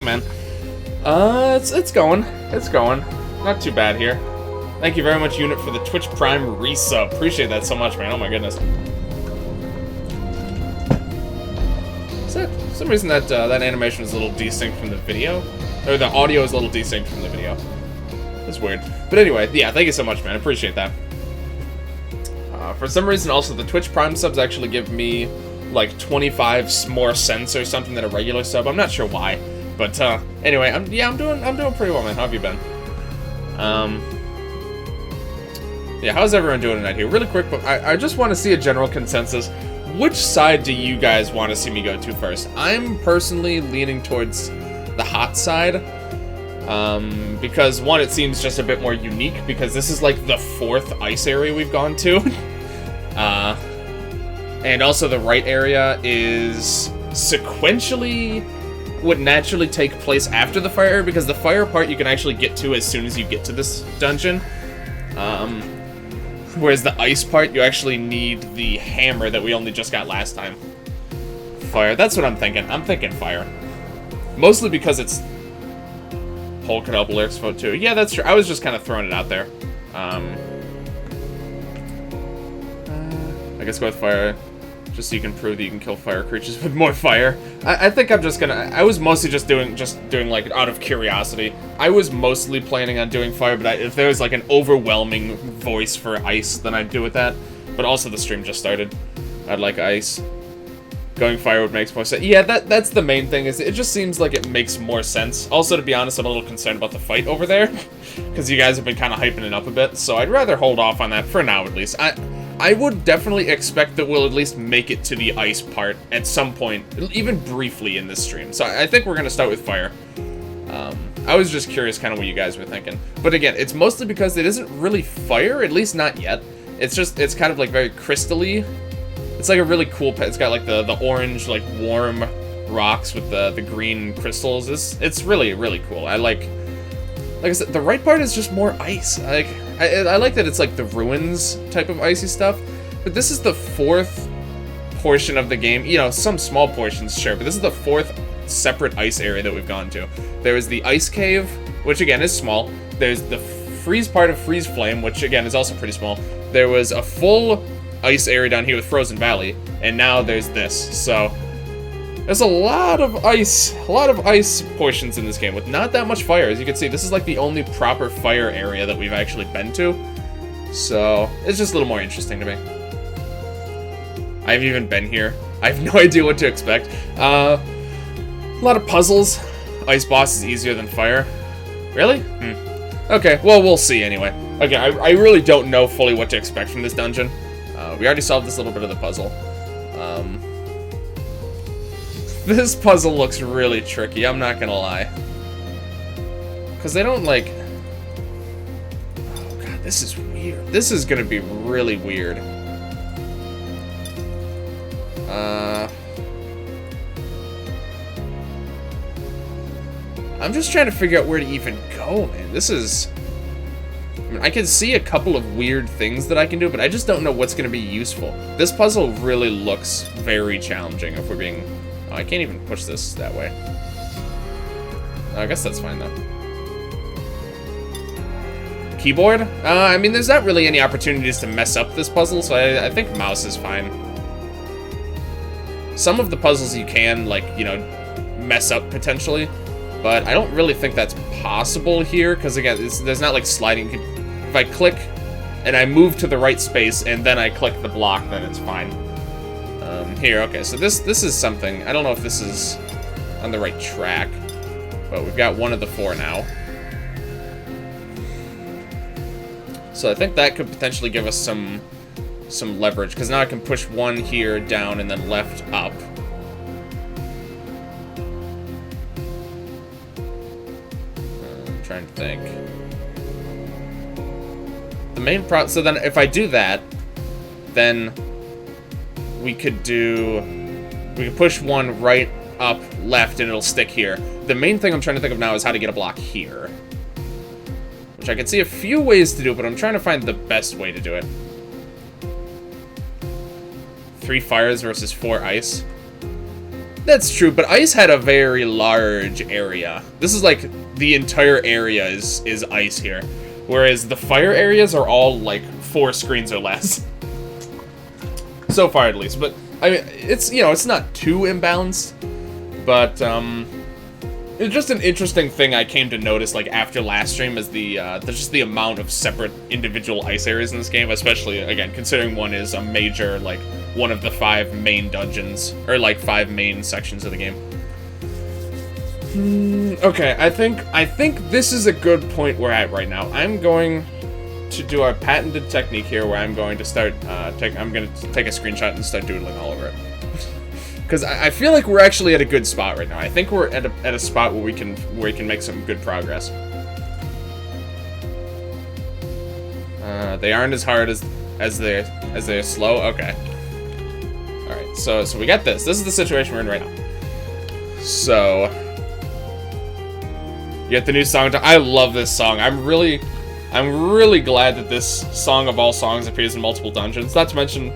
Man, it's going. It's going. Not too bad here. Thank you very much, Unit, for the Twitch Prime resub. Appreciate that so much, man. Oh my goodness. For some reason that that animation is a little desync from the video, or the audio is a little desync from the video. It's weird. But anyway, yeah, thank you so much, man. I appreciate that. For some reason, also, the Twitch Prime subs actually give me like 25 more cents or something than a regular sub. I'm not sure why. But, anyway, I'm doing pretty well, man. How have you been? Yeah, how's everyone doing tonight here? Really quick, but I just want to see a general consensus. Which side do you guys want to see me go to first? I'm personally leaning towards the hot side. Because, one, it seems just a bit more unique, because this is, like, the 4th ice area we've gone to. And also the right area is sequentially would naturally take place after the fire, because the fire part you can actually get to as soon as you get to this dungeon. Whereas the ice part, you actually need the hammer that we only just got last time. Fire, that's what I'm thinking. I'm thinking fire. Mostly because it's Polka Dot Lyrics vote too. Yeah, that's true. I was just kind of throwing it out there. I guess go with fire. Just so you can prove that you can kill fire creatures with more fire. I think I'm just gonna... I was mostly just doing like, out of curiosity. I was mostly planning on doing fire, but if there was, like, an overwhelming voice for ice, then I'd do with that. But also, the stream just started. I'd like ice. Going fire would make more sense. Yeah, that's the main thing, is it just seems like it makes more sense. Also, to be honest, I'm a little concerned about the fight over there. Because you guys have been kind of hyping it up a bit, so I'd rather hold off on that, for now at least. I would definitely expect that we'll at least make it to the ice part at some point, even briefly in this stream. So I think we're going to start with fire. I was just curious kind of what you guys were thinking. But again, it's mostly because it isn't really fire, at least not yet. It's kind of like very crystal-y. It's like a really cool pet. It's got like the orange, like warm rocks with the green crystals. It's really, really cool. Like I said, the right part is just more ice. I like that it's like the ruins type of icy stuff, but this is the 4th portion of the game. You know, some small portions, sure, but this is the 4th separate ice area that we've gone to. There is the ice cave, which again is small. There's the freeze part of Freeze Flame, which again is also pretty small. There was a full ice area down here with Frozen Valley, and now there's this. So there's a lot of ice portions in this game with not that much fire. As you can see, this is like the only proper fire area that we've actually been to. So it's just a little more interesting to me. I haven't even been here. I have no idea what to expect. A lot of puzzles. Ice boss is easier than fire. Really? Okay, well, we'll see anyway. Okay, I really don't know fully what to expect from this dungeon. We already solved this little bit of the puzzle. This puzzle looks really tricky, I'm not gonna lie. Because they don't, like... Oh, God, this is weird. This is gonna be really weird. I'm just trying to figure out where to even go, man. This is... I mean, I can see a couple of weird things that I can do, but I just don't know what's gonna be useful. This puzzle really looks very challenging, if we're being... Oh, I can't even push this that way. I guess that's fine, though. Keyboard? I mean, there's not really any opportunities to mess up this puzzle, so I think mouse is fine. Some of the puzzles you can, like, you know, mess up, potentially. But I don't really think that's possible here, because, again, there's not, like, sliding. If I click and I move to the right space, and then I click the block, then it's fine. Here, okay, so this is something. I don't know if this is on the right track, but we've got one of the 4 now. So I think that could potentially give us some leverage, because now I can push one here down and then left up. I'm trying to think. The main so then if I do that, then we could push one right, up, left, and it'll stick here. The main thing I'm trying to think of now is how to get a block here. Which I can see a few ways to do, but I'm trying to find the best way to do it. 3 fires versus 4 ice. That's true, but ice had a very large area. This is like the entire area is ice here, whereas the fire areas are all like 4 screens or less. So far, at least. But I mean, it's, you know, it's not too imbalanced, but it's just an interesting thing I came to notice like after last stream is there's just the amount of separate individual ice areas in this game, especially again considering one is a major, like one of the 5 main dungeons or like 5 main sections of the game. Okay, I think this is a good point we're at right now. I'm going to do our patented technique here where I'm going to start I'm going to take a screenshot and start doodling all over it. Because I feel like we're actually at a good spot right now. I think we're at a spot where we can make some good progress. They aren't as hard as they're slow. Okay. All right. So we got this. This is the situation we're in right now. So you get the new song. I love this song. I'm really glad that this song of all songs appears in multiple dungeons. Not to mention,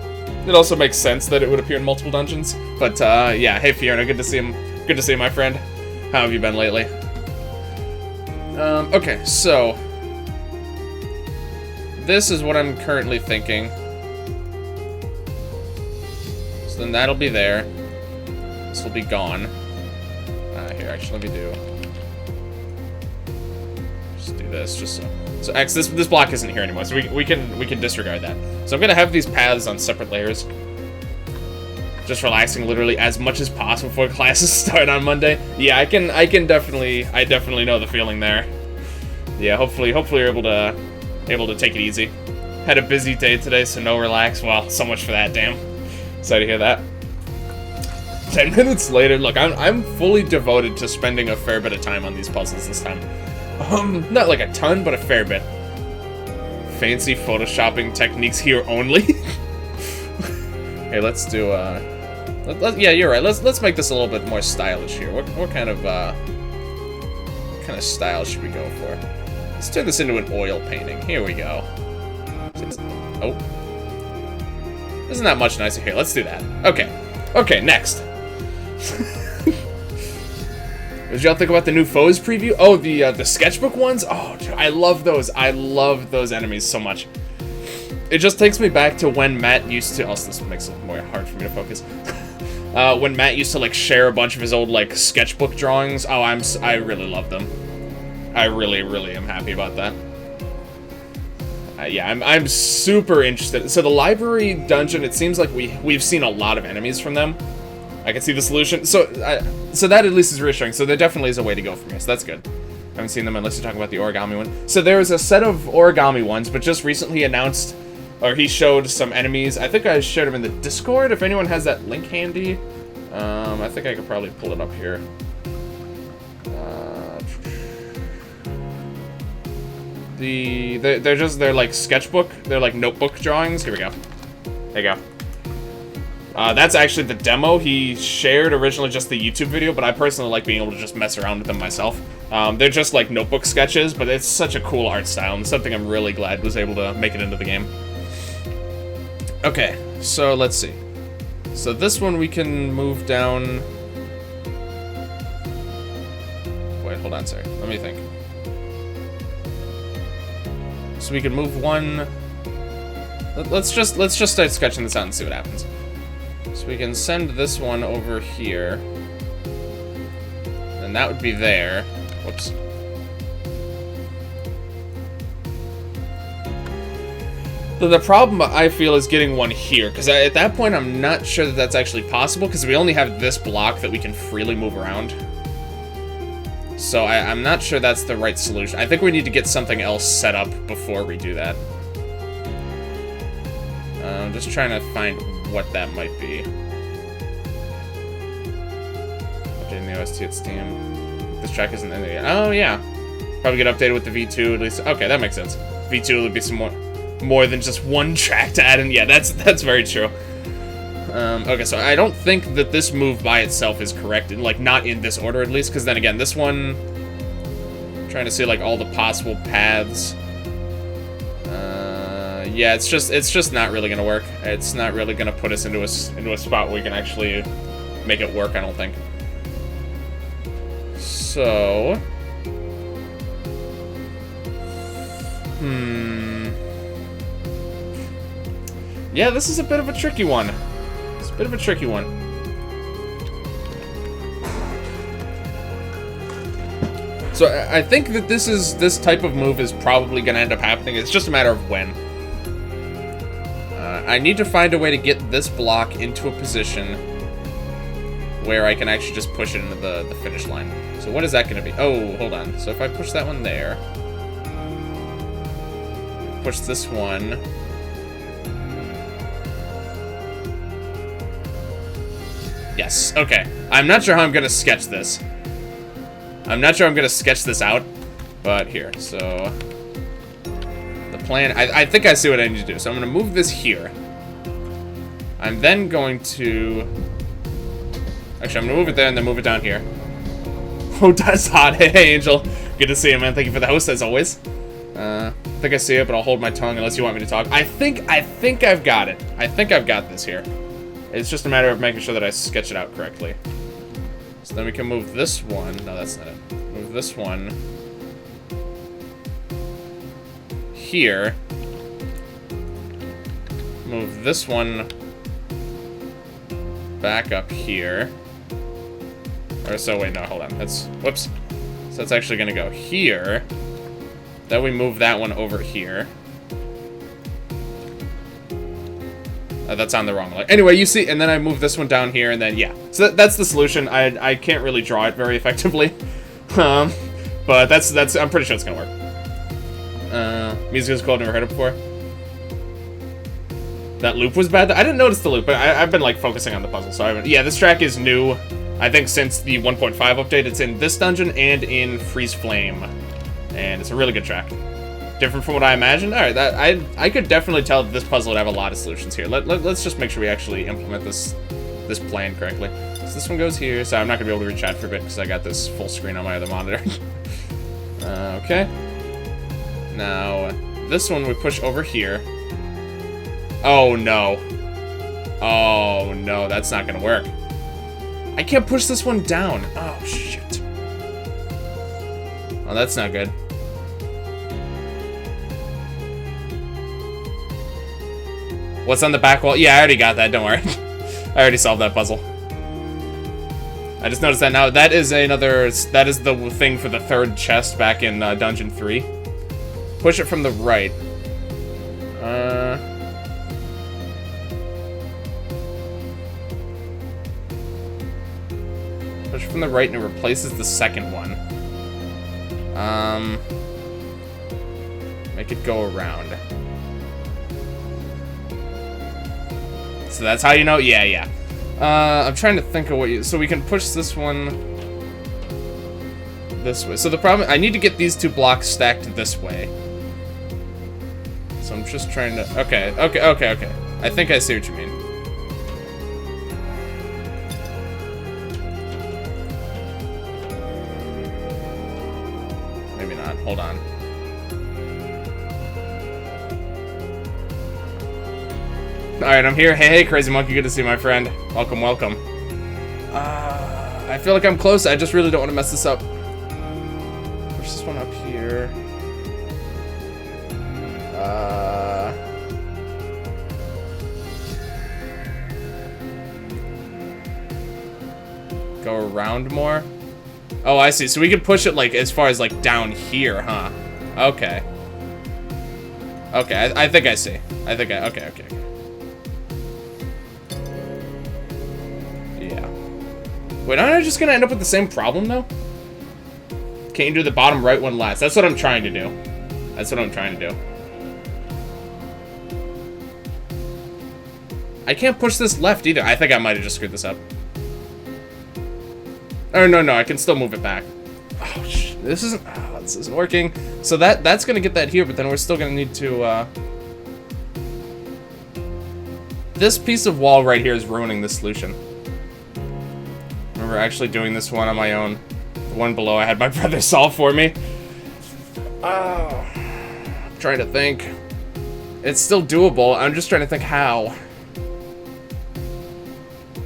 it also makes sense that it would appear in multiple dungeons. But yeah, hey Fiona, good to see him. Good to see you, my friend. How have you been lately? Okay, so this is what I'm currently thinking. So then that'll be there. This will be gone. Here, actually, let me just do this, just so X, this block isn't here anymore, so we can disregard that. So I'm gonna have these paths on separate layers. Just relaxing literally as much as possible before classes start on Monday. Yeah, I definitely know the feeling there. Yeah, hopefully you're able to take it easy. Had a busy day today, so no relax. Well, so much for that, damn. Sorry to hear that. 10 minutes later, look, I'm fully devoted to spending a fair bit of time on these puzzles this time. Not like a ton, but a fair bit. Fancy photoshopping techniques here only. Hey, let's do yeah, you're right. Let's make this a little bit more stylish here. What kind of style should we go for? Let's turn this into an oil painting. Here we go. Oh, isn't that much nicer? Here, let's do that. Okay, next. What did y'all think about the new foes preview? Oh, the sketchbook ones? Oh, dude, I love those. I love those enemies so much. It just takes me back to when Matt used to... Also, this makes it more hard for me to focus. When Matt used to, like, share a bunch of his old, like, sketchbook drawings. Oh, I really love them. I really am happy about that. Yeah, I'm super interested. So the library dungeon, it seems like we've seen a lot of enemies from them. I can see the solution. So that at least is reassuring. So there definitely is a way to go from here. So that's good. I haven't seen them unless you're talking about the origami one. So there was a set of origami ones, but just recently announced, or he showed some enemies. I think I shared them in the Discord. If anyone has that link handy, I think I could probably pull it up here. They're like sketchbook. They're like notebook drawings. Here we go. There you go. That's actually the demo. He shared originally just the YouTube video, but I personally like being able to just mess around with them myself. They're just like notebook sketches, but it's such a cool art style and something I'm really glad was able to make it into the game. Okay, so let's see. So this one we can move down. Wait, hold on, sorry. Let me think. So we can move one. Let's just start sketching this out and see what happens. So we can send this one over here. And that would be there. Whoops. So the problem I feel is getting one here, because at that point I'm not sure that that's actually possible, because we only have this block that we can freely move around. So I'm not sure that's the right solution. I think we need to get something else set up before we do that. I'm just trying to find what that might be. Updating the OST at Steam. This track isn't in there yet. Oh, yeah. Probably get updated with the V2 at least. Okay, that makes sense. V2 would be some more than just one track to add in. Yeah, that's very true. Okay, so I don't think that this move by itself is correct, like not in this order at least, because then again, this one, I'm trying to see like all the possible paths. Yeah, it's just not really gonna work. It's not really gonna put us into a spot where we can actually make it work, I don't think. So... Yeah, this is a bit of a tricky one. It's a bit of a tricky one. So I think that this type of move is probably going to end up happening. It's just a matter of when. I need to find a way to get this block into a position where I can actually just push it into the finish line. So what is that going to be? Oh, hold on. So if I push that one there, push this one. Yes, okay. I'm not sure how I'm going to sketch this. I'm not sure I'm going to sketch this out, but here. So the plan, I think I see what I need to do. So I'm going to move this here. I'm then going to... Actually, I'm going to move it there and then move it down here. Oh, that's hot. Hey, Angel. Good to see you, man. Thank you for the host, as always. I think I see it, but I'll hold my tongue unless you want me to talk. I think I've got it. I think I've got this here. It's just a matter of making sure that I sketch it out correctly. So then we can move this one. No, that's not it. Move this one here. Move this one back up here. Or so, wait, no, hold on. That's, whoops. So that's actually going to go here. Then we move that one over here. That's on the wrong line. Anyway, you see, and then I move this one down here, and then, yeah. So that's the solution. I can't really draw it very effectively. But that's, I'm pretty sure it's gonna work. Music is cool, never heard it before. That loop was bad? I didn't notice the loop, but I've been, like, focusing on the puzzle, so I haven't... Yeah, this track is new. I think since the 1.5 update, it's in this dungeon and in Freeze Flame. And it's a really good track. Different from what I imagined? Alright, I could definitely tell that this puzzle would have a lot of solutions here. Let's just make sure we actually implement this plan correctly. So this one goes here, so I'm not going to be able to reach out for a bit because I got this full screen on my other monitor. Okay. Now, this one we push over here. Oh, no. Oh, no, that's not going to work. I can't push this one down. Oh, shit. Oh, that's not good. What's on the back wall? Yeah, I already got that, don't worry. I already solved that puzzle. I just noticed that now. That is the thing for the third chest back in Dungeon 3. Push it from the right. Push it from the right and it replaces the second one. Make it go around. So that's how you know? Yeah. I'm trying to think of what you... So we can push this one this way. So the problem... I need to get these two blocks stacked this way. So I'm just trying to... Okay. I think I see what you mean. Maybe not. Hold on. Alright, I'm here. Hey, Crazy Monkey, good to see you, my friend. Welcome. I feel like I'm close. I just really don't want to mess this up. Push this one up here. Go around more? Oh, I see. So we can push it, like, as far as, like, down here, huh? Okay. Okay, I think I see. Okay. Wait, aren't I just gonna end up with the same problem, though? Can't you do the bottom right one last? That's what I'm trying to do. I can't push this left, either. I think I might have just screwed this up. Oh, no, I can still move it back. Oh, this isn't working. So that's gonna get that here, but then we're still gonna need to, This piece of wall right here is ruining the solution. Remember actually doing this one on my own. The one below I had my brother solve for me. Oh, I'm trying to think. It's still doable. I'm just trying to think how.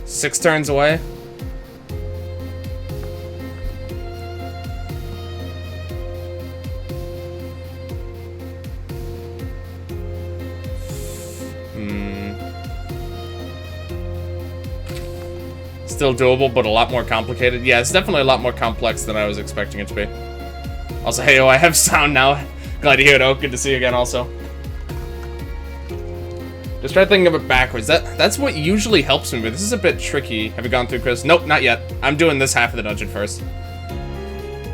6 turns away? Still doable, but a lot more complicated. Yeah, it's definitely a lot more complex than I was expecting it to be. Also, hey, I have sound now. Glad to hear it, Oak. Good to see you again, also. Just try thinking of it backwards. That's what usually helps me, but this is a bit tricky. Have you gone through, Chris? Nope, not yet. I'm doing this half of the dungeon first.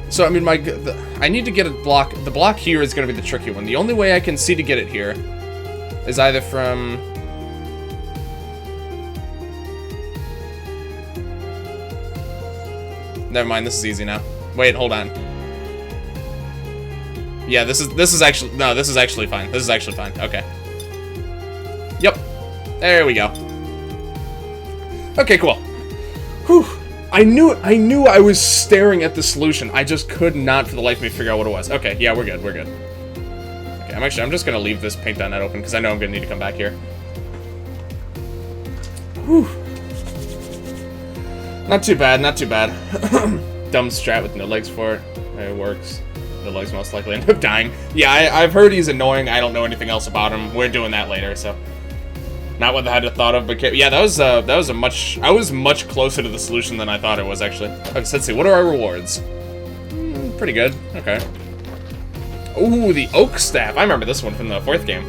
So, I mean, I need to get a block. The block here is going to be the tricky one. The only way I can see to get it here is either from... Never mind, this is easy now. Wait, hold on. Yeah, this is actually... No, this is actually fine. This is actually fine. Okay. Yep. There we go. Okay, cool. Whew. I knew I was staring at the solution. I just could not for the life of me figure out what it was. Okay, yeah, we're good, we're good. Okay, I'm just gonna leave this paint .net open because I know I'm gonna need to come back here. Whew. Not too bad, not too bad. Dumb strat with no legs for it. It works. The legs most likely end up dying. Yeah, I've heard he's annoying. I don't know anything else about him. We're doing that later, so. Not what I had thought of, but yeah, that was a much... I was much closer to the solution than I thought it was, actually. Okay, so let's see. What are our rewards? Pretty good. Okay. Ooh, the Oak Staff. I remember this one from the 4th game.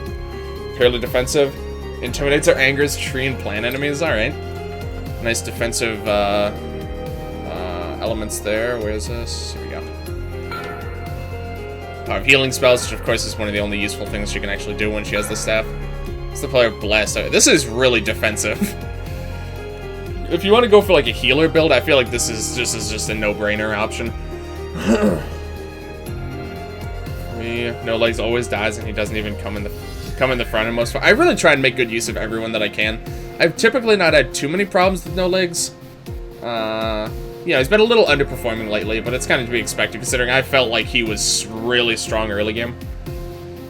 Purely defensive. Intimidates or angers tree and plant enemies. Alright. Nice defensive elements there. Where's this? Here we go. Healing spells, which of course is one of the only useful things she can actually do when she has the staff. It's the player blast. This is really defensive. If you want to go for like a healer build, I feel like this is just a no-brainer option. Me, no legs always dies, and he doesn't even come in the front in most. I really try and make good use of everyone that I can. I've typically not had too many problems with no legs. Yeah, he's been a little underperforming lately, but it's kind of to be expected considering I felt like he was really strong early game.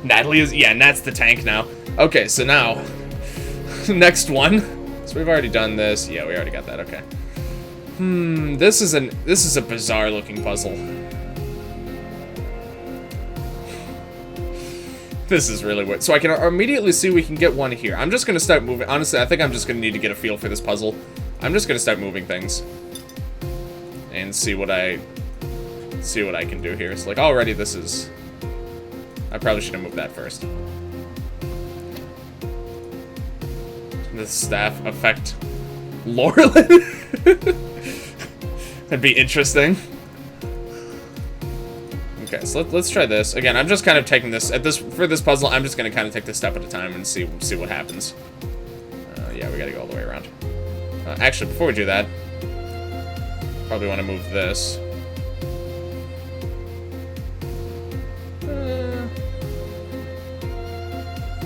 Natalie is, yeah, Nat's the tank now. Okay, so now, next one. So we've already done this. Yeah, we already got that. Okay. This is a bizarre looking puzzle. This is really weird. So I can immediately see we can get one here. I'm just gonna start moving. Honestly, I think I'm just gonna need to get a feel for this puzzle. I'm just gonna start moving things and see what I can do here. So like already this is. I probably should have moved that first. The staff affect Laurelin? That'd be interesting. Okay, so let's try this. Again, I'm just kind of taking this for this puzzle. I'm just gonna kind of take this step at a time and see what happens. Yeah, we gotta go all the way around. Actually, before we do that, probably want to move this.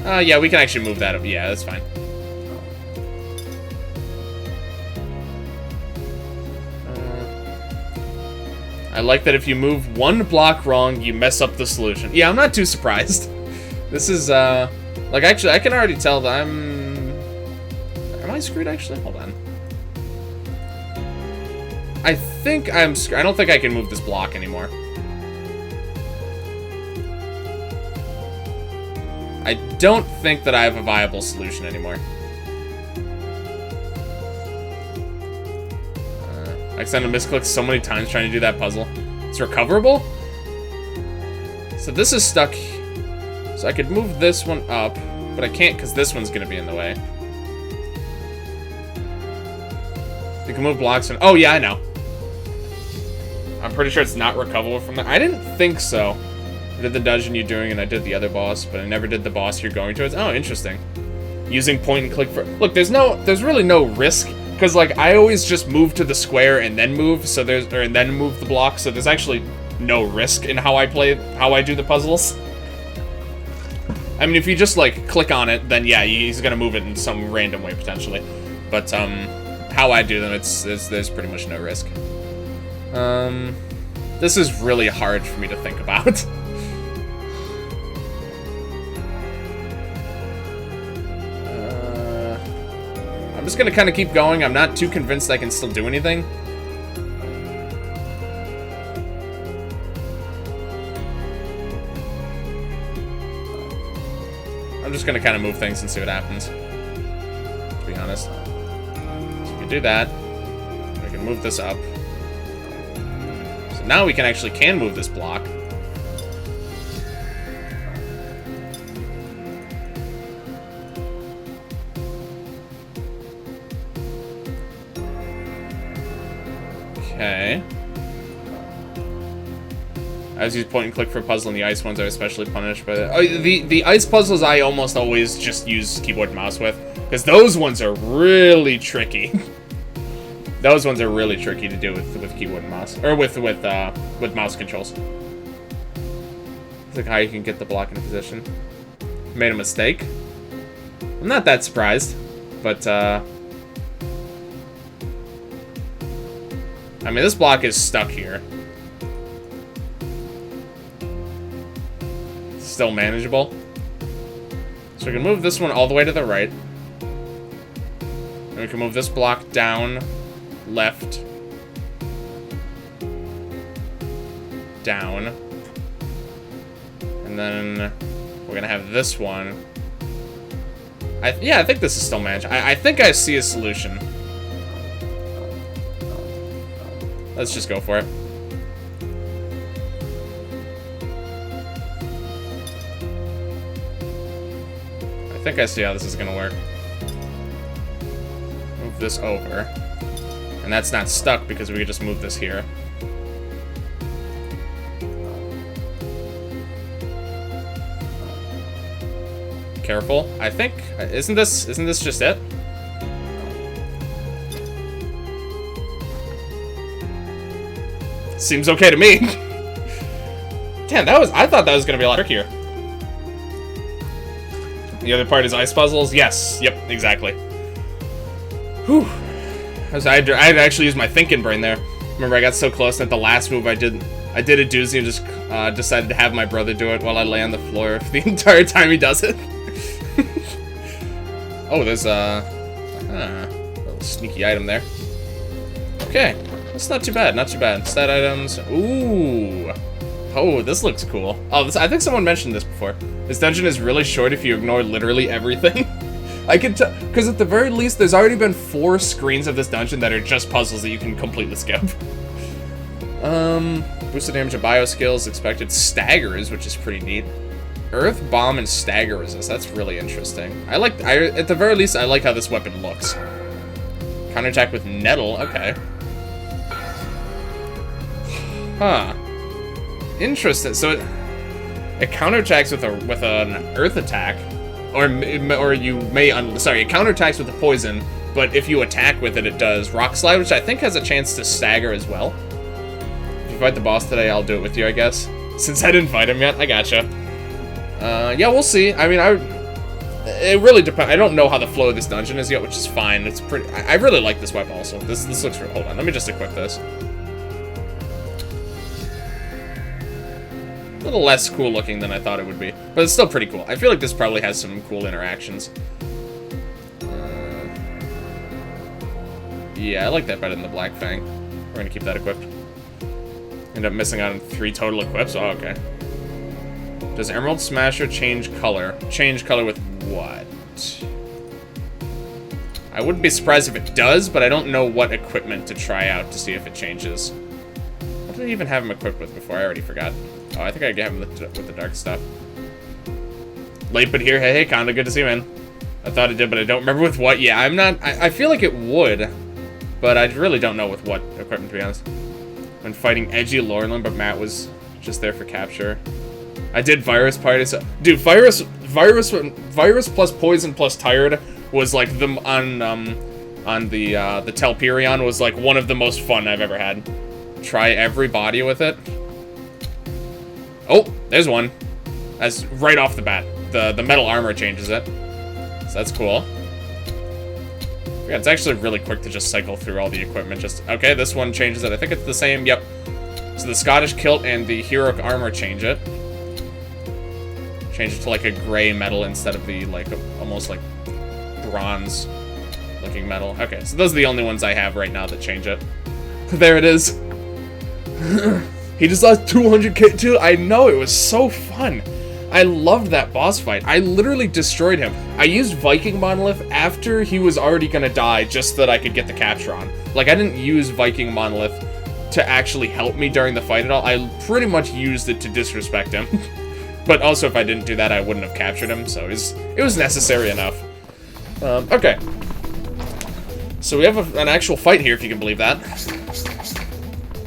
Yeah, we can actually move that up. Yeah, that's fine. I like that if you move one block wrong, you mess up the solution. Yeah, I'm not too surprised. This is, like, actually, I can already tell that Am I screwed, actually? Hold on. I think I'm screwed. I don't think I can move this block anymore. I don't think that I have a viable solution anymore. I accidentally misclicked so many times trying to do that puzzle. It's recoverable? So this is stuck. So I could move this one up, but I can't because this one's going to be in the way. You can move blocks and... Oh, yeah, I know. I'm pretty sure it's not recoverable from that. I didn't think so. I did the dungeon you're doing and I did the other boss, but I never did the boss you're going towards. Oh, interesting. Using point and click for... Look, there's really no risk. Because, like, I always just move to the square and then move, so and then move the block, so there's actually no risk in how I do the puzzles. I mean, if you just, like, click on it, then yeah, he's gonna move it in some random way, potentially. But, how I do them, there's pretty much no risk. This is really hard for me to think about. I'm just gonna kind of keep going. I'm not too convinced I can still do anything. I'm just gonna kind of move things and see what happens, to be honest. So you can do that. can move this up. So now we can actually move this block. Okay. I was used point and click for puzzle, and the ice ones are especially punished by that. Oh, the ice puzzles I almost always just use keyboard and mouse with, because those ones are really tricky. Those ones are really tricky to do with keyboard and mouse, or with mouse controls. It's like how you can get the block in position. Made a mistake. I'm not that surprised, but I mean, this block is stuck here. Still manageable. So we can move this one all the way to the right. And we can move this block down, left, down. And then we're gonna have this one. Yeah, I think this is still manageable. I think I see a solution. Let's just go for it. I think I see how this is gonna work. Move this over. And that's not stuck because we could just move this here. Careful. I think, isn't this just it? Seems okay to me. Damn, I thought that was gonna be a lot trickier. The other part is ice puzzles? Yes. Yep, exactly. Whew. I had to actually use my thinking brain there. Remember, I got so close that the last move I did a doozy and just decided to have my brother do it while I lay on the floor the entire time he does it. Oh, there's a little sneaky item there. Okay. That's not too bad, not too bad. Stat items. Ooh. Oh, this looks cool. Oh, I think someone mentioned this before. This dungeon is really short if you ignore literally everything. I can tell, because at the very least, there's already been 4 screens of this dungeon that are just puzzles that you can completely skip. Boosted damage of bio skills, expected staggers, which is pretty neat. Earth, bomb, and stagger resist. That's really interesting. At the very least, I like how this weapon looks. Counterattack with nettle. Okay. Huh. Interesting. So it counterattacks with an earth attack, or you may it counterattacks with a poison, but if you attack with it, it does rock slide, which I think has a chance to stagger as well. If you fight the boss today, I'll do it with you, I guess. Since I didn't fight him yet, I gotcha. Yeah, we'll see. I mean, it really depends. I don't know how the flow of this dungeon is yet, which is fine. It's pretty. I really like this weapon also. This looks. Hold on, let me just equip this. A little less cool looking than I thought it would be, but it's still pretty cool. I feel like this probably has some cool interactions. Yeah, I like that better than the Black Fang. We're gonna keep that equipped. End up missing out on 3 total equips. Oh, okay. Does Emerald Smasher change color? Change color with what? I wouldn't be surprised if it does, but I don't know what equipment to try out to see if it changes. What did I even have him equipped with before? I already forgot. Oh, I think I got him with the dark stuff. Late but here. Hey, kinda good to see you, man. I thought it did, but I don't remember with what. Yeah, I'm not. I feel like it would, but I really don't know with what equipment, to be honest. When fighting edgy Lorelin, but Matt was just there for capture. I did virus party. So, dude, virus plus poison plus tired was like the on the Telperion was like one of the most fun I've ever had. Try every body with it. Oh, there's one. That's right off the bat. The metal armor changes it. So that's cool. Yeah, it's actually really quick to just cycle through all the equipment. Okay, this one changes it. I think it's the same. Yep. So the Scottish kilt and the heroic armor change it. Change it to like a gray metal instead of the like almost like bronze looking metal. Okay, so those are the only ones I have right now that change it. There it is. He just lost 200k too. I know, it was so fun. I loved that boss fight. I literally destroyed him. I used Viking Monolith after he was already gonna die just so that I could get the capture on. Like, I didn't use Viking Monolith to actually help me during the fight at all. I pretty much used it to disrespect him. But also, if I didn't do that, I wouldn't have captured him, so it was necessary enough. Okay. So we have an actual fight here, if you can believe that.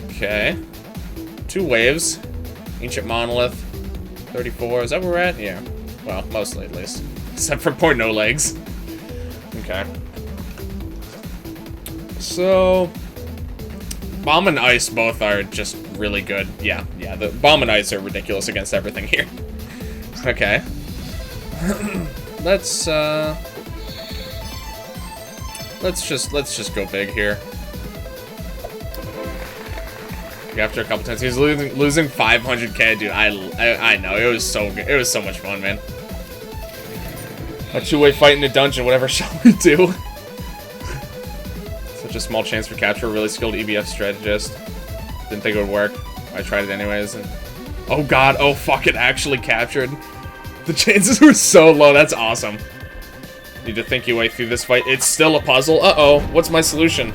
Okay. 2 waves. Ancient Monolith. 34. Is that where we're at? Yeah. Well, mostly at least. Except for poor No Legs. Okay. So... Bomb and Ice both are just really good. Yeah, the Bomb and Ice are ridiculous against everything here. Okay. Let's just go big here. After a couple times, he's losing 500k, dude. I know, it was so good. It was so much fun, man. A 2-way fight in a dungeon, whatever shall we do? Such a small chance for capture, a really skilled EBF strategist. Didn't think it would work. I tried it anyways. And... oh god, oh fuck, it actually captured. The chances were so low, that's awesome. Need to think your way through this fight. It's still a puzzle. Uh-oh, what's my solution?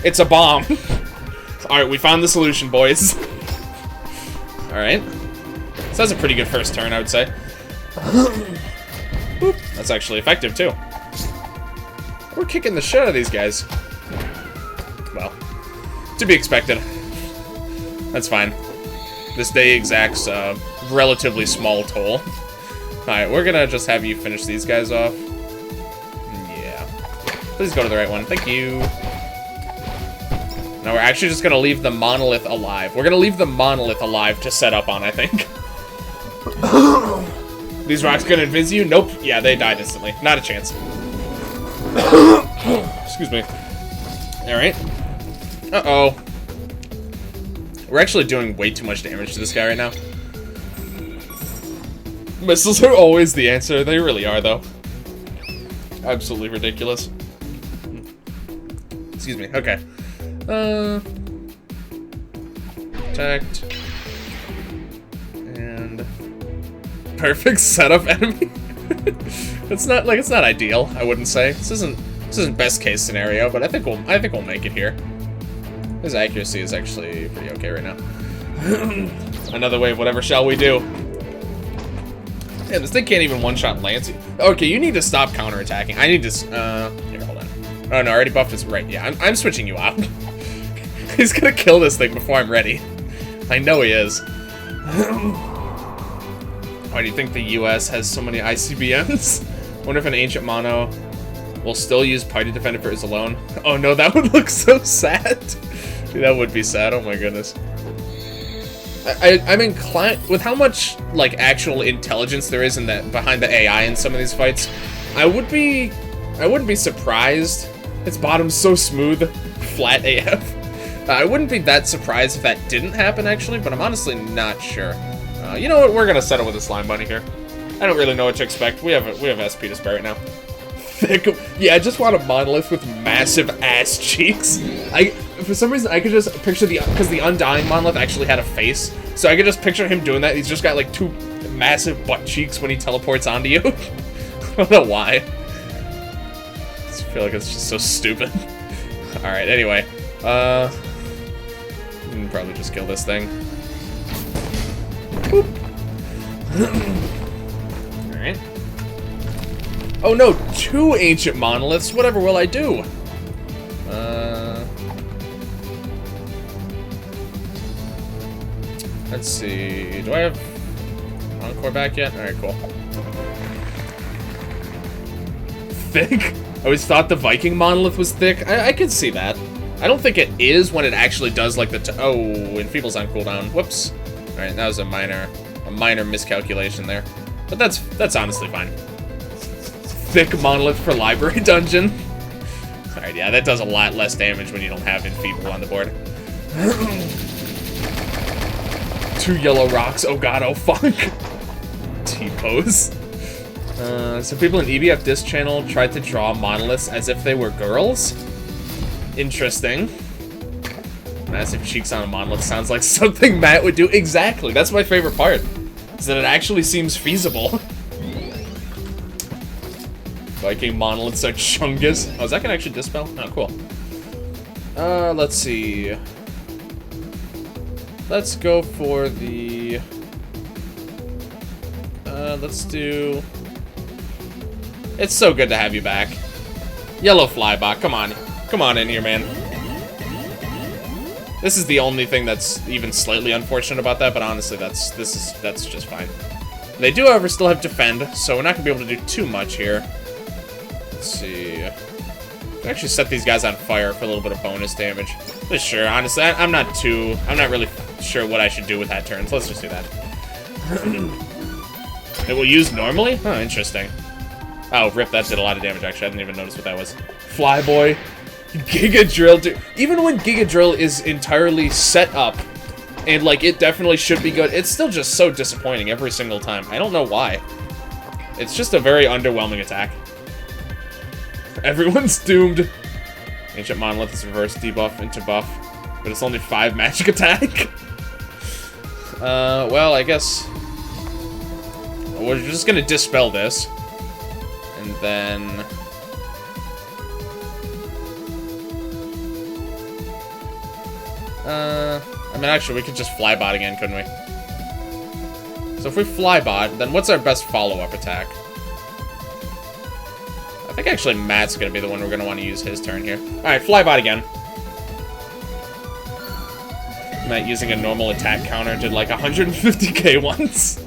It's a bomb. Alright, we found the solution, boys. Alright. So that's a pretty good first turn, I would say. Boop. That's actually effective, too. We're kicking the shit out of these guys. Well, to be expected. That's fine. This day exacts a relatively small toll. Alright, we're gonna just have you finish these guys off. Yeah. Please go to the right one. Thank you. Now we're actually just gonna leave the monolith alive. We're gonna leave the monolith alive to set up on, I think. These rocks gonna invis you? Nope. Yeah, they died instantly. Not a chance. Excuse me. Alright. Uh-oh. We're actually doing way too much damage to this guy right now. Missiles are always the answer. They really are, though. Absolutely ridiculous. Excuse me. Okay. Protect. And... perfect setup enemy. It's not ideal, I wouldn't say. This isn't best case scenario, but I think we'll make it here. His accuracy is actually pretty okay right now. Another wave, whatever shall we do? Yeah, this thing can't even one-shot Lance. Okay, you need to stop counterattacking. I need to... here, hold on. Oh, no, I already buffed his... right, yeah, I'm switching you out. He's gonna kill this thing before I'm ready. I know he is. Why do you think the US has so many ICBMs? Wonder if an Ancient Mono will still use Party Defender for his alone. Oh no, that would look so sad. Dude, that would be sad, oh my goodness. I'm inclined, with how much, like, actual intelligence there is in that behind the AI in some of these fights, I wouldn't be surprised. Its bottom's so smooth, flat AF. I wouldn't be that surprised if that didn't happen, actually, but I'm honestly not sure. You know what? We're gonna settle with a slime bunny here. I don't really know what to expect. We have SP to spare right now. Thick. Yeah, I just want a monolith with massive ass cheeks. For some reason, I could just picture because the Undying monolith actually had a face, so I could just picture him doing that. He's just got like 2 massive butt cheeks when he teleports onto you. I don't know why. I just feel like it's just so stupid. All right. Anyway, we can probably just kill this thing. Boop. Alright. Oh no, 2 ancient monoliths. Whatever will I do? Let's see. Do I have Encore back yet? Alright, cool. Thick? I always thought the Viking monolith was thick. I can see that. I don't think it is when it actually does like the oh, Enfeeble's on cooldown. Whoops. Alright, that was a minor miscalculation there. But that's honestly fine. Thick monolith for library dungeon. Alright, yeah, that does a lot less damage when you don't have Enfeeble on the board. 2 yellow rocks. Oh god, oh fuck. T-pose. Some people in EBF Disc channel tried to draw monoliths as if they were girls. Interesting. Massive cheeks on a monolith sounds like something Matt would do. Exactly. That's my favorite part. is that it actually seems feasible. Viking monoliths are chungus. Oh, is that gonna actually dispel? Oh, cool. Let's see. Let's go for the... let's do... It's so good to have you back. Yellow Flybot, come on. Come on in here, man. This is the only thing that's even slightly unfortunate about that, but honestly, that's just fine. They do, however, still have Defend, so we're not gonna be able to do too much here. Let's see. I can actually set these guys on fire for a little bit of bonus damage. But sure, honestly, I'm not really sure what I should do with that turn, so let's just do that. It will use normally? Oh, interesting. Oh, rip, that did a lot of damage, actually. I didn't even notice what that was. Flyboy. Giga Drill, dude. Even when Giga Drill is entirely set up, and, like, it definitely should be good, it's still just so disappointing every single time. I don't know why. It's just a very underwhelming attack. Everyone's doomed. Ancient Monolith is reverse debuff into buff, but it's only 5 magic attack. Well, I guess we're just gonna dispel this, and then I mean, actually, we could just Flybot again, couldn't we? So if we Flybot, then what's our best follow-up attack? I think actually Matt's gonna be the one we're gonna want to use his turn here. Alright, Flybot again. Matt using a normal attack counter did like 150k once.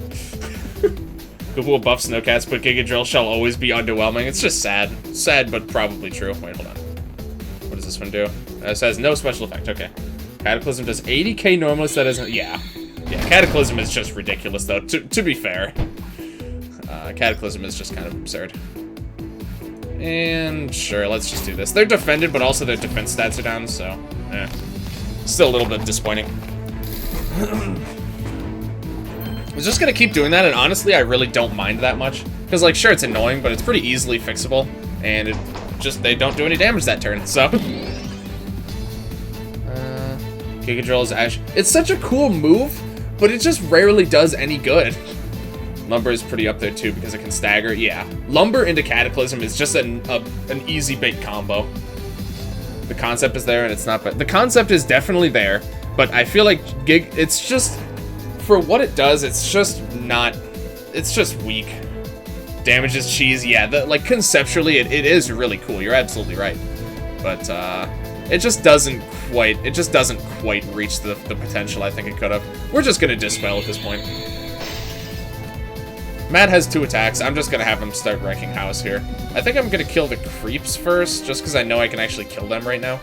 Google buff Snowcats, but Giga Drill shall always be underwhelming. It's just sad. Sad, but probably true. Wait, hold on. What does this one do? It says no special effect. Okay. Cataclysm does 80k normally, so that isn't... Yeah. Yeah, Cataclysm is just ridiculous, though, to be fair. Cataclysm is just kind of absurd. And sure, let's just do this. They're defended, but also their defense stats are down, so... Still a little bit disappointing. I was just gonna keep doing that, and honestly, I really don't mind that much. Because, like, sure, it's annoying, but it's pretty easily fixable. And it just, they don't do any damage that turn, so... Giga Drill is actually... It's such a cool move, but it just rarely does any good. Lumber is pretty up there, too, because it can stagger. Yeah. Lumber into Cataclysm is just an easy bait combo. The concept is there, and it's not... But the concept is definitely there, but I feel like it's just... For what it does, it's just not... It's just weak. Damage is cheese, yeah. Like, conceptually, it is really cool. You're absolutely right. But, it just doesn't quite reach the potential I think it could have. We're just gonna Dispel at this point. Matt has 2 attacks. I'm just gonna have him start wrecking house here. I think I'm gonna kill the creeps first, just because I know I can actually kill them right now.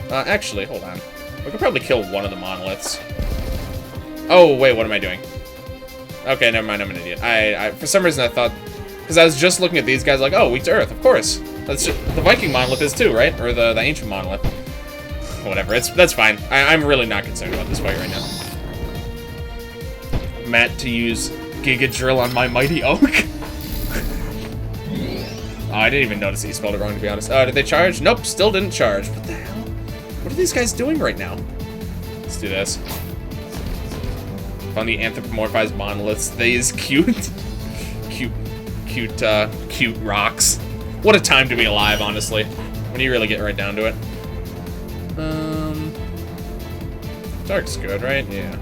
Actually, hold on. We could probably kill one of the monoliths. Oh, wait, what am I doing? Okay, never mind, I'm an idiot. For some reason I thought... Because I was just looking at these guys like, oh, weak to earth, of course. That's just, the Viking monolith is too, right? Or the ancient monolith. Whatever, that's fine. I'm really not concerned about this fight right now. Matt to use Giga Drill on my Mighty Oak. Oh, I didn't even notice he spelled it wrong, to be honest. Oh, did they charge? Nope, still didn't charge. What the hell? What are these guys doing right now? Let's do this. Found the anthropomorphized monoliths. These cute rocks. What a time to be alive, honestly. When you really get right down to it. Dark's good, right? Yeah.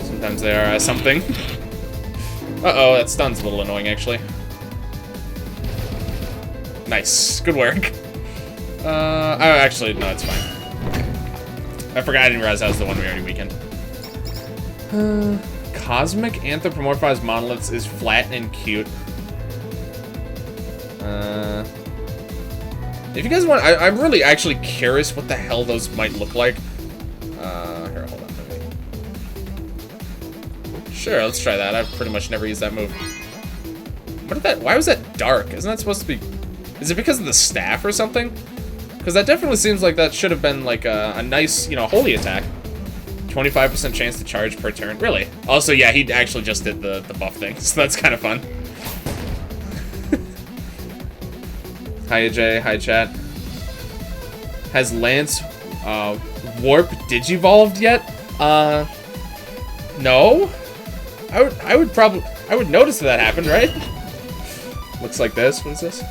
Sometimes they are something. Uh-oh, that stun's a little annoying, actually. Nice. Good work. Oh, actually, no, it's fine. I forgot, I didn't realize that was the one we already weakened. Cosmic anthropomorphized monoliths is flat and cute. If you guys want, I'm really actually curious what the hell those might look like. Here, hold on. Sure, let's try that. I've pretty much never used that move. What did that? Why was that dark? Isn't that supposed to be? Is it because of the staff or something? Because that definitely seems like that should have been like a nice, you know, holy attack. 25% chance to charge per turn. Really? Also, yeah, he actually just did the buff thing, so that's kind of fun. Hi, AJ. Hi, chat. Has Lance Warp Digivolved yet? No? I would notice that happened, right? Looks like this. What is this?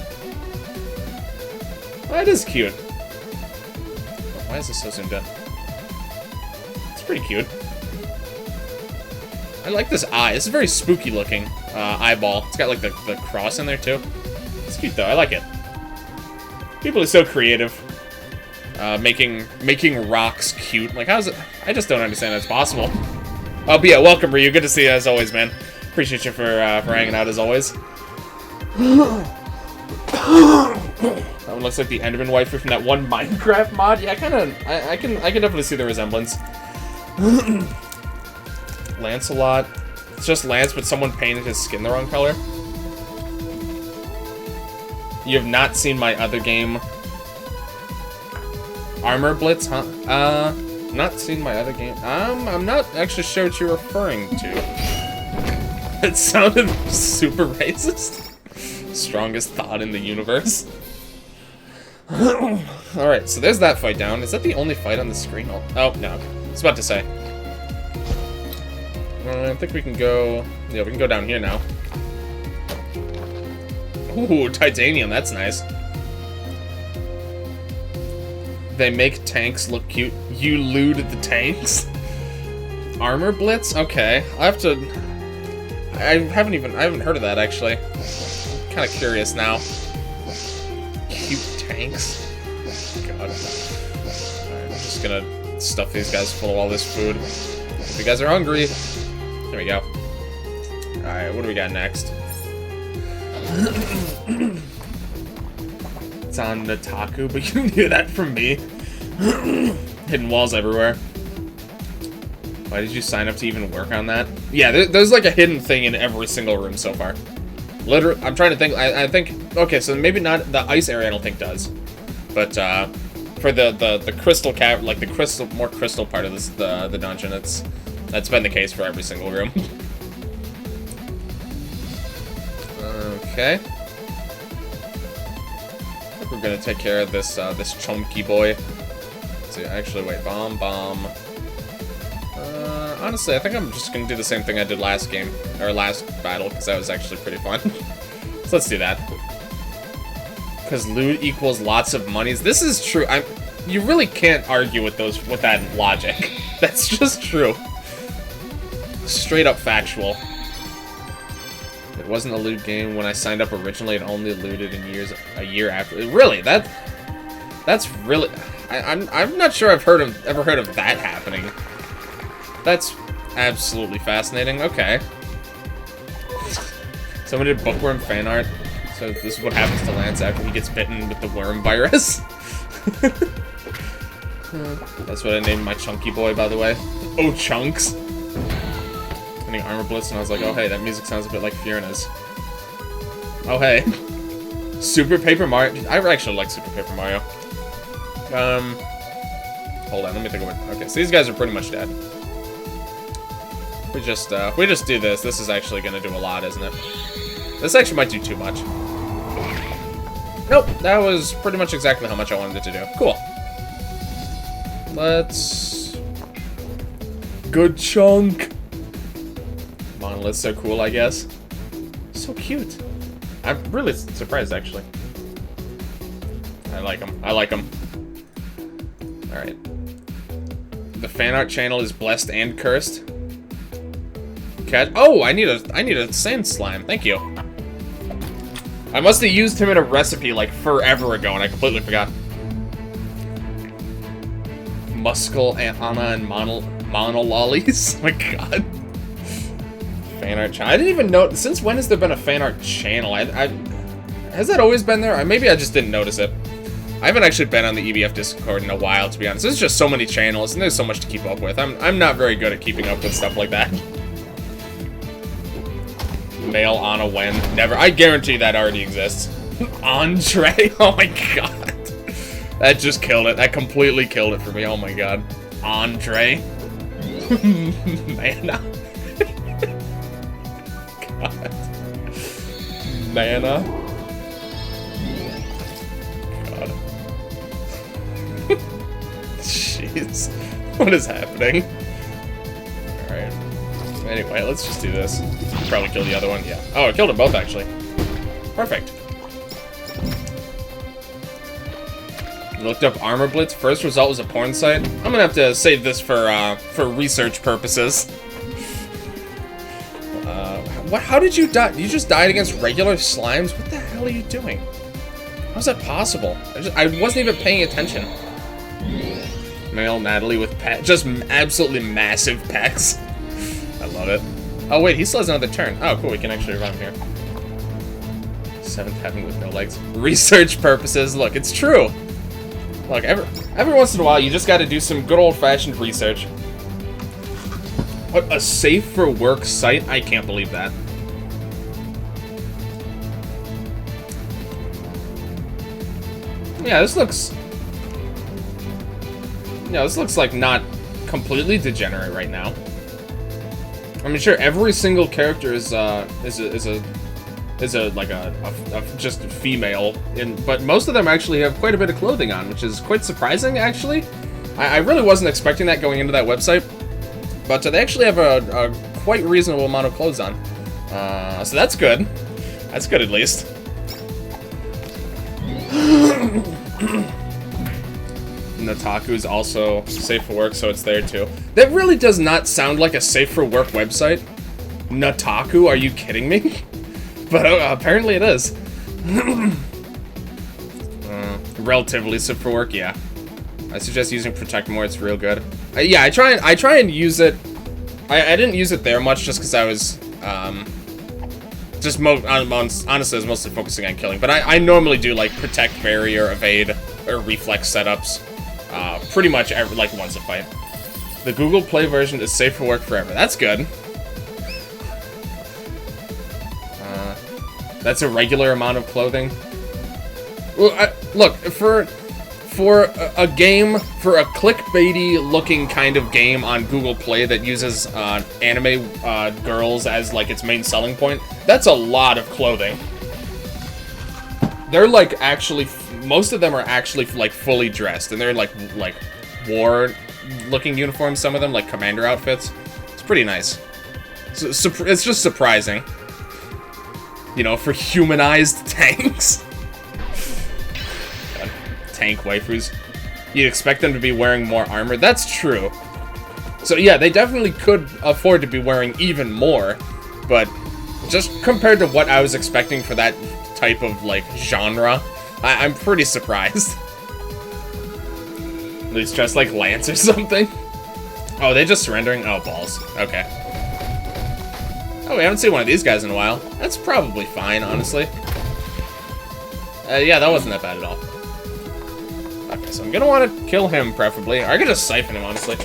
Oh, that is cute. Why is this so zoomed in? It's pretty cute. I like this eye. This is very spooky looking eyeball. It's got like the cross in there too. It's cute though. I like it. People are so creative. Making rocks cute. Like, how's it? I just don't understand that's possible. Oh, but yeah, welcome, Ryu. Good to see you as always, man. Appreciate you for hanging out as always. That one looks like the Enderman waifu from that one Minecraft mod. Yeah, I can definitely see the resemblance. Lancelot. It's just Lance, but someone painted his skin the wrong color. You have not seen my other game. Armor Blitz, huh? Not seen my other game. I'm not actually sure what you're referring to. It sounded super racist. Strongest thought in the universe. Alright, so there's that fight down. Is that the only fight on the screen? Oh, no. I was about to say. I think we can go... Yeah, we can go down here now. Ooh, titanium. That's nice. They make tanks look cute. You looted the tanks? Armor Blitz? Okay. I have to... I haven't heard of that, actually. I'm kind of curious now. Cute tanks. God. Alright, I'm just gonna stuff these guys full of all this food. If you guys are hungry. There we go. Alright, what do we got next? It's on Nataku, but you didn't hear that from me. Hidden walls everywhere. Why did you sign up to even work on that? Yeah, there's like a hidden thing in every single room so far. Literally, I'm trying to think. I think. Okay, so maybe not the ice area. I don't think does, but for the crystal cavern, like the more crystal part of this the dungeon, that's been the case for every single room. Okay. I think we're gonna take care of this this chunky boy. Let's see, actually, wait, bomb. Honestly, I think I'm just gonna do the same thing I did last game, or last battle, because that was actually pretty fun. So let's do that. Because loot equals lots of monies. This is true. You really can't argue with that logic. That's just true. Straight up factual. It wasn't a loot game when I signed up originally. It only looted in a year after. Really? That's really. I'm not sure I've ever heard of that happening. That's absolutely fascinating. Okay. Someone did bookworm fan art. So this is what happens to Lance after he gets bitten with the worm virus. That's what I named my chunky boy, by the way. Oh, Chunks. Getting Armor Blitz, and I was like, oh hey, that music sounds a bit like Fiona's. Oh hey. Super Paper Mario. I actually like Super Paper Mario. Hold on, let me think of it. Okay, so these guys are pretty much dead. We just do this. This is actually gonna do a lot, isn't it? This actually might do too much. Nope, that was pretty much exactly how much I wanted it to do. Cool. Let's... Good chunk. Monolith's so cool, I guess. So cute. I'm really surprised, actually. I like them. I like them. Alright. The fan art channel is blessed and cursed. Oh, I need a sand slime. Thank you. I must have used him in a recipe like forever ago, and I completely forgot. Muscle and Anna and Monolollies. Oh my god. Fan art channel. I didn't even know. Since when has there been a fan art channel? Has that always been there? Maybe I just didn't notice it. I haven't actually been on the EBF Discord in a while, to be honest. There's just so many channels, and there's so much to keep up with. I'm not very good at keeping up with stuff like that. Male Anna Wen. Never. I guarantee that already exists. Andre. Oh my god. That just killed it. That completely killed it for me. Oh my god. Andre. Mana. God. Mana. God. Jeez. What is happening? Alright. Anyway, let's just do this. Probably kill the other one, yeah. Oh, I killed them both, actually. Perfect. Looked up Armor Blitz. First result was a porn site. I'm gonna have to save this for research purposes. What? How did you die? You just died against regular slimes? What the hell are you doing? How's that possible? I wasn't even paying attention. Male Natalie with just absolutely massive pecs. I love it. Oh wait, he still has another turn. Oh cool, we can actually run here. Seventh heaven with no legs. Research purposes. Look, it's true. Look, every once in a while, you just got to do some good old-fashioned research. What, a safe for work site? I can't believe that. Yeah, this looks... Yeah, this looks like not completely degenerate right now. I mean, sure, every single character is just female, but most of them actually have quite a bit of clothing on, which is quite surprising, actually. I really wasn't expecting that going into that website, but they actually have a quite reasonable amount of clothes on. So that's good. That's good, at least. Nataku is also safe for work, so it's there too. That really does not sound like a safe for work website. Nataku, are you kidding me? But apparently it is. Relatively safe for work, yeah. I suggest using Protect more, it's real good. Yeah, I try and use it. I didn't use it there much just because I was honestly I was mostly focusing on killing. But I normally do like Protect, Barrier, Evade, or Reflex setups pretty much like once a fight. The Google Play version is safe for work forever. That's good. That's a regular amount of clothing. Well, look, for a game, for a clickbaity looking kind of game on Google Play that uses anime girls as like its main selling point, that's a lot of clothing. They're like actually, most of them are actually like fully dressed, and they're like war looking uniforms, some of them like commander outfits. It's pretty nice. It's just surprising. You know, for humanized tanks. God, tank waifus. You'd expect them to be wearing more armor. That's true. So yeah, they definitely could afford to be wearing even more, but just compared to what I was expecting for that type of, like, genre, I'm pretty surprised. At least dressed like Lance or something. Oh, they're just surrendering? Oh, balls. Okay. Oh, we haven't seen one of these guys in a while. That's probably fine, honestly. Yeah, that wasn't that bad at all. Okay, so I'm gonna want to kill him, preferably. Or I could just siphon him, honestly.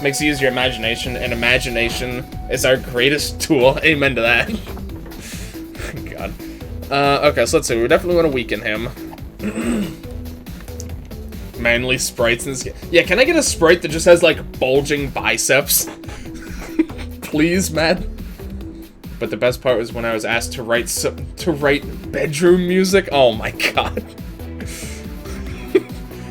Makes you use your imagination, and imagination is our greatest tool. Amen to that. God. Okay, so let's see. We definitely want to weaken him. Manly sprites in this game. Yeah, can I get a sprite that just has, like, bulging biceps? Please, man. But the best part was when I was asked to write bedroom music. Oh my god.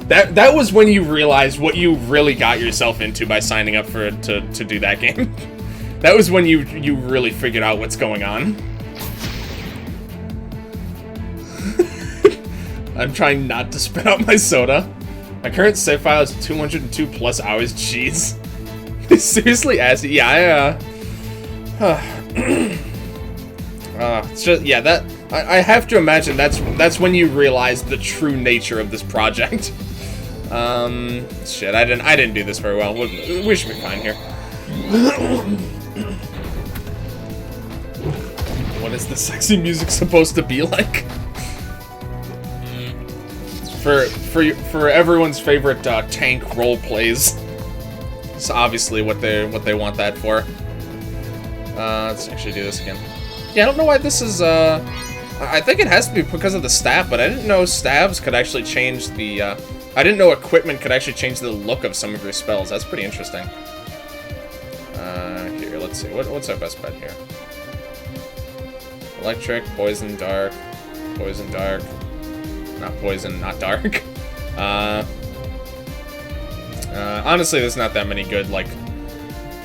That was when you realized what you really got yourself into by signing up to do that game. That was when you really figured out what's going on. I'm trying not to spit out my soda. My current save file is 202 plus hours. Jeez. They seriously asked you. Yeah, it's just, yeah, that I have to imagine that's when you realize the true nature of this project. Shit, I didn't do this very well. We should be fine here. What is the sexy music supposed to be like? For everyone's favorite tank role plays. It's obviously what they want that for. Let's actually do this again. Yeah, I don't know why this is, I think it has to be because of the staff, but I didn't know stabs could actually change the, I didn't know equipment could actually change the look of some of your spells. That's pretty interesting. Here, let's see. What's our best bet here? Electric, poison, dark. Poison, dark. Not poison, not dark. Honestly, there's not that many good, like,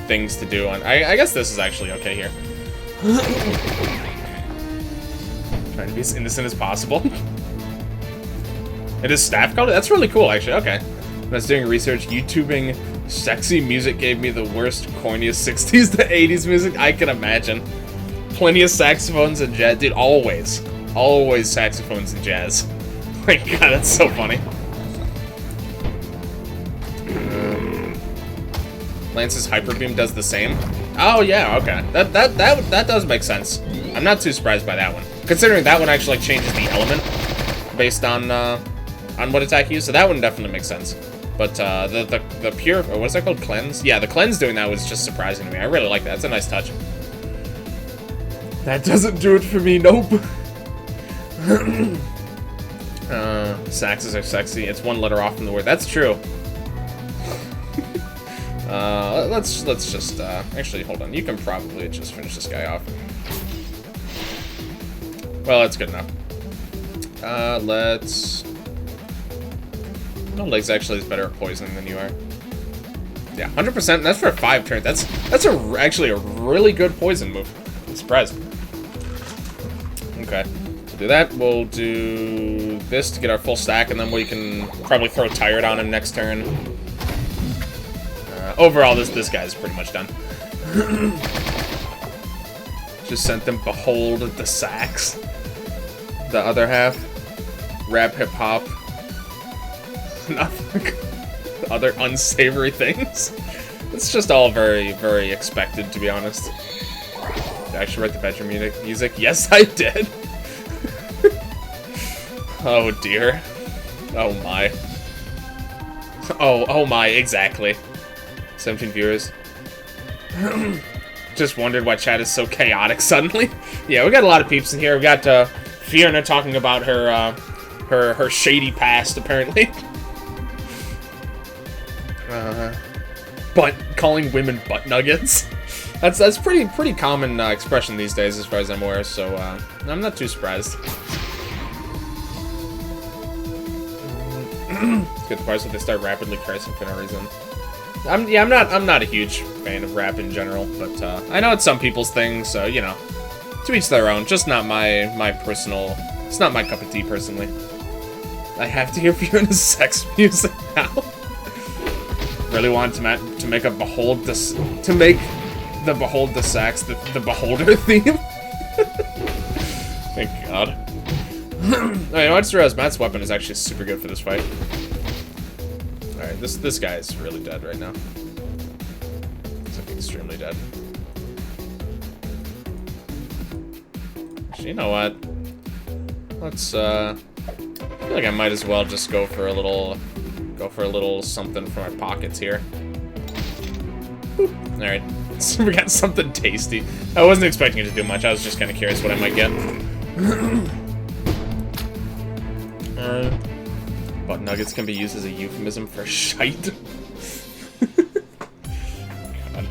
things to do. And I guess this is actually okay here. Trying to be as innocent as possible. It is staff color? That's really cool, actually. Okay. When I was doing research, YouTubing sexy music gave me the worst, corniest 60s to 80s music I can imagine. Plenty of saxophones and jazz. Dude, always. Always saxophones and jazz. My god, that's so funny. Lance's hyper beam does the same. Oh yeah, okay. That does make sense. I'm not too surprised by that one, considering that one actually like changes the element based on what attack you use. So that one definitely makes sense. But the pure, or what's that called? Cleanse? Yeah, the cleanse doing that was just surprising to me. I really like that. It's a nice touch. That doesn't do it for me. Nope. Saxes are sexy. It's one letter off from the word. That's true. Let's just actually hold on. You can probably just finish this guy off. Well, that's good enough. Let's. No, Legs actually is better at poisoning than you are. Yeah, 100%. That's for 5 turns. That's actually a really good poison move. I'm surprised. Okay. We'll do that. We'll do this to get our full stack, and then we can probably throw Tired on him next turn. Overall, this guy's pretty much done. Just sent them Behold the Sax. The other half. Rap hip hop. Other unsavory things. It's just all very, very expected, to be honest. Did I actually write the bedroom music? Yes, I did. Oh dear. Oh my. Oh my, exactly. 17 viewers. Just wondered why chat is so chaotic suddenly. Yeah, we got a lot of peeps in here. We got Fiona talking about her shady past, apparently. But calling women butt nuggets. That's pretty common expression these days, as far as I'm aware. So I'm not too surprised. It's good the parts that they start rapidly cursing for no reason. I'm not a huge fan of rap in general, but I know it's some people's thing, so you know, to each their own. Just not my personal. It's not my cup of tea personally. I have to hear Fiona's sex music now. Really wanted to make a Behold the Sax the Beholder theme. Thank God. Alright, I just realized Matt's weapon is actually super good for this fight. Alright, this guy is really dead right now. He's like extremely dead. Actually, you know what? Let's I feel like I might as well just go for a little something from our pockets here. Alright. So we got something tasty. I wasn't expecting it to do much. I was just kind of curious what I might get. Butt nuggets can be used as a euphemism for shite. God.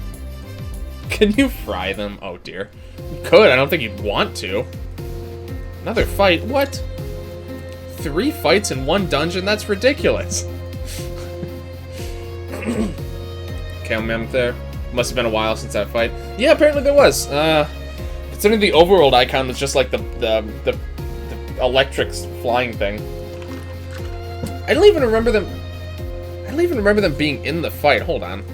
Can you fry them? Oh dear. You could. I don't think you'd want to. Another fight? What? 3 fights in 1 dungeon? That's ridiculous. Mem there. Must have been a while since that fight. Yeah, apparently there was. Considering the overworld icon was just like the electric flying thing. I don't even remember them. I don't even remember them being in the fight. Hold on.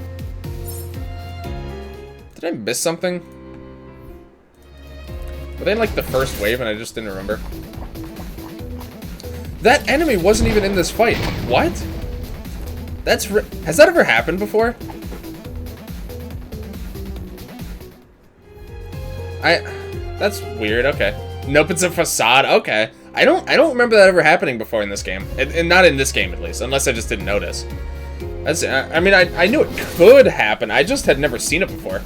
Did I miss something? Were they in like the first wave and I just didn't remember? That enemy wasn't even in this fight. What? Has that ever happened before? That's weird. Okay. Nope, it's a facade. Okay. I don't remember that ever happening before in this game, and not in this game at least, unless I just didn't notice. I mean, I knew it could happen. I just had never seen it before.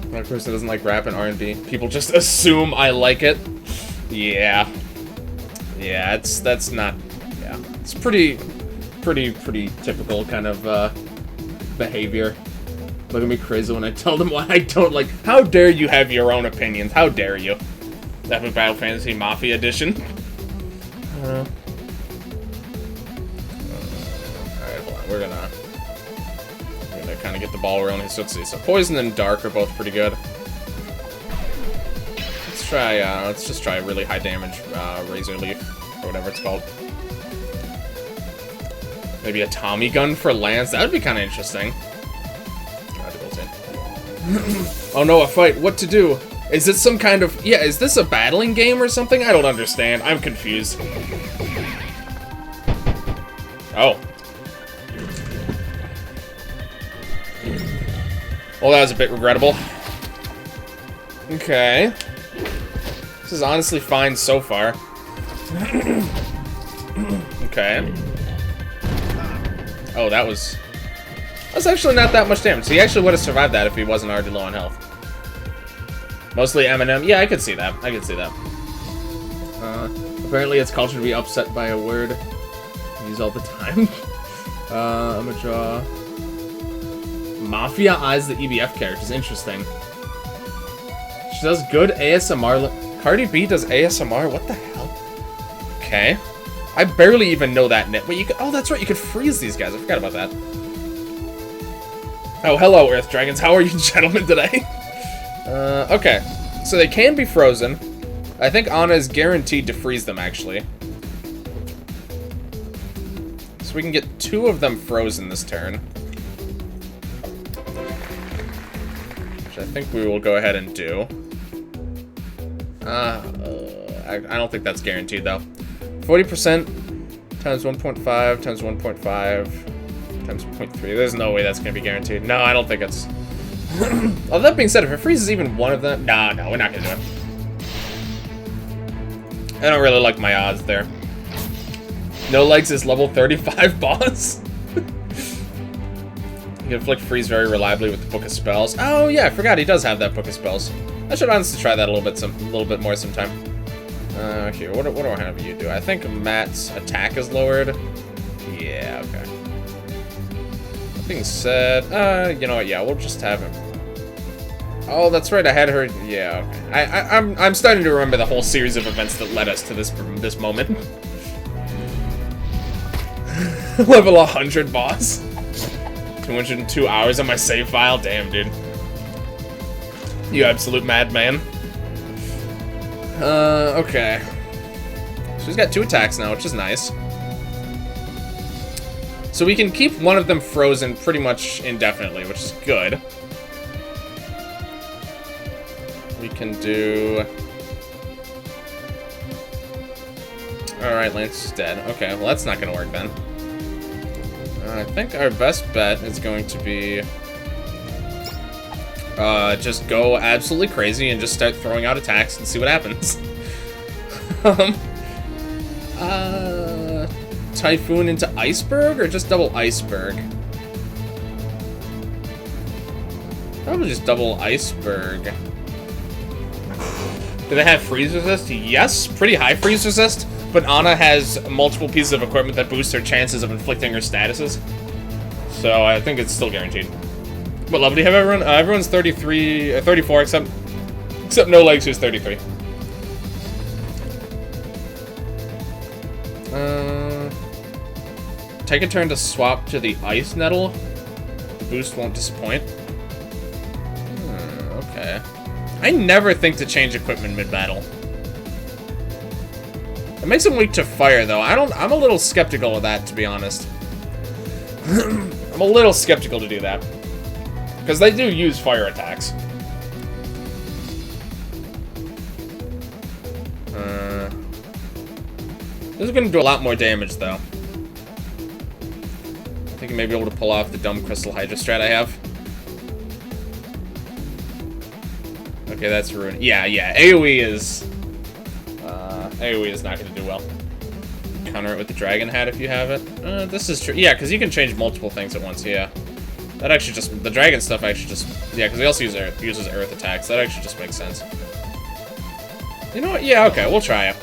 One person doesn't like rap and R&B. People just assume I like it. Yeah. Yeah, that's not. Yeah, it's pretty typical kind of behavior. Look at me crazy when I tell them what I don't like. How dare you have your own opinions? How dare you? Epic Battle Fantasy Mafia Edition. Alright, hold on. We're gonna kind of get the ball rolling. So let's see. So Poison and Dark are both pretty good. Let's just try really high damage Razor Leaf, or whatever it's called. Maybe a Tommy Gun for Lance. That would be kind of interesting. Oh no, a fight. What to do? Is this some kind of... Yeah, is this a battling game or something? I don't understand. I'm confused. Oh. Well, that was a bit regrettable. Okay. This is honestly fine so far. Okay. Oh, that was... That's actually not that much damage. He actually would have survived that if he wasn't already low on health. Mostly Eminem. Yeah, I could see that. I could see that. Apparently it's culture to be upset by a word. Use all the time. I'm gonna draw... Mafia as the EBF characters. Interesting. She does good ASMR. Cardi B does ASMR? What the hell? Okay. I barely even know that nit. Wait, you could... Oh, that's right. You could freeze these guys. I forgot about that. Oh, hello, Earth Dragons. How are you gentlemen today? Okay. So they can be frozen. I think Ana is guaranteed to freeze them, actually. So we can get 2 of them frozen this turn. Which I think we will go ahead and do. I don't think that's guaranteed, though. 40% times 1.5 times 1.5 times 1.3. There's no way that's going to be guaranteed. No, I don't think it's... Well, that being said, if it freezes even one of them... No, we're not going to do it. I don't really like my odds there. No Legs is level 35 boss. You can inflict freeze very reliably with the Book of Spells. Oh, yeah, I forgot he does have that Book of Spells. I should honestly try that a little bit more sometime. Here, what do I have you do? I think Matt's attack is lowered. Yeah, okay. That being said, you know what? Yeah, we'll just have him. Oh, that's right. I had her. Yeah, okay. I'm starting to remember the whole series of events that led us to this moment. Level 100 boss. 202 hours on my save file. Damn, dude. You absolute madman. Okay. So he's got 2 attacks now, which is nice. So we can keep one of them frozen pretty much indefinitely, which is good. We can do... Alright, Lance is dead. Okay, well that's not gonna work then. I think our best bet is going to be... just go absolutely crazy and just start throwing out attacks and see what happens. Typhoon into Iceberg, or just double Iceberg? Probably just double Iceberg. Do they have freeze resist? Yes, pretty high freeze resist, but Ana has multiple pieces of equipment that boost her chances of inflicting her statuses. So I think it's still guaranteed. What level do you have, everyone? Everyone's 34, except No Legs, who's 33. Take a turn to swap to the Ice Nettle. The boost won't disappoint. Okay. I never think to change equipment mid-battle. It makes him weak to fire, though. I'm a little skeptical of that, to be honest. I'm a little skeptical to do that. Because they do use fire attacks. This is going to do a lot more damage, though. I think I may be able to pull off the dumb Crystal Hydra strat I have. Okay, that's ruined. Yeah, AoE is... AoE is not going to do well. Counter it with the Dragon Hat if you have it. This is true. Yeah, because you can change multiple things at once, yeah. That actually just... The dragon stuff actually just... Yeah, because he also uses earth attacks. That actually just makes sense. You know what? Yeah, okay, we'll try it.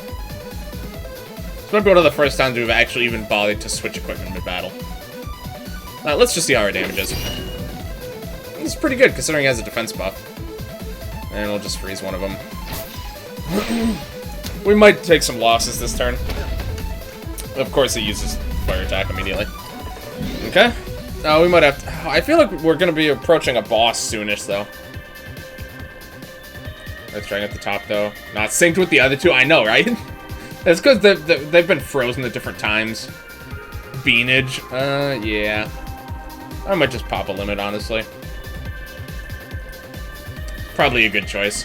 This might be one of the first times we've actually even bothered to switch equipment mid-battle. Let's just see how our damage is. It's pretty good, considering he has a defense buff. And we'll just freeze one of them. We might take some losses this turn. Of course, he uses fire attack immediately. Okay. Oh, we might have to... I feel like we're going to be approaching a boss soonish, though. Let's try at the top, though. Not synced with the other two. I know, right? That's because they've been frozen at different times. Beanage. Yeah. I might just pop a limit, honestly. Probably a good choice.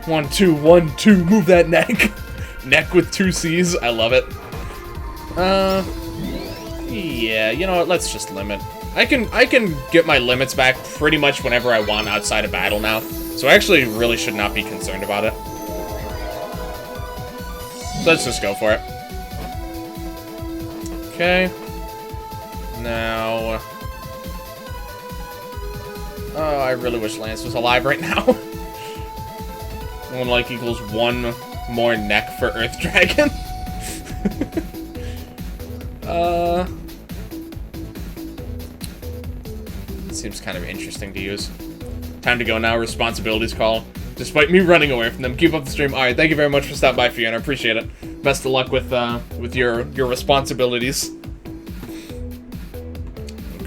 1, 2, 1, 2. Move that neck. Neck with 2 C's. I love it. Yeah, you know what? Let's just limit. I can get my limits back pretty much whenever I want outside of battle now. So I actually really should not be concerned about it. So let's just go for it. Okay. Now... Oh, I really wish Lance was alive right now. 1 like equals 1 more neck for Earth Dragon. Seems kind of interesting to use. Time to go now. Responsibilities call. Despite me running away from them. Keep up the stream. Alright, thank you very much for stopping by, Fiona. I appreciate it. Best of luck with your responsibilities.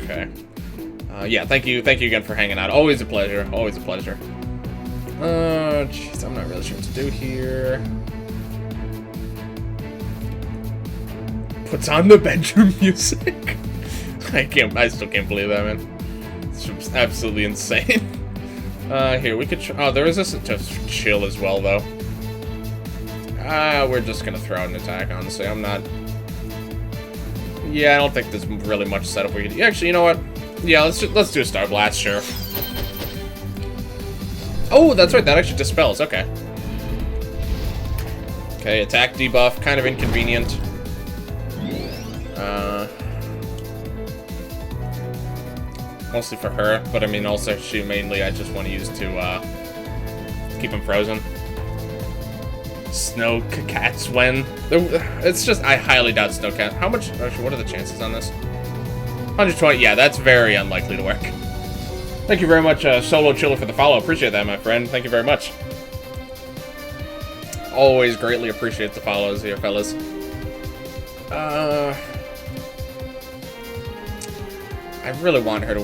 Okay. Yeah, thank you again for hanging out. Always a pleasure. Always a pleasure. Jeez, I'm not really sure what to do here. Puts on the bedroom music. I still can't believe that, man. It's just absolutely insane. Here, we could oh, there is this to chill as well, though. We're just gonna throw out an attack, honestly. I'm not... Yeah, I don't think there's really much setup we could... Actually, you know what? Yeah, let's do a Star Blast, sure. Oh, that's right, that actually dispels, okay. Okay, attack debuff, kind of inconvenient. Mostly for her, but I mean also she mainly I just want to use to keep him frozen. Snow Cats when it's just I highly doubt Snow Cat. How much? Actually, what are the chances on this? 120. Yeah, that's very unlikely to work. Thank you very much, Solo Chiller, for the follow. Appreciate that, my friend. Thank you very much. Always greatly appreciate the follows here, fellas. I really want her to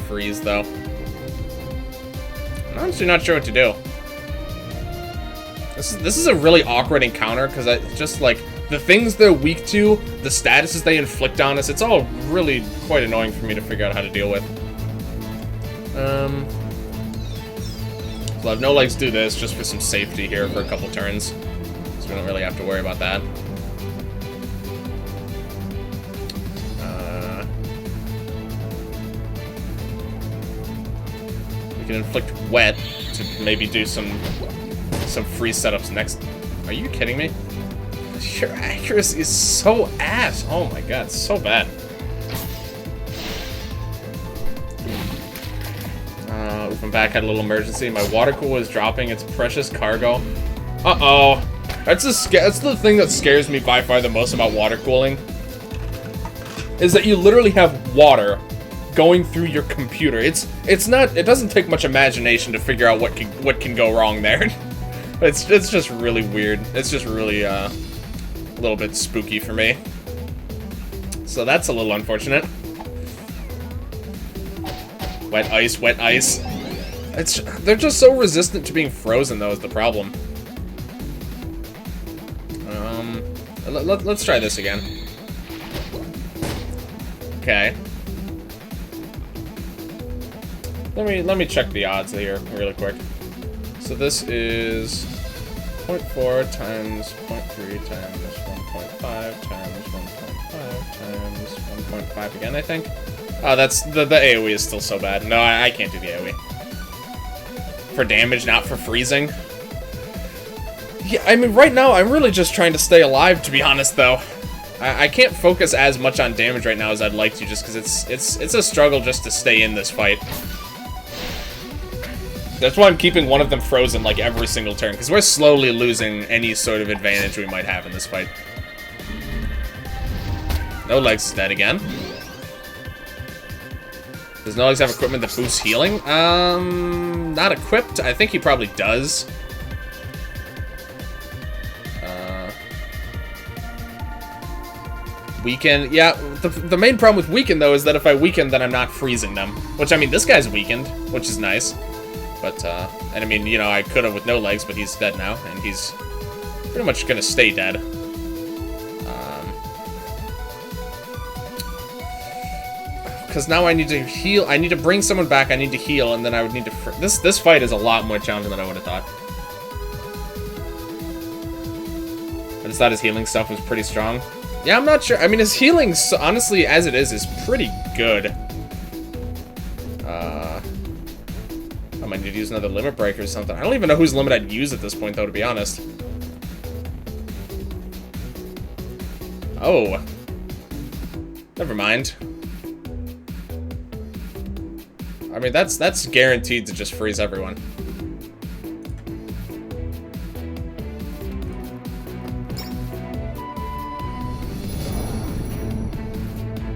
freeze, though. I'm honestly not sure what to do. This is a really awkward encounter, because I just, like, the things they're weak to, the statuses they inflict on us, it's all really quite annoying for me to figure out how to deal with. So I have no legs to do this, just for some safety here for a couple turns. So we don't really have to worry about that. We can inflict wet to maybe do some free setups next. Are you kidding me? Your accuracy is so ass. Oh my god, it's so bad. If I'm back, had a little emergency. My water cooler is dropping its precious cargo. Uh-oh. That's the thing that scares me by far the most about water cooling. Is that you literally have water going through your computer. It doesn't take much imagination to figure out what can go wrong there. It's just really weird. It's just really a little bit spooky for me. So that's a little unfortunate. Wet ice, wet ice. They're just so resistant to being frozen, though, is the problem. Let's try this again. Okay. Let me check the odds here really quick. So this is 0.4 times 0.3 times 1.5 times 1.5 times 1.5 again, I think. Oh, that's the AoE is still so bad. No, I can't do the AoE. For damage, not for freezing. Yeah, I mean, right now, I'm really just trying to stay alive, to be honest, though. I can't focus as much on damage right now as I'd like to, just because it's a struggle just to stay in this fight. That's why I'm keeping one of them frozen, like, every single turn, because we're slowly losing any sort of advantage we might have in this fight. No legs is dead again. Does No Legs have equipment that boosts healing? Not equipped. I think he probably does. Weaken. Yeah, the main problem with weaken, though, is that if I weaken, then I'm not freezing them. Which, I mean, this guy's weakened, which is nice. But, and I mean, you know, I could have with no legs, but he's dead now, and he's pretty much gonna stay dead. Because now I need to heal. I need to bring someone back. I need to heal, and then I would need to. This fight is a lot more challenging than I would have thought. I just thought his healing stuff was pretty strong. Yeah, I'm not sure. I mean, his healing, honestly, as it is pretty good. I might need to use another limit break or something. I don't even know whose limit I'd use at this point, though, to be honest. Oh. Never mind. I mean, that's guaranteed to just freeze everyone.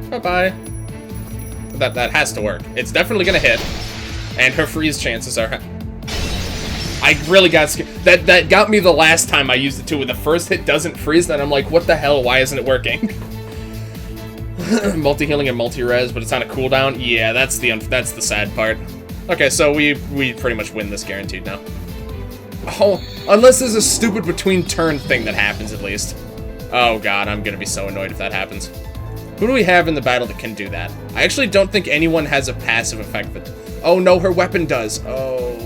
Bye-bye. That has to work. It's definitely gonna hit. And her freeze chances are... I really got scared. That got me the last time I used it too. When the first hit doesn't freeze, then I'm like, what the hell? Why isn't it working? Multi-healing and multi-res, but it's on a cooldown. Yeah, that's the sad part. Okay, so we pretty much win this guaranteed now. Oh, unless there's a stupid between turn thing that happens at least. Oh god, I'm gonna be so annoyed if that happens. Who do we have in the battle that can do that? I actually don't think anyone has a passive effect that... Oh no, her weapon does. Oh,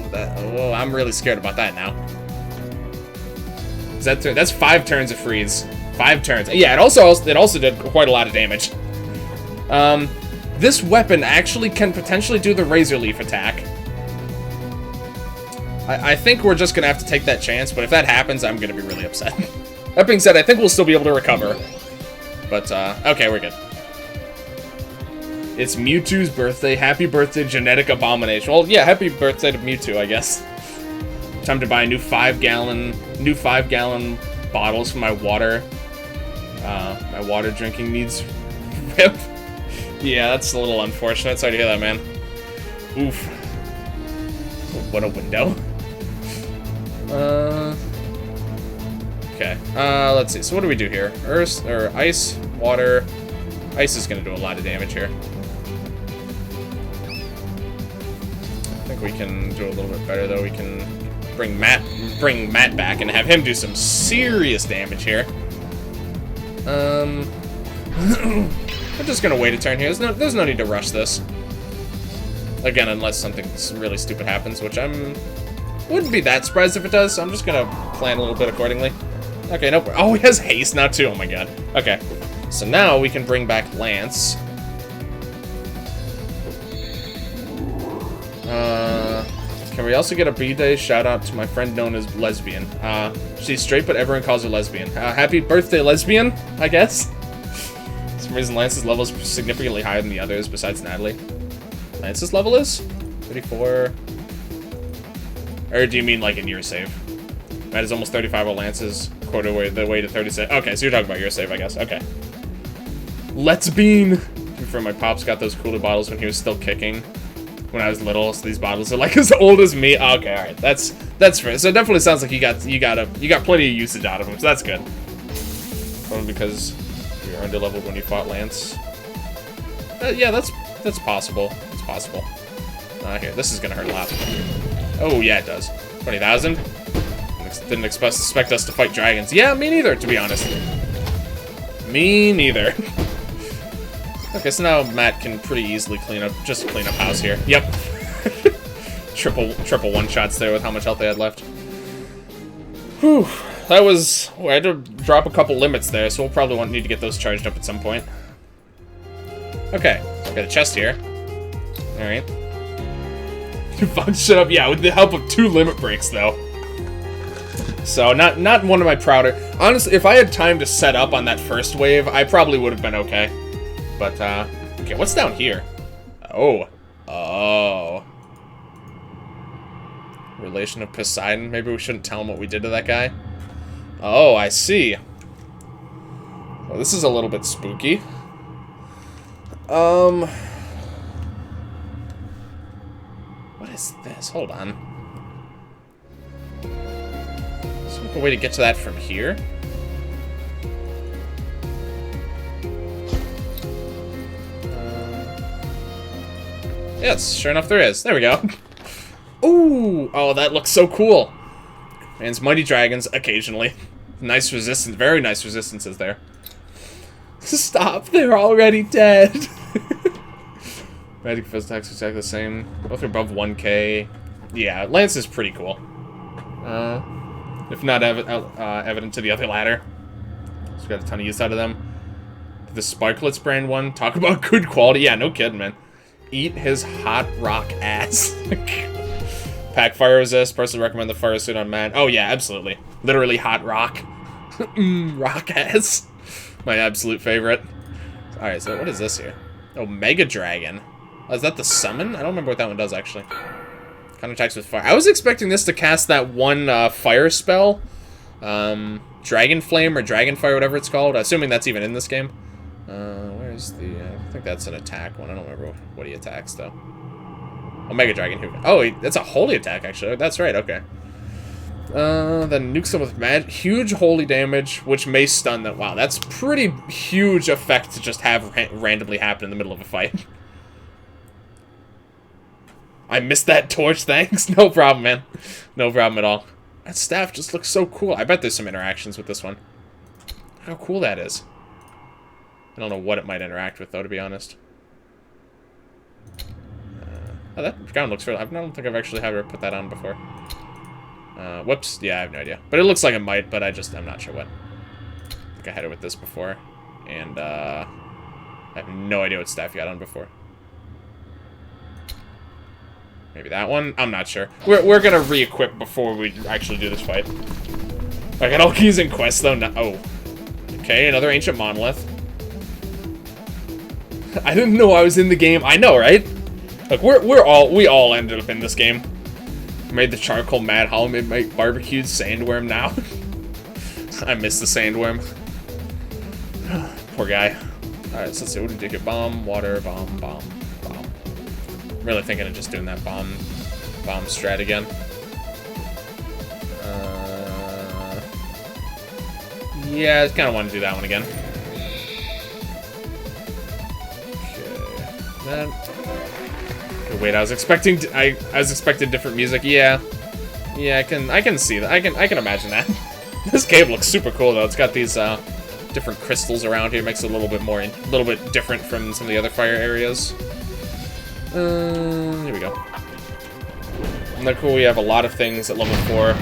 I'm really scared about that now. Is that that's 5 turns of freeze. 5 turns. Yeah, it also did quite a lot of damage. This weapon actually can potentially do the Razor Leaf attack. I think we're just gonna have to take that chance, but if that happens, I'm gonna be really upset. That being said, I think we'll still be able to recover. But, okay, we're good. It's Mewtwo's birthday. Happy birthday, Genetic Abomination. Well, yeah, happy birthday to Mewtwo, I guess. Time to buy a new 5-gallon bottles for my water. My water drinking needs rip. Yeah, that's a little unfortunate. Sorry to hear that, man. Oof. What a window. Okay. Let's see. So what do we do here? Earth, or ice, water. Ice is gonna do a lot of damage here. I think we can do a little bit better though. We can bring Matt back and have him do some serious damage here. I'm just gonna wait a turn here. There's no need to rush this. Again, unless something really stupid happens, which wouldn't be that surprised if it does. So I'm just gonna plan a little bit accordingly. Okay, nope. Oh, he has haste now too. Oh my god. Okay, so now we can bring back Lance. Can we also get a B-Day shout out to my friend known as Lesbian? She's straight, but everyone calls her Lesbian. Happy birthday, Lesbian, I guess. For some reason, Lance's level is significantly higher than the others, besides Natalie. Lance's level is? 34... Or do you mean like in your save? Matt is almost 35, while Lance is quarter way the way to 36. Okay, so you're talking about your save, I guess. Okay. Let's bean! For my pops got those cooler bottles when he was still kicking. When I was little, so these bottles are like as old as me. Okay, alright. That's fair. So it definitely sounds like you got plenty of usage out of them, so that's good. Only because you were underleveled when you fought Lance. Yeah, that's possible. It's possible. Here, this is gonna hurt a lot. Oh yeah, it does. 20,000. Didn't expect us to fight dragons. Yeah, me neither, to be honest. Me neither. Okay, so now Matt can pretty easily clean up house here. Yep. triple one-shots there with how much health they had left. Whew. That was... I had to drop a couple limits there, so we'll probably need to get those charged up at some point. Okay. Got a chest here. Alright. Fuck shit up. Yeah, with the help of 2 limit breaks, though. So, not one of my prouder... Honestly, if I had time to set up on that first wave, I probably would have been okay. But, okay, what's down here? Oh. Oh. Relation of Poseidon? Maybe we shouldn't tell him what we did to that guy? Oh, I see. Well, this is a little bit spooky. What is this? Hold on. Is there a way to get to that from here? Yes, sure enough there is. There we go. Ooh! Oh, that looks so cool. And mighty dragons, occasionally. Nice resistance, very nice resistances there. Stop, they're already dead. Magic Fist attacks exactly the same. Both are above 1k. Yeah, Lance is pretty cool. If not evident to the other ladder. Just got a ton of use out of them. The Sparklets brand one. Talk about good quality. Yeah, no kidding, man. Eat his hot rock ass. Pack fire resist. Personally recommend the fire suit on man. Oh yeah, absolutely. Literally hot rock. Rock ass. My absolute favorite. Alright, so what is this here? Oh, Mega Dragon. Oh, is that the summon? I don't remember what that one does, actually. Counterattacks with fire. I was expecting this to cast that one fire spell. Dragon Flame or Dragon Fire, whatever it's called. Assuming that's even in this game. Where's the... I think that's an attack one. I don't remember what he attacks, though. Oh, Mega Dragon. Oh, that's a holy attack, actually. That's right, okay. Then nukes them with huge holy damage, which may stun them. Wow, that's pretty huge effect to just have randomly happen in the middle of a fight. I missed that torch, thanks. No problem, man. No problem at all. That staff just looks so cool. I bet there's some interactions with this one. How cool that is. I don't know what it might interact with, though, to be honest. Oh, that gown looks real. I don't think I've actually ever put that on before. Whoops. Yeah, I have no idea. But it looks like it might, but I'm not sure what. I think I had it with this before. And, I have no idea what staff you got on before. Maybe that one? I'm not sure. We're gonna re-equip before we actually do this fight. I got all keys and quests, though. No oh. Okay, another Ancient Monolith. I didn't know I was in the game. I know, right? Look, we all ended up in this game. Made the charcoal mad hollow, made barbecued sandworm now. I miss the sandworm. Poor guy. Alright, so let's see. What did you get? Bomb, water, bomb, bomb, bomb. I'm really thinking of just doing that bomb strat again. Yeah, I kind of want to do that one again. Okay. Then. Wait, I was expecting different music. Yeah, I can see that. I can imagine that. This cave looks super cool though. It's got these different crystals around here. Makes it a little bit different from some of the other fire areas. Here we go. And then cool. We have a lot of things at level 4.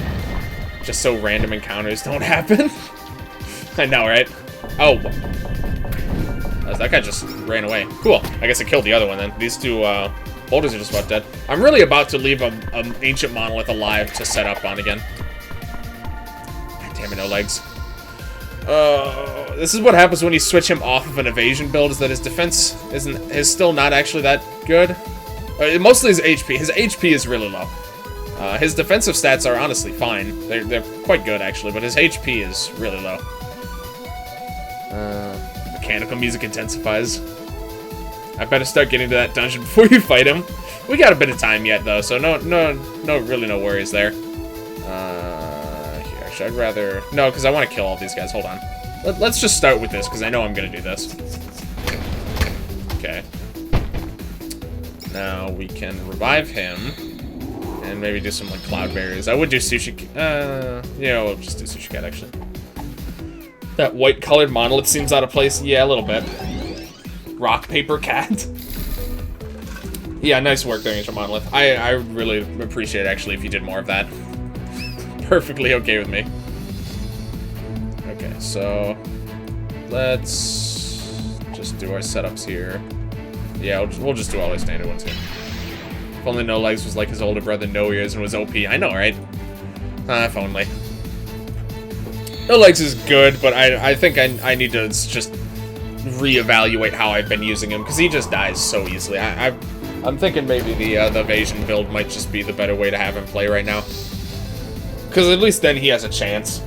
Just so random encounters don't happen. I know, right? Oh, that guy just ran away. Cool. I guess it killed the other one then. These two. Boulders are just about dead. I'm really about to leave an Ancient Monolith alive to set up on again. God damn it, no legs. This is what happens when you switch him off of an evasion build, is that his defense is still not actually that good. Mostly his HP. His HP is really low. His defensive stats are honestly fine. They're quite good, actually, but his HP is really low. Mechanical music intensifies. I better start getting to that dungeon before you fight him. We got a bit of time yet, though, so really no worries there. Here, actually, I'd rather... No, because I want to kill all these guys. Hold on. Let's just start with this, because I know I'm going to do this. Okay. Now, we can revive him, and maybe do some, like, cloud barriers. I would do Sushi... yeah, we'll just do Sushi Cat, actually. That white-colored monolith seems out of place. Yeah, a little bit. Rock, paper, cat. Yeah, nice work there, Ancient Monolith. I really appreciate it, actually, if you did more of that. Perfectly okay with me. Okay, so let's just do our setups here. Yeah, we'll just do all our standard ones here. If only No Legs was like his older brother No Ears and was OP. I know, right? If only. No Legs is good, but I think I need to just reevaluate how I've been using him, because he just dies so easily. I'm thinking maybe the evasion build might just be the better way to have him play right now. Because at least then he has a chance.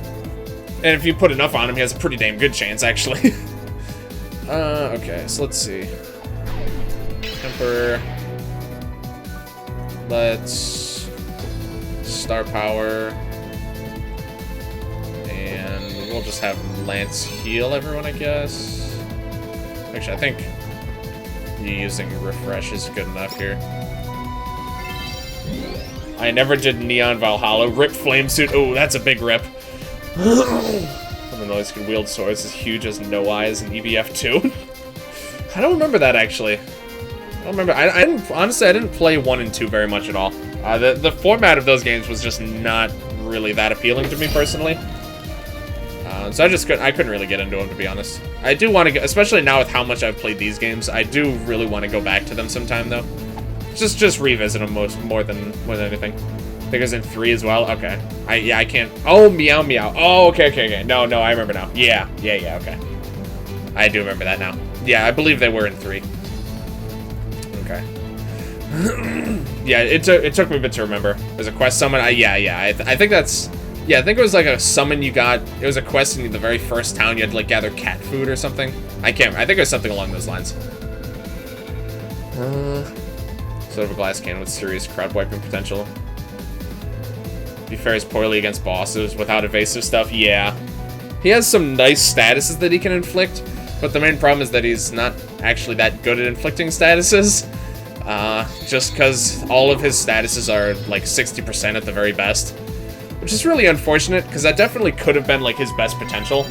And if you put enough on him, he has a pretty damn good chance, actually. Okay, so let's see. Temper. Let's... Star Power. And we'll just have Lance heal everyone, I guess. Actually, I think Using refresh is good enough here. I never did Neon Valhalla. Rip Flame Suit. Oh, that's a big rip. Someone always could wield swords as huge as No Eyes in EBF2. I don't remember that, actually. I don't remember. I didn't, honestly, I didn't play 1 and 2 very much at all. The format of those games was just not really that appealing to me, personally. So I couldn't really get into them, to be honest. I do want to get, especially now with how much I've played these games, I do really want to go back to them sometime, though. Just revisit them more than anything. I think it was in 3 as well. Okay. I can't. Oh, Meow Meow. Oh, okay. No, I remember now. Yeah, okay. I do remember that now. Yeah, I believe they were in 3. Okay. Yeah, it took me a bit to remember. There's a quest summon. I think that's. Yeah, I think it was like a summon you got. It was a quest in the very first town. You had to like gather cat food or something. I think it was something along those lines. Sort of a glass cannon with serious crowd wiping potential. He fares poorly against bosses without evasive stuff. Yeah. He has some nice statuses that he can inflict, but the main problem is that he's not actually that good at inflicting statuses. Just because all of his statuses are like 60% at the very best. Which is really unfortunate, because that definitely could have been like his best potential.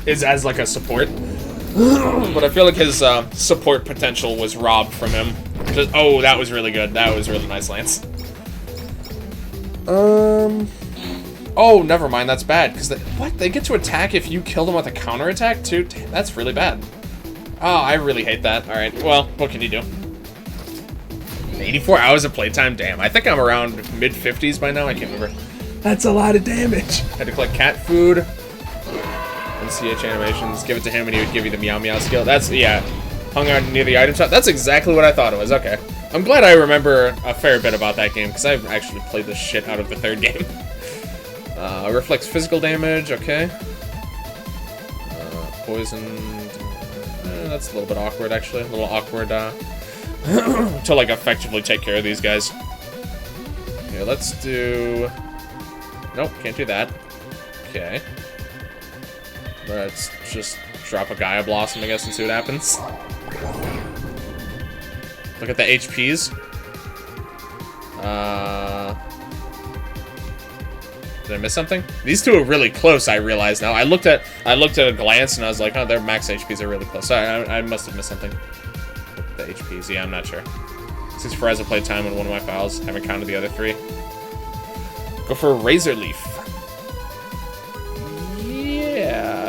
Is as like a support. But I feel like his support potential was robbed from him. Oh, that was really good. That was really nice, Lance. Oh, never mind. That's bad. Because what? They get to attack if you kill them with a counterattack too? Damn, that's really bad. Oh, I really hate that. Alright, well, what can you do? 84 hours of playtime? Damn, I think I'm around mid-50s by now. I can't remember. That's a lot of damage. Had to collect cat food. NCH animations. Give it to him and he would give you the Meow Meow skill. That's, yeah. Hung out near the item shop. That's exactly what I thought it was. Okay. I'm glad I remember a fair bit about that game, because I've actually played the shit out of the 3rd game. Reflects physical damage. Okay. Poisoned. That's a little bit awkward, actually. A little awkward, to, like, effectively take care of these guys. Okay, let's do... Nope, can't do that. Okay. Let's just drop a Gaia Blossom, I guess, and see what happens. Look at the HPs. Did I miss something? These two are really close, I realize now. I looked at a glance and I was like, oh, their max HPs are really close. Sorry, I must have missed something. The HPs, yeah, I'm not sure. Since Frezza played time on one of my files, haven't counted the other 3. Go for a Razor Leaf.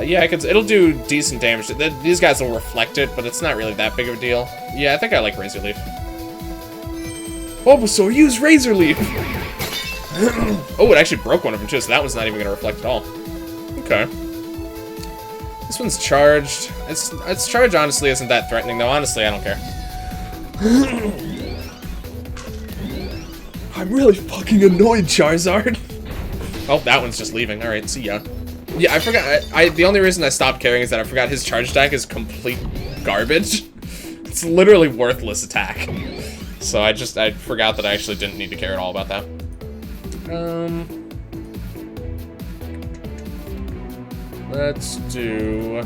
Yeah, it'll do decent damage. These guys will reflect it, but it's not really that big of a deal. Yeah, I think I like Razor Leaf. Bulbasaur, use Razor Leaf! Oh, it actually broke one of them too, so that one's not even gonna reflect at all. Okay. This one's charged. Its charge honestly isn't that threatening though. Honestly, I don't care. I'm really fucking annoyed, Charizard. Oh, that one's just leaving. Alright, see ya. Yeah, I forgot. The only reason I stopped caring is that I forgot his charge attack is complete garbage. It's literally worthless attack. So I forgot that I actually didn't need to care at all about that. Let's do...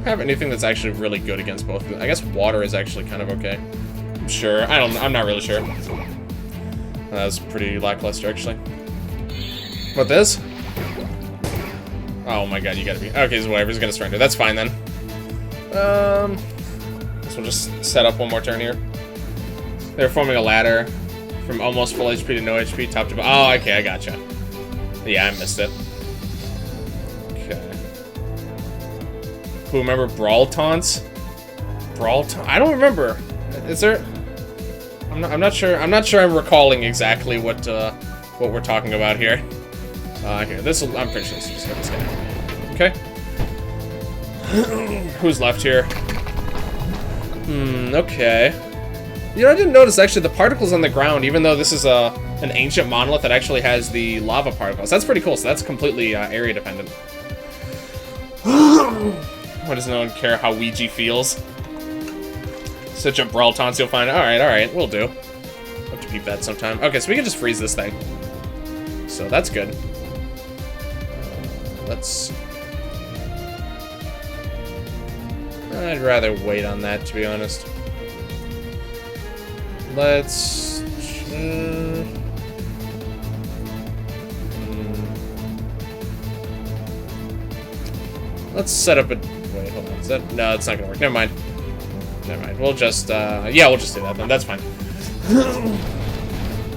have anything that's actually really good against both of them. I guess water is actually kind of okay. Sure. I'm not really sure. That was pretty lackluster, actually. What, this? Oh my god, you gotta be... Okay, so whatever, he's gonna surrender. That's fine, then. Guess we'll just set up one more turn here. They're forming a ladder from almost full HP to no HP, top to bottom. Oh, okay, I gotcha. Yeah, I missed it. Okay. Who remember Brawl Taunts? Brawl Taunt? I don't remember. Is there... I'm not sure. I'm not sure I'm recalling exactly what we're talking about here. Here, this'll... I'm pretty sure this is just this guy. Okay. Who's left here? Okay. You know, I didn't notice, actually, the particles on the ground, even though this is an ancient monolith that actually has the lava particles. That's pretty cool, so that's completely area dependent. Why does no one care how Ouija feels? Such a Brawl Taunts you'll find. Alright, we'll do. I'll have to peep that sometime. Okay, so we can just freeze this thing. So that's good. Let's... I'd rather wait on that, to be honest. Let's... let's set up a... Wait, hold on. Is that... No, it's not gonna work. Never mind. Never mind. We'll just, yeah, we'll just do that then. That's fine.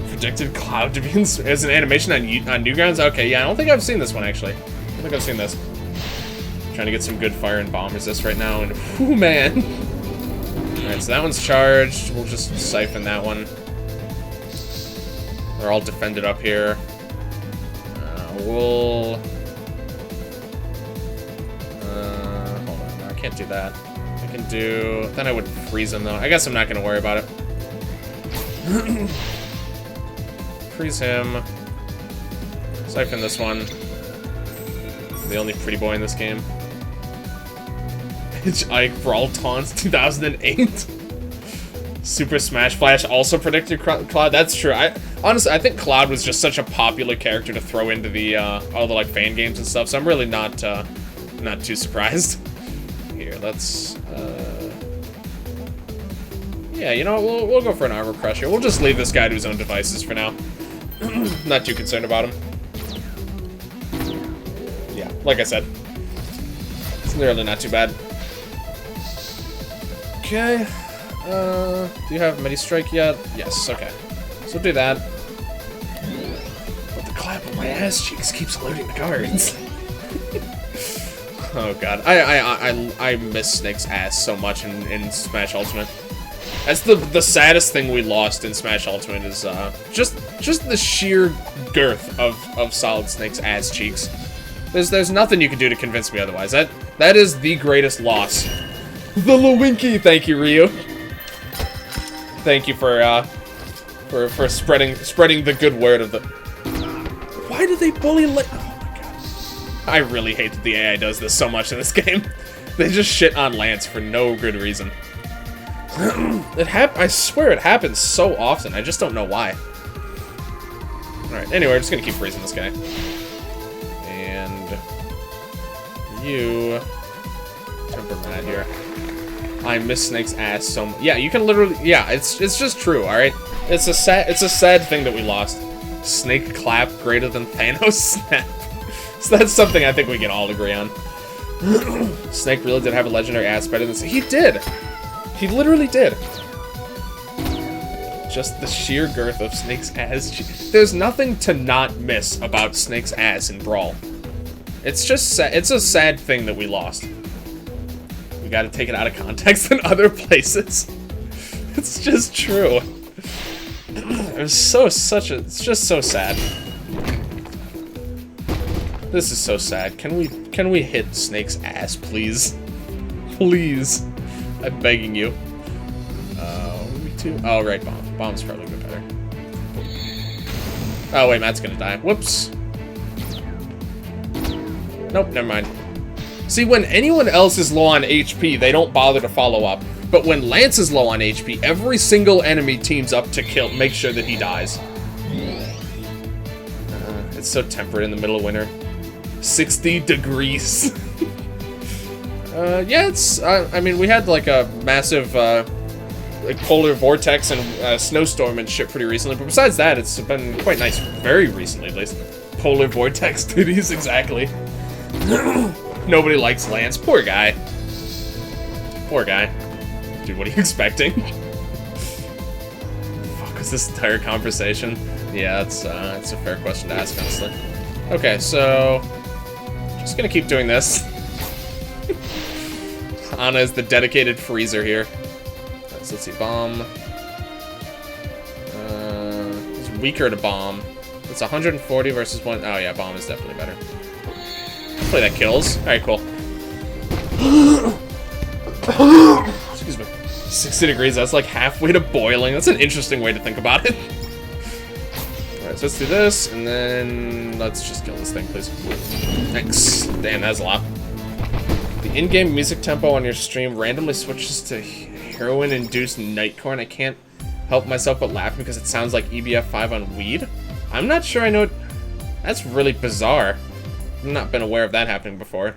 Predicted Cloud to be as an animation on Newgrounds? Okay, yeah, I don't think I've seen this one, actually. I don't think I've seen this. Trying to get some good fire and bomb resist right now, and whoo, man. Alright, so that one's charged. We'll just siphon that one. They're all defended up here. We'll... hold on, no, I can't do that. I can do... Then I would freeze them, though. I guess I'm not going to worry about it. Freeze him. Siphon this one. The only pretty boy in this game. It's Ike Brawl Taunts 2008. Super Smash Flash also predicted Cloud. That's true. Honestly, I think Cloud was just such a popular character to throw into the all the like fan games and stuff. So I'm really not too surprised. Here, let's. Yeah, you know what? We'll go for an Armor Crusher. We'll just leave this guy to his own devices for now. Not too concerned about him. Yeah, like I said, it's literally not too bad. Okay. Do you have Medi Strike yet? Yes, okay. So do that. But the clap on my ass cheeks keeps loading the cards. Oh god. I miss Snake's ass so much in Smash Ultimate. That's the saddest thing we lost in Smash Ultimate is just the sheer girth of Solid Snake's ass cheeks. There's nothing you can do to convince me otherwise. That is the greatest loss. The Lewinky, thank you, Ryu. Thank you for spreading the good word of the. Why do they bully? Oh my god! I really hate that the AI does this so much in this game. They just shit on Lance for no good reason. I swear it happens so often. I just don't know why. All right. Anyway, we're just gonna keep freezing this guy. And you temper mad here. I miss Snake's ass so much. Yeah, you can literally. Yeah, it's just true. All right, it's a sad thing that we lost. Snake clap greater than Thanos snap. So that's something I think we can all agree on. Snake really did have a legendary ass better than. He did. He literally did. Just the sheer girth of Snake's ass. There's nothing to not miss about Snake's ass in Brawl. It's just it's a sad thing that we lost. We gotta take it out of context in other places. It's just true. It's just so sad. This is so sad. Can we hit Snake's ass, please? Please. I'm begging you. Oh, right, bomb. Bomb's probably a bit better. Oh, wait, Matt's gonna die. Whoops. Nope, never mind. See, when anyone else is low on HP, they don't bother to follow up. But when Lance is low on HP, every single enemy teams up to make sure that he dies. It's so temperate in the middle of winter. 60 degrees. Yeah, I mean, we had like a massive like polar vortex and snowstorm and shit pretty recently, but besides that, it's been quite nice. Very recently, at least. Polar vortex titties, exactly. Nobody likes Lance. Poor guy. Poor guy. Dude, what are you expecting? Fuck was this entire conversation? Yeah, it's a fair question to ask, honestly. Okay, so just gonna keep doing this. Ana is the dedicated freezer here. Let's see, bomb. It's weaker to bomb. It's 140 versus 1. Oh yeah, bomb is definitely better. Hopefully that kills. All right, cool. Excuse me. 60 degrees. That's like halfway to boiling. That's an interesting way to think about it. All right, so let's do this, and then let's just kill this thing, please. Thanks. Damn, that's a lot. The in-game music tempo on your stream randomly switches to heroin-induced nightcore, and I can't help myself but laugh because it sounds like EBF5 on weed. I'm not sure I know. That's really bizarre. I've not been aware of that happening before.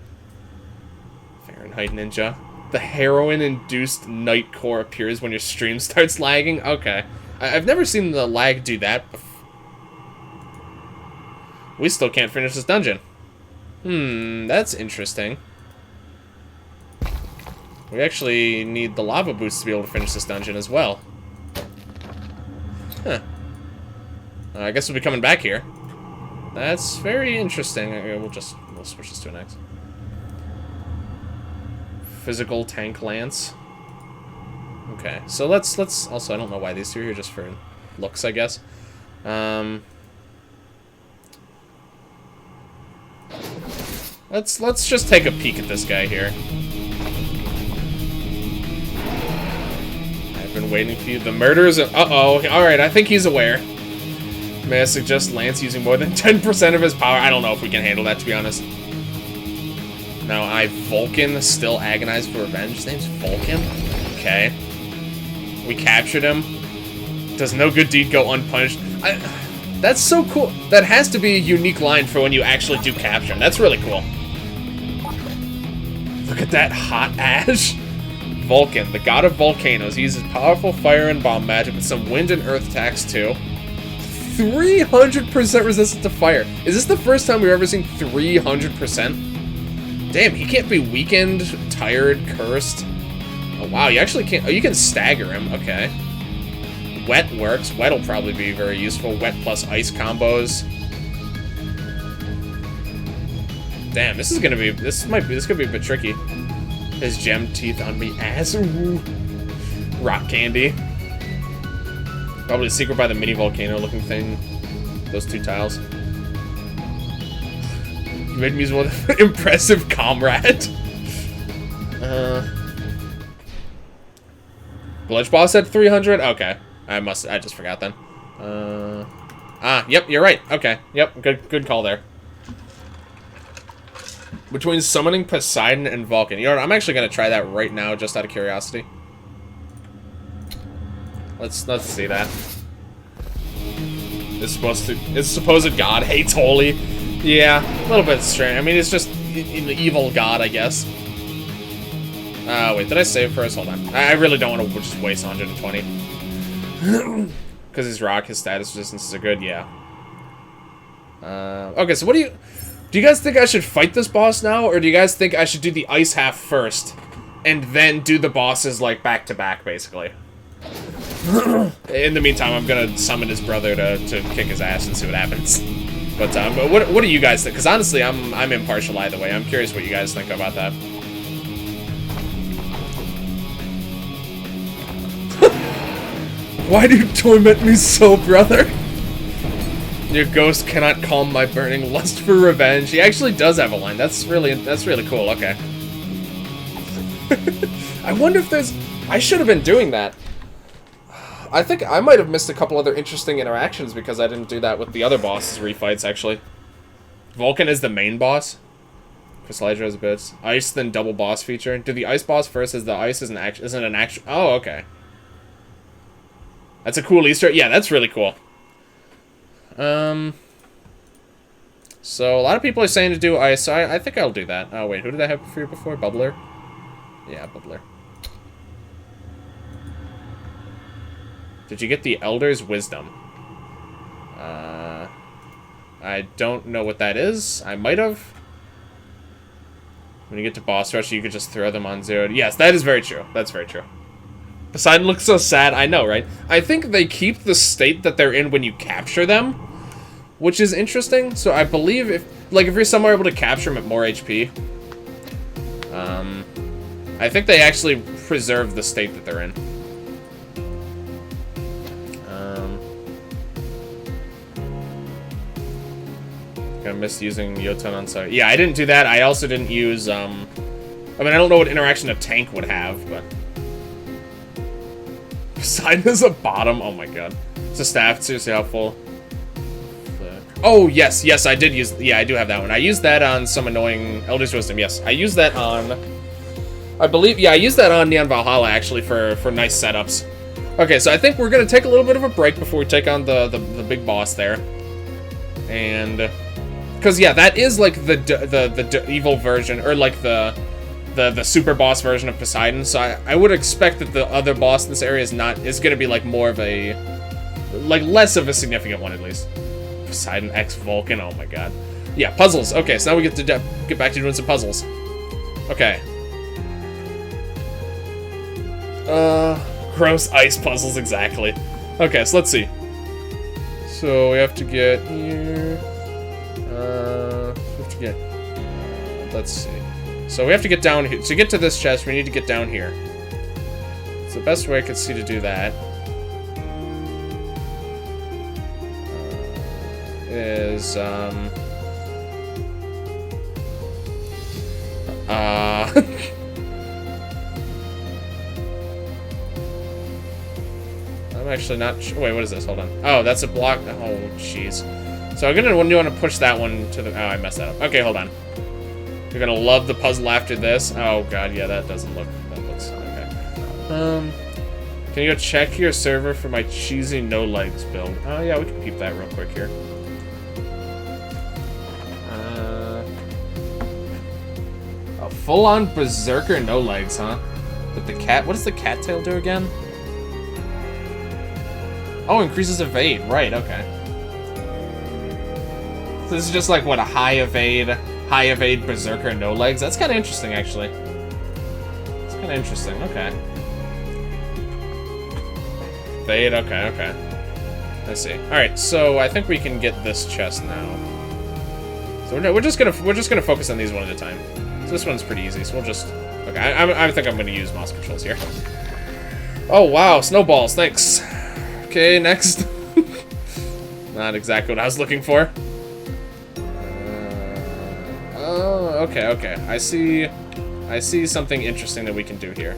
Fahrenheit Ninja. The heroin-induced night core appears when your stream starts lagging. Okay. I've never seen the lag do that before. We still can't finish this dungeon. That's interesting. We actually need the lava boots to be able to finish this dungeon as well. Huh. I guess we'll be coming back here. That's very interesting. We'll switch this to an X. Physical tank lance. Okay, so let's also, I don't know why these two are here, just for looks, I guess. Let's just take a peek at this guy here. I've been waiting for you. The murders. Uh-oh. Alright, I think he's aware. May I suggest Lance using more than 10% of his power? I don't know if we can handle that, to be honest. Now, Vulcan still agonized for revenge. His name's Vulcan? Okay. We captured him. Does no good deed go unpunished? That's so cool. That has to be a unique line for when you actually do capture him. That's really cool. Look at that hot ash. Vulcan, the god of volcanoes. He uses powerful fire and bomb magic with some wind and earth attacks too. 300% resistant to fire. Is this the first time we've ever seen 300%? Damn, he can't be weakened, tired, cursed. Oh wow, you actually can't. Oh, you can stagger him. Okay. Wet works. Wet will probably be very useful. Wet plus ice combos. Damn, this could be a bit tricky. His gem teeth on me ass. Ooh. Rock candy. Probably a secret by the mini volcano looking thing. Those two tiles. You made me use one impressive comrade. Glitch boss at 300? Okay. I just forgot then. Yep, you're right. Okay. Yep, good call there. Between summoning Poseidon and Vulcan. You know what, I'm actually gonna try that right now, just out of curiosity. Let's see that. It's supposed god hates holy. Yeah, a little bit strange. I mean, it's just an evil god, I guess. Wait, did I save first? Hold on. I really don't want to just waste 120. Because his rock, his status resistances are good, yeah. Okay, so what do you guys think I should fight this boss now? Or do you guys think I should do the ice half first? And then do the bosses, like, back to back, basically? In the meantime, I'm gonna summon his brother to kick his ass and see what happens. But what do you guys think? Because honestly, I'm impartial either way. I'm curious what you guys think about that. Why do you torment me so, brother? Your ghost cannot calm my burning lust for revenge. He actually does have a line. That's really cool. Okay. I wonder if there's. I should have been doing that. I think I might have missed a couple other interesting interactions because I didn't do that with the other bosses refights, actually. Vulcan is the main boss. Crystal has a bit. Ice, then double boss feature. Do the ice boss first, as the ice isn't an actual... Oh, okay. That's a cool Easter egg. Yeah, that's really cool. So, a lot of people are saying to do ice, so I think I'll do that. Oh, wait, who did I have for you before? Bubbler? Yeah, Bubbler. Did you get the Elder's Wisdom? I don't know what that is. I might have. When you get to boss rush, you could just throw them on zero. Yes, that is very true. That's very true. Poseidon looks so sad. I know, right? I think they keep the state that they're in when you capture them, which is interesting. So I believe if you're somewhere able to capture them at more HP, I think they actually preserve the state that they're in. I missed using Yoton on site. Yeah, I didn't do that. I also didn't use, I mean, I don't know what interaction a tank would have, but... Poseidon is a bottom? Oh my god. It's a staff, seriously helpful. Oh, yes, I did use... Yeah, I do have that one. I used that on some annoying Elder's Wisdom, yes. I used that on... I believe... Yeah, I used that on Neon Valhalla, actually, for nice setups. Okay, so I think we're gonna take a little bit of a break before we take on the big boss there. And... Because, yeah, that is, like, the evil version, or, like, the the super boss version of Poseidon. So I would expect that the other boss in this area is gonna be like more of a, like less of a significant one at least. Poseidon X Vulcan. Oh my god. Yeah, puzzles. Okay, so now we get to get back to doing some puzzles. Okay. Gross ice puzzles, exactly. Okay, so let's see. So we have to get here. We have to get. Let's see. So we have to get down here. To get to this chest, we need to get down here. It's the best way I could see to do that. Is I'm actually not sure. Wait, what is this? Hold on. Oh, that's a block. Oh, jeez. So I'm gonna want to push that one to the. Oh, I messed that up. Okay, hold on. You're gonna love the puzzle after this. Oh god, yeah, that doesn't look. That looks okay. Can you go check your server for my cheesy no legs build? Oh yeah, we can peep that real quick here. A full-on berserker no legs, huh? With the cat. What does the cattail do again? Oh, increases evade. Right, okay. So this is just like, what, a high evade berserker no legs? That's kind of interesting, actually. It's kind of interesting, okay. Evade, okay. I see. Alright, so I think we can get this chest now. So we're just gonna focus on these one at a time. So this one's pretty easy, so we'll just... Okay, I think I'm gonna use mouse controls here. Oh, wow, snowballs, thanks. Okay, next. Not exactly what I was looking for. Oh, okay. I see something interesting that we can do here.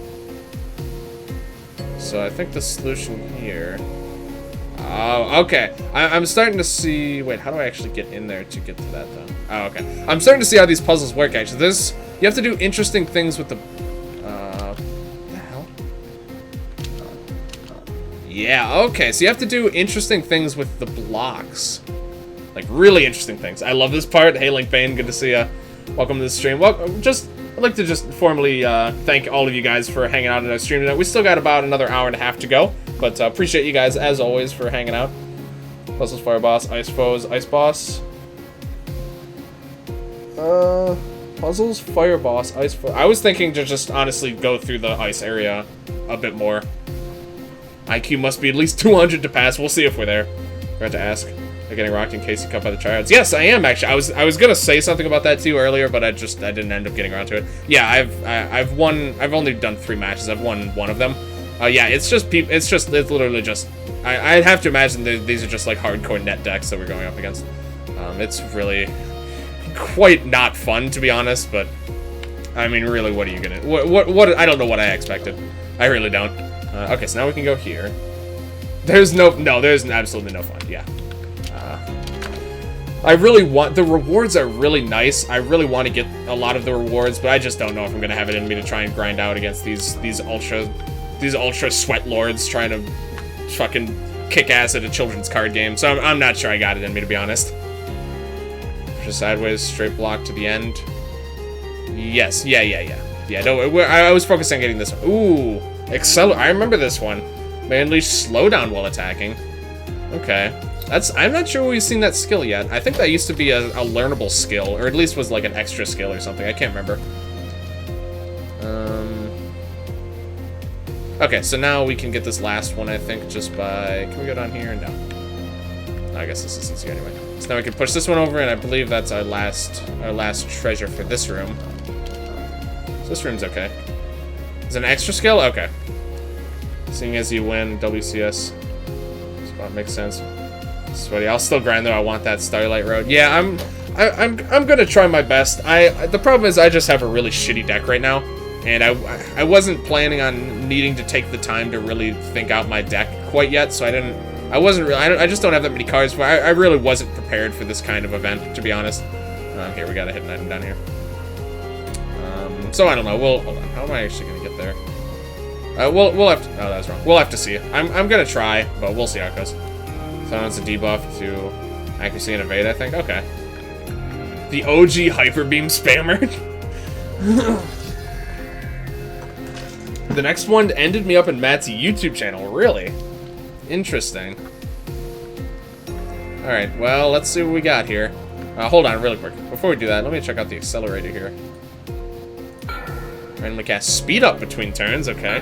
So I think the solution here... Oh, okay. I'm starting to see... Wait, how do I actually get in there to get to that, though? Oh, okay. I'm starting to see how these puzzles work, actually. You have to do interesting things with the... what the hell? Yeah, okay. So you have to do interesting things with the blocks. Like, really interesting things. I love this part. Hey, Link Bane, good to see ya. Welcome to the stream. Well, I'd like to just formally thank all of you guys for hanging out in our stream tonight. We still got about another hour and a half to go. But appreciate you guys, as always, for hanging out. Puzzles, Fire Boss, Ice Foes, Ice Boss. Puzzles, Fire Boss, Ice Foes. I was thinking to just honestly go through the ice area a bit more. IQ must be at least 200 to pass. We'll see if we're there. Forgot to ask. Are getting rocked in case you cut by the tryhards? Yes, I am actually. I was gonna say something about that too earlier, but I didn't end up getting around to it. Yeah, I've only done 3 matches. I've won 1 of them. Yeah, it's literally just, I'd have to imagine that these are just like hardcore net decks that we're going up against. It's really quite not fun, to be honest, but I mean, really, what are you gonna, what, I don't know what I expected. I really don't. Okay, so now we can go here. There's absolutely no fun, yeah. I really want, the rewards are really nice. I really want to get a lot of the rewards, but I just don't know if I'm gonna have it in me to try and grind out against these ultra sweat lords trying to fucking kick ass at a children's card game. So I'm not sure I got it in me, to be honest. Just sideways, straight block to the end. Yes, yeah. Yeah, no, I was focused on getting this one. Ooh, I remember this one. May unleash slowdown while attacking. Okay. I'm not sure we've seen that skill yet. I think that used to be a learnable skill, or at least was like an extra skill or something. I can't remember. Okay, so now we can get this last one, I think, just by... Can we go down here? No. I guess this is easier anyway. So now we can push this one over, and I believe that's our last treasure for this room. So this room's okay. Is it an extra skill? Okay. Seeing as you win, WCS. Spot makes sense. Sweaty. I'll still grind though. I want that Starlight Road. Yeah, I'm gonna try my best. The problem is I just have a really shitty deck right now, and I wasn't planning on needing to take the time to really think out my deck quite yet. So I just don't have that many cards. But I really wasn't prepared for this kind of event, to be honest. Here we got a hidden item down here. So I don't know. Hold on. How am I actually gonna get there? We'll have to. Oh, that was wrong. We'll have to see. I'm gonna try, but we'll see how it goes. So it's a debuff to accuracy and evade, I think. Okay. The OG Hyper Beam spammer. the next one ended me up in Matt's YouTube channel. Really? Interesting. Alright, well, let's see what we got here. Hold on really quick. Before we do that, let me check out the accelerator here. Randomly cast speed up between turns, okay.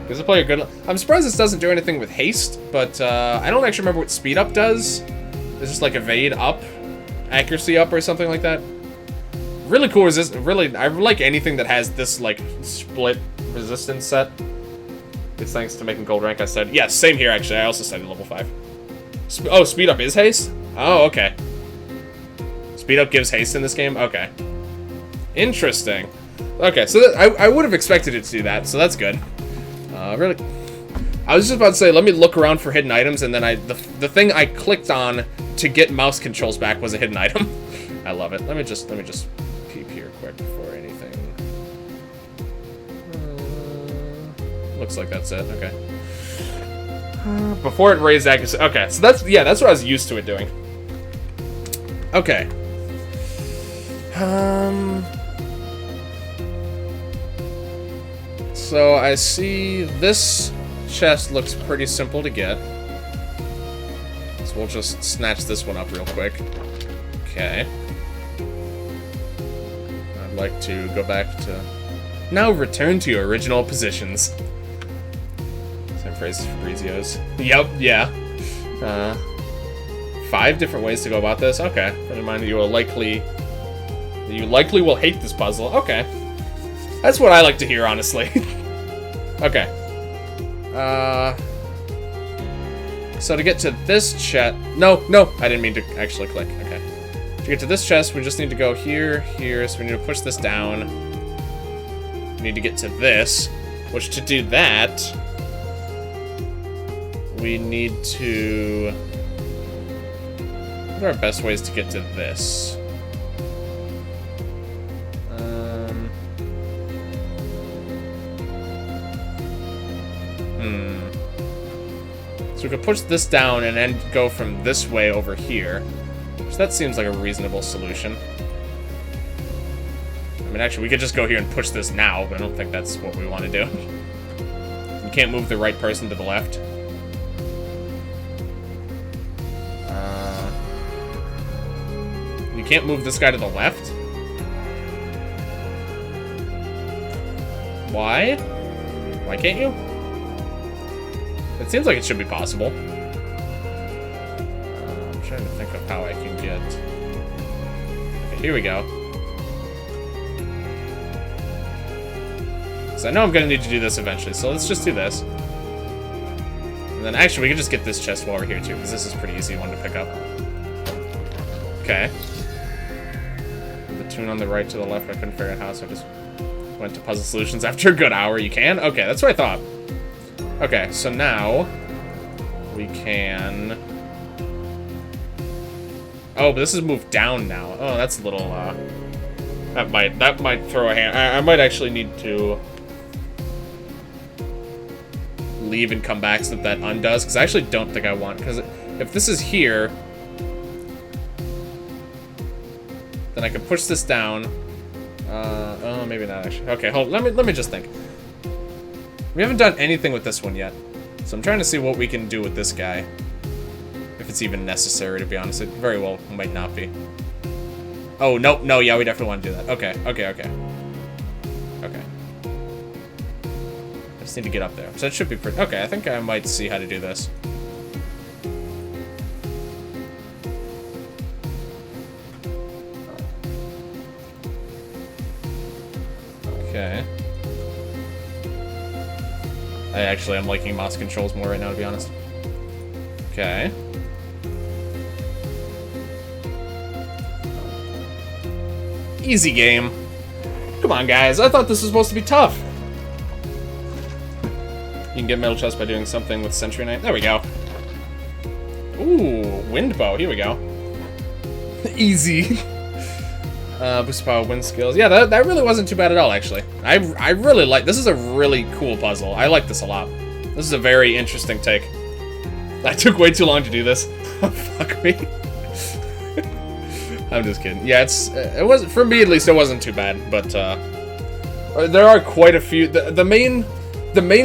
Gives the player a good... I'm surprised this doesn't do anything with haste, but I don't actually remember what speed up does. Is this like evade up? Accuracy up or something like that? Really cool resistance. Really, I like anything that has this like split resistance set. It's thanks to making gold rank, I said. Yeah, same here actually. I also studied level 5. Oh, speed up is haste? Oh, okay. Speed up gives haste in this game? Okay. Interesting. Okay, so I would have expected it to do that, so that's good. Really, I was just about to say, let me look around for hidden items, and then the thing I clicked on to get mouse controls back was a hidden item. I love it. Let me just peep here quick before anything. Looks like that's it. Okay. Before it raised accuracy. Okay, so that's what I was used to it doing. Okay. So I see this chest looks pretty simple to get. So we'll just snatch this one up real quick. Okay. I'd like to go back to... Now return to your original positions. Same phrase for Breezios. Yep, yeah. 5 different ways to go about this? Okay. Bear in mind that you likely will hate this puzzle. Okay. That's what I like to hear, honestly. Okay. So to get to this chest... No, I didn't mean to actually click. Okay. To get to this chest, we just need to go here, here. So we need to push this down. We need to get to this. Which, to do that... we need to... What are our best ways to get to this? So we could push this down and then go from this way over here. So that seems like a reasonable solution. I mean, actually, we could just go here and push this now, but I don't think that's what we want to do. You can't move the right person to the left. You can't move this guy to the left? Why? Why can't you? It seems like it should be possible. I'm trying to think of how I can get... Okay, here we go. So I know I'm going to need to do this eventually, so let's just do this. And then actually, we can just get this chest while we're here too, because this is a pretty easy one to pick up. Okay. The tune on the right to the left, I couldn't figure out how, so I just went to puzzle solutions after a good hour. You can? Okay, that's what I thought. Okay, so now we can... Oh, but this is moved down now. Oh, that's a little, that might throw a hand. I might actually need to leave and come back so that undoes, because I actually don't think I want, because if this is here, then I could push this down. Oh, maybe not actually. Okay, hold. Let me just think. We haven't done anything with this one yet, so I'm trying to see what we can do with this guy. If it's even necessary, to be honest. It very well might not be. Oh, no, yeah, we definitely want to do that. Okay. I just need to get up there. So it should be pretty... Okay, I think I might see how to do this. Okay. I'm liking mouse controls more right now, to be honest. Okay. Easy game. Come on, guys. I thought this was supposed to be tough. You can get metal chest by doing something with Sentry Knight. There we go. Ooh, wind bow. Here we go. Easy. Boost power, wind skills. Yeah, that really wasn't too bad at all, actually. I really like... This is a really cool puzzle. I like this a lot. This is a very interesting take. That took way too long to do this. Fuck me. I'm just kidding. Yeah, it wasn't... For me, at least, it wasn't too bad. But, There are quite a few. The main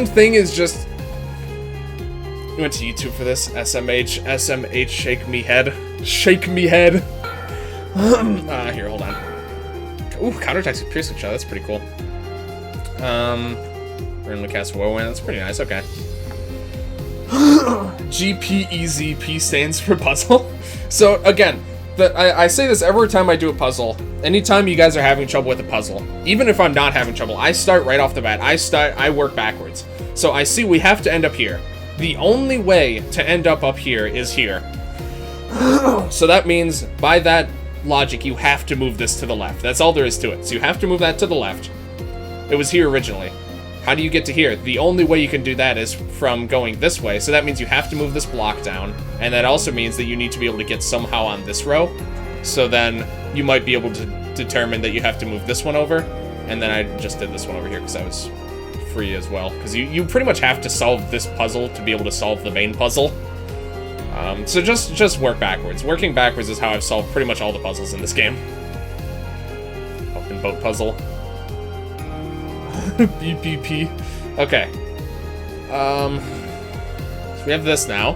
thing is just... I went to YouTube for this. SMH, shake me head. Shake me head. Here, hold on. Ooh, counterattacks with piercing shot. That's pretty cool. We're gonna cast Whirlwind. That's pretty nice. Okay. GPEZP stands for puzzle. So again, I say this every time I do a puzzle. Anytime you guys are having trouble with a puzzle, even if I'm not having trouble, I start right off the bat. I work backwards. So I see we have to end up here. The only way to end up here is here. So that means, by that logic, you have to move this to the left. That's all there is to it. So you have to move that to the left. It was here originally. How do you get to here? The only way you can do that is from going this way. So that means you have to move this block down. And that also means that you need to be able to get somehow on this row. So then you might be able to determine that you have to move this one over. And then I just did this one over here because I was free as well. Because you pretty much have to solve this puzzle to be able to solve the main puzzle. So just work backwards. Working backwards is how I've solved pretty much all the puzzles in this game. Open boat puzzle. BPP. Okay. So we have this now. A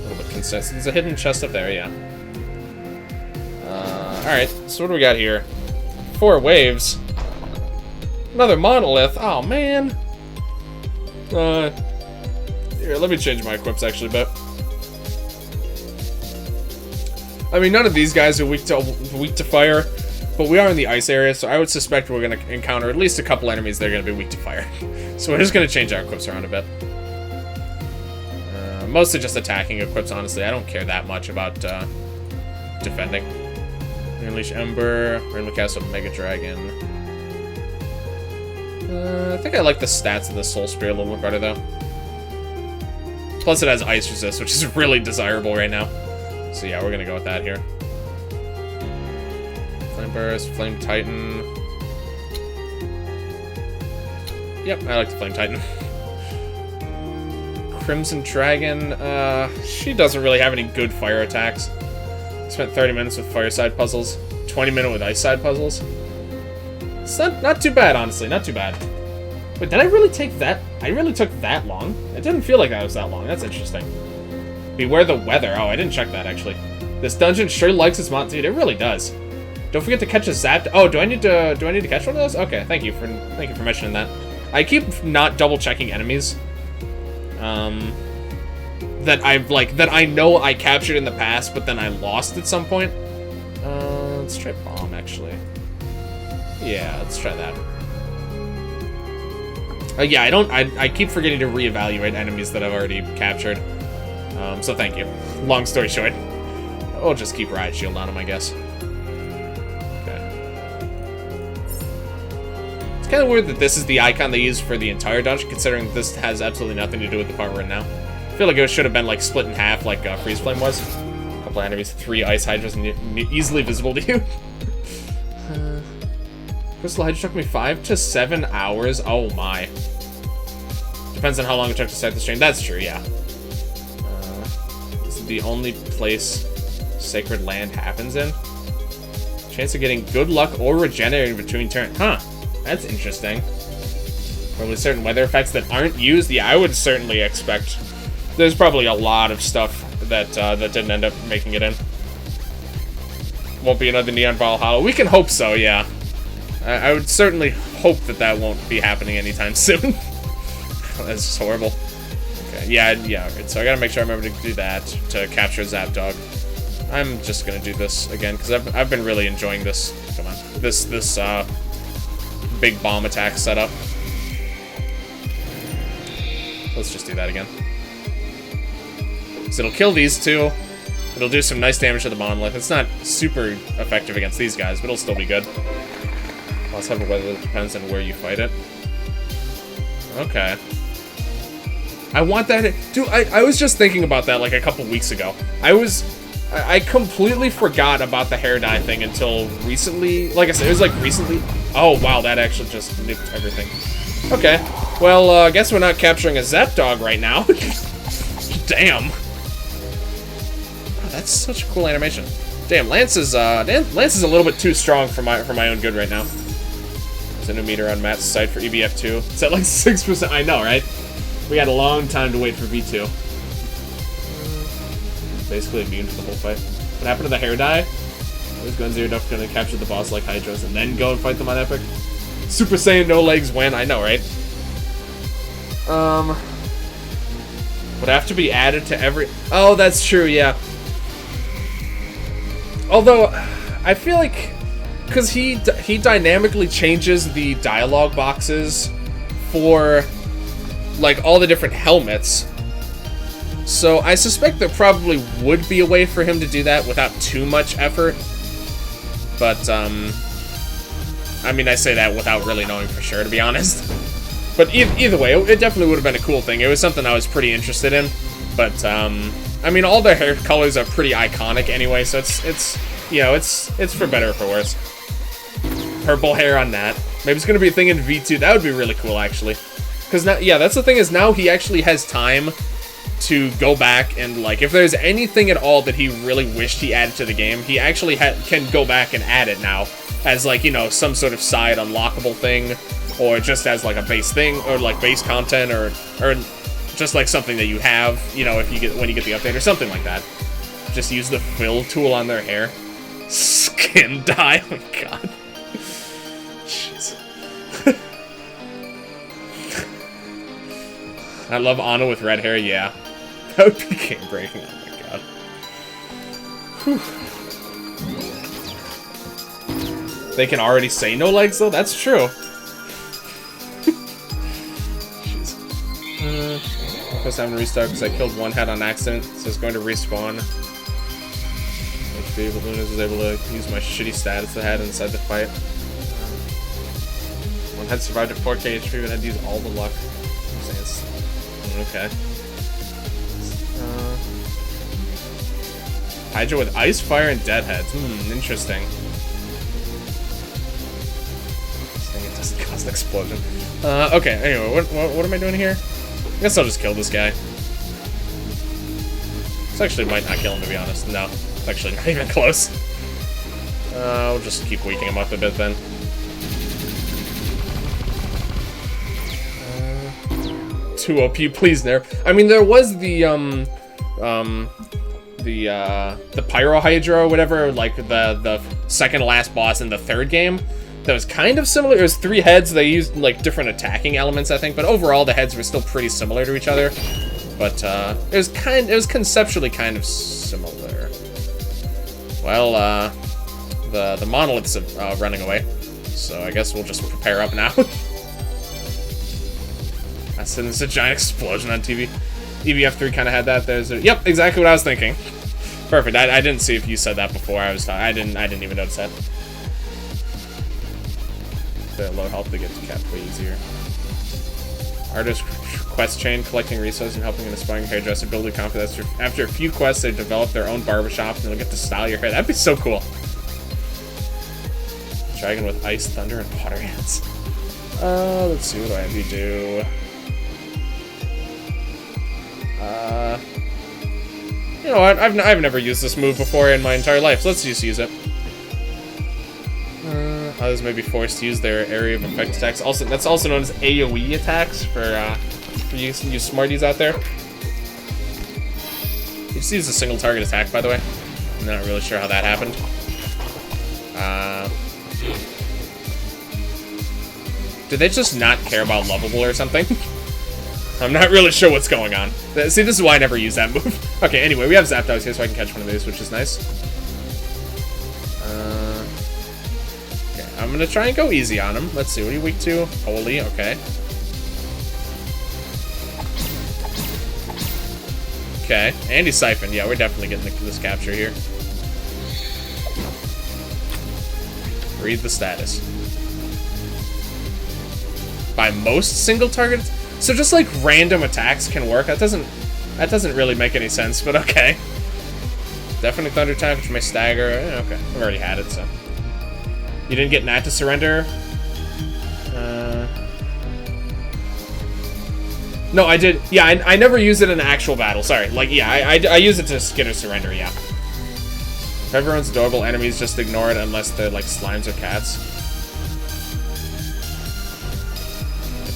little bit consistent. There's a hidden chest up there, yeah. Alright, so what do we got here? 4 waves. Another monolith. Oh, man. Here, let me change my equips actually a bit. I mean, none of these guys are weak to fire, but we are in the ice area, so I would suspect we're going to encounter at least a couple enemies that are going to be weak to fire. So we're just going to change our equips around a bit. Mostly just attacking equips, honestly. I don't care that much about defending. Unleash Ember. We're going to cast a Mega Dragon. I think I like the stats of the Soul Spear a little bit better, though. Plus it has Ice Resist, which is really desirable right now. So yeah, we're going to go with that here. Flame Burst, Flame Titan. Yep, I like the Flame Titan. Crimson Dragon, she doesn't really have any good fire attacks. Spent 30 minutes with Fireside puzzles, 20 minutes with Ice Side puzzles. It's not too bad, honestly, not too bad. Wait, did I really take that? I really took that long? It didn't feel like that was that long. That's interesting. Beware the weather. Oh, I didn't check that, actually. This dungeon sure likes its mod. Dude, it really does. Don't forget to catch a zap. Oh, do I need to catch one of those? Okay, thank you for mentioning that. I keep not double checking enemies. That I know I captured in the past, but then I lost at some point. Let's try bomb, actually. Yeah, let's try that. Yeah, I keep forgetting to reevaluate enemies that I've already captured. So thank you. Long story short. I'll just keep Riot Shield on him, I guess. Okay. It's kind of weird that this is the icon they use for the entire dungeon, considering this has absolutely nothing to do with the part we're in now. I feel like it should have been, like, split in half like Freeze Flame was. A couple enemies, 3 Ice Hydras, easily visible to you. Crystal Hydra took me 5 to 7 hours. Oh my. Depends on how long it took to start the stream. That's true, yeah. This is the only place Sacred Land happens in. Chance of getting good luck or regenerating between turns. Huh. That's interesting. Probably certain weather effects that aren't used. Yeah, I would certainly expect. There's probably a lot of stuff that that didn't end up making it in. Won't be another Neon Valhalla. We can hope so, yeah. I would certainly hope that won't be happening anytime soon. That's just horrible. Okay, yeah, right. So I gotta make sure I remember to do that to capture Zap Dog. I'm just gonna do this again because I've been really enjoying this. Come on, this big bomb attack setup. Let's just do that again. So it'll kill these two. It'll do some nice damage to the monolith. It's not super effective against these guys, but it'll still be good. Let's have a weather that depends on where you fight it. Okay. I want that. Dude, I was just thinking about that like a couple weeks ago. I completely forgot about the hair dye thing until recently. Like I said, it was like recently. Oh, wow, that actually just nuked everything. Okay. Well, I guess we're not capturing a Zap Dog right now. Damn. Oh, that's such a cool animation. Damn, Lance is a little bit too strong for my own good right now. Centimeter on Matt's site for EBF2. It's at like 6%. I know, right? We had a long time to wait for V2. Basically immune for the whole fight. What happened to the hair dye? Was Gun Zero Duff gonna capture the boss like Hydros and then go and fight them on Epic? Super Saiyan no legs win. I know, right? Would have to be added to every... Oh, that's true, yeah. Although, I feel like... Because he dynamically changes the dialogue boxes for, like, all the different helmets. So I suspect there probably would be a way for him to do that without too much effort. But, I mean, I say that without really knowing for sure, to be honest. But either way, it definitely would have been a cool thing. It was something I was pretty interested in. But, I mean, all their hair colors are pretty iconic anyway, so it's you know, it's for better or for worse. Purple hair on Nat. Maybe it's gonna be a thing in V2. That would be really cool, actually. Because now, yeah, that's the thing, is now he actually has time to go back and, like, if there's anything at all that he really wished he added to the game, he actually can go back and add it now as, like, you know, some sort of side unlockable thing, or just as, like, a base thing, or, like, base content, or just, like, something that you have, you know, when you get the update, or something like that. Just use the fill tool on their hair. Skin dye, oh my god. Jeez. I love Anna with red hair, yeah. That would be game breaking, oh my god. Whew. They can already say no legs though? That's true. Jeez. First time to restart because I killed one head on accident, so it's going to respawn. HP, Ballooners was able to use my shitty status I had inside the fight. One head survived at 4k HP, but I had to use all the luck. Okay. Hydra with ice, fire, and deadheads. Interesting. This thing, it doesn't cause an explosion. Okay, anyway, what am I doing here? I guess I'll just kill this guy. This actually might not kill him, to be honest. No, it's actually not even close. We'll just keep weakening him up a bit then. Too OP, please nerf. I mean, there was the Pyro Hydra or whatever, like the second to last boss in the third game. That was kind of similar. It was 3 heads. They used like different attacking elements, I think, but overall the heads were still pretty similar to each other. But it was conceptually kind of similar. Well, the monoliths are running away, so I guess we'll just prepare up now. I said there's a giant explosion on TV. EBF3 kind of had that. Yep, exactly what I was thinking. Perfect. I didn't see if you said that before. I didn't even notice that. The low health to get to cap way easier. Artist quest chain, collecting resources and helping an aspiring hairdresser build a confidence. After a few quests, they develop their own barbershop and they'll get to style your hair. That'd be so cool. Dragon with ice, thunder, and water hands. Let's see, what do I have you do? You know what? I've never used this move before in my entire life, so let's just use it. Others may be forced to use their area of effect attacks. That's also known as AoE attacks for you smarties out there. You just use a single target attack, by the way. I'm not really sure how that happened. Did they just not care about lovable or something? I'm not really sure what's going on. See, this is why I never use that move. Okay, anyway, we have Zapdos here, so I can catch one of these, which is nice. Okay, I'm gonna try and go easy on him. Let's see, what are you weak to? Holy, okay. Okay, and he's siphoned. Yeah, we're definitely getting this capture here. Read the status. By most single targets? So just like random attacks can work. That doesn't really make any sense, but okay. Definitely Thunder Time, which may stagger. Okay, I've already had it, so. You didn't get Nat to surrender? No, I did. Yeah, I never used it in an actual battle. Sorry. Like, yeah, I use it to get a surrender, yeah. If everyone's adorable, enemies just ignore it unless they're like slimes or cats.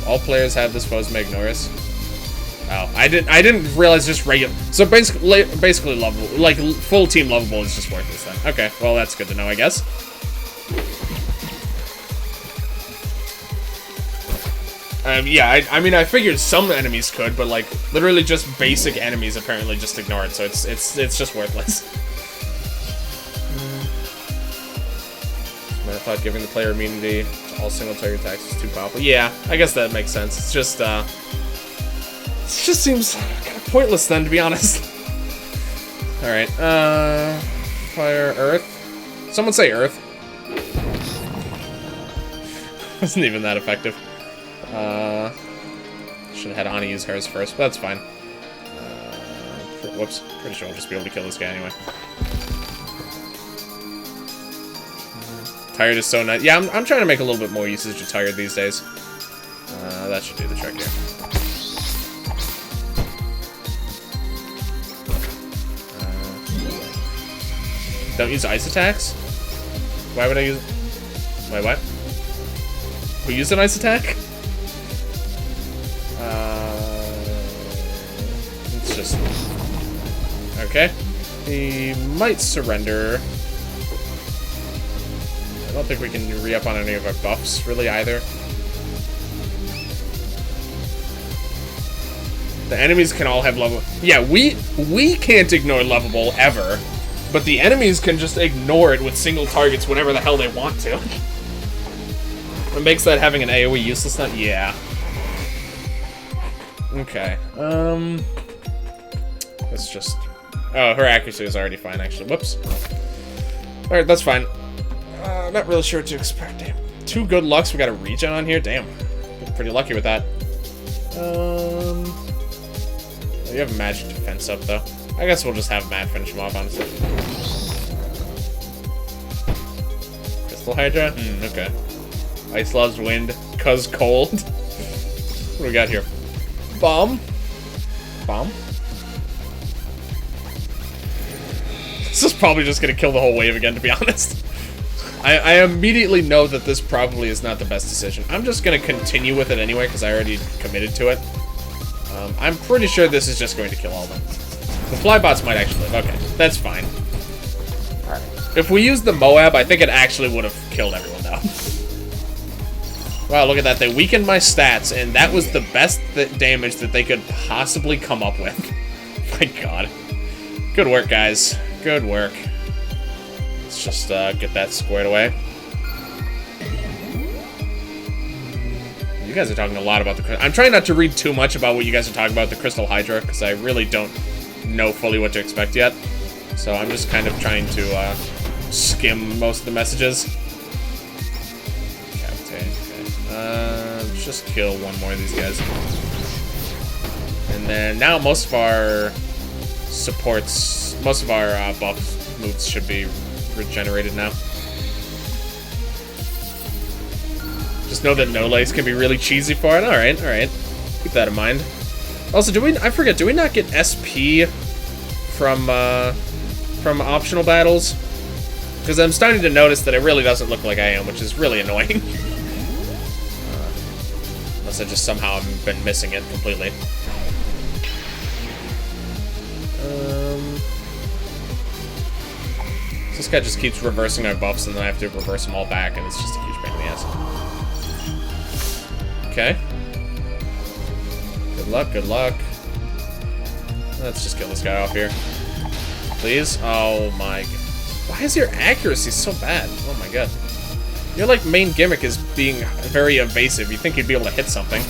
All players have this foes may ignore us. Oh, I didn't realize just regular. So basically lovable, like full team lovable is just worthless then. Okay, well that's good to know, I guess. Yeah, I mean, I figured some enemies could, but like literally just basic enemies apparently just ignore it, so it's just worthless. I thought giving the player immunity to all single target attacks is too powerful. Yeah, I guess that makes sense. It's just it just seems kind of pointless then, to be honest. All right, fire, earth. Someone say earth. Wasn't even that effective. Should have had Ani use hers first, but that's fine. Whoops. Pretty sure I'll just be able to kill this guy anyway. Tired is so nice. Yeah, I'm trying to make a little bit more usage of tired these days. That should do the trick here. Don't use ice attacks? Why would I use... Wait, what? We used an ice attack? It's just... Okay. He might surrender. I don't think we can re-up on any of our buffs, really, either. The enemies can all have level... Yeah, we can't ignore lovable, ever. But the enemies can just ignore it with single targets whenever the hell they want to. What makes that having an AoE useless now? Yeah. Okay. Let's just... Oh, her accuracy is already fine, actually. Whoops. Alright, that's fine. Not really sure what to expect. Damn. 2 good lucks. We got a regen on here. Damn. Been pretty lucky with that. You have magic defense up, though. I guess we'll just have Matt finish him off, honestly. Crystal Hydra? Okay. Ice loves wind, cuz cold. What do we got here? Bomb? Bomb? This is probably just gonna kill the whole wave again, to be honest. I immediately know that this probably is not the best decision. I'm just gonna continue with it anyway, because I already committed to it. I'm pretty sure this is just going to kill all of them. The flybots might actually live. Okay, that's fine. Alright. If we used the Moab, I think it actually would have killed everyone, though. Wow, look at that. They weakened my stats, and that was the best damage that they could possibly come up with. My god. Good work, guys. Good work. Let's just get that squared away. You guys are talking a lot about the... I'm trying not to read too much about what you guys are talking about the Crystal Hydra, because I really don't know fully what to expect yet. So I'm just kind of trying to skim most of the messages. Capitate, okay. Just kill one more of these guys. And then now most of our supports, most of our buff moves should be regenerated now. Just know that no lace can be really cheesy for it. Alright, alright. Keep that in mind. Also, I forget, do we not get SP from optional battles? Because I'm starting to notice that it really doesn't look like I am, which is really annoying. Unless I just somehow have been missing it completely. This guy just keeps reversing our buffs, and then I have to reverse them all back, and it's just a huge pain in the ass. Okay. Good luck, good luck. Let's just kill this guy off here. Please? Oh my god. Why is your accuracy so bad? Oh my god. Your, like, main gimmick is being very evasive. You'd think you'd be able to hit something.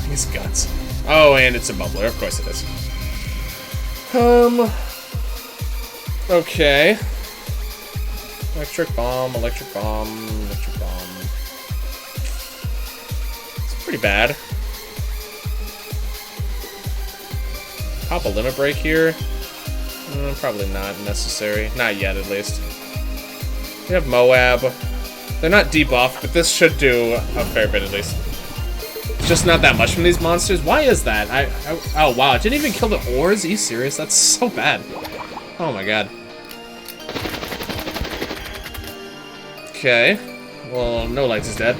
His guts. Oh, and it's a bubbler. Of course it is. Okay. Electric bomb, electric bomb, electric bomb. It's pretty bad. Pop a limit break here. Probably not necessary. Not yet, at least. We have Moab. They're not debuffed, but this should do a fair bit, at least. Just not that much from these monsters. Why is that? Oh, wow. It didn't even kill the ores? Are you serious? That's so bad. Oh, my God. Okay. Well, no legs is dead.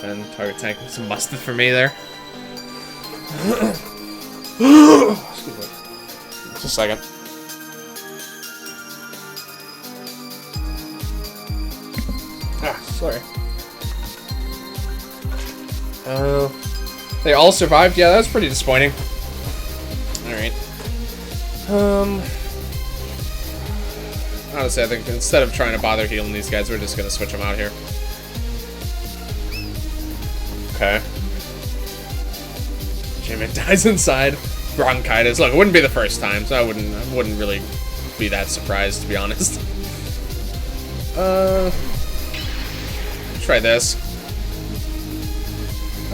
And target tank. Some mustard for me there. Excuse me. Just a second. Sorry. They all survived? Yeah, that was pretty disappointing. Alright. Honestly, I think instead of trying to bother healing these guys, we're just gonna switch them out here. Okay. Jimmy dies inside. Bronchitis. Look, it wouldn't be the first time, so I wouldn't really be that surprised, to be honest. Try this.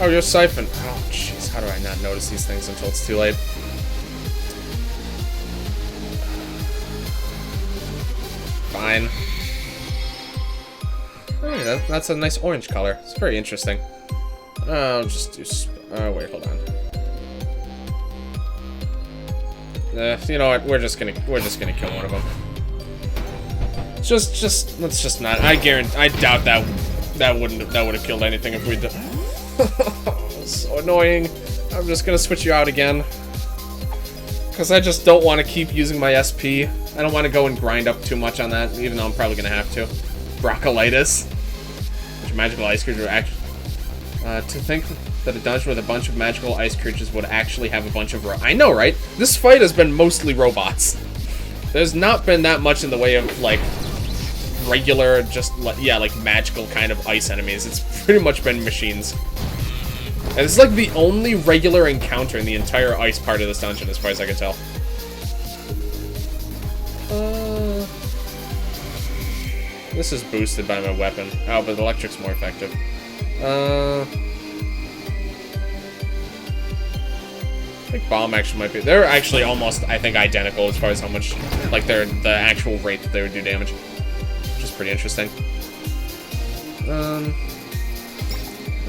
Oh, you're siphon. Oh, jeez. How do I not notice these things until it's too late? Fine. Oh, yeah, that's a nice orange color. It's very interesting. I'll just do... wait, hold on. You know what? We're just gonna kill one of them. Let's just not. I doubt that would have killed anything if we did. So annoying. I'm just gonna switch you out again. Because I just don't want to keep using my SP. I don't want to go and grind up too much on that, even though I'm probably gonna have to. Broccolitis. Which magical ice creatures are actually... to think that a dungeon with a bunch of magical ice creatures would actually have a bunch of I know, right? This fight has been mostly robots. There's not been that much in the way of, like, regular, just, yeah, like, magical kind of ice enemies. It's pretty much been machines. And it's, like, the only regular encounter in the entire ice part of this dungeon, as far as I can tell. This is boosted by my weapon. Oh, but electric's more effective. I think bomb actually might be... They're actually almost, I think, identical as far as how much, like, the actual rate that they would do damage. Which is pretty interesting. I'll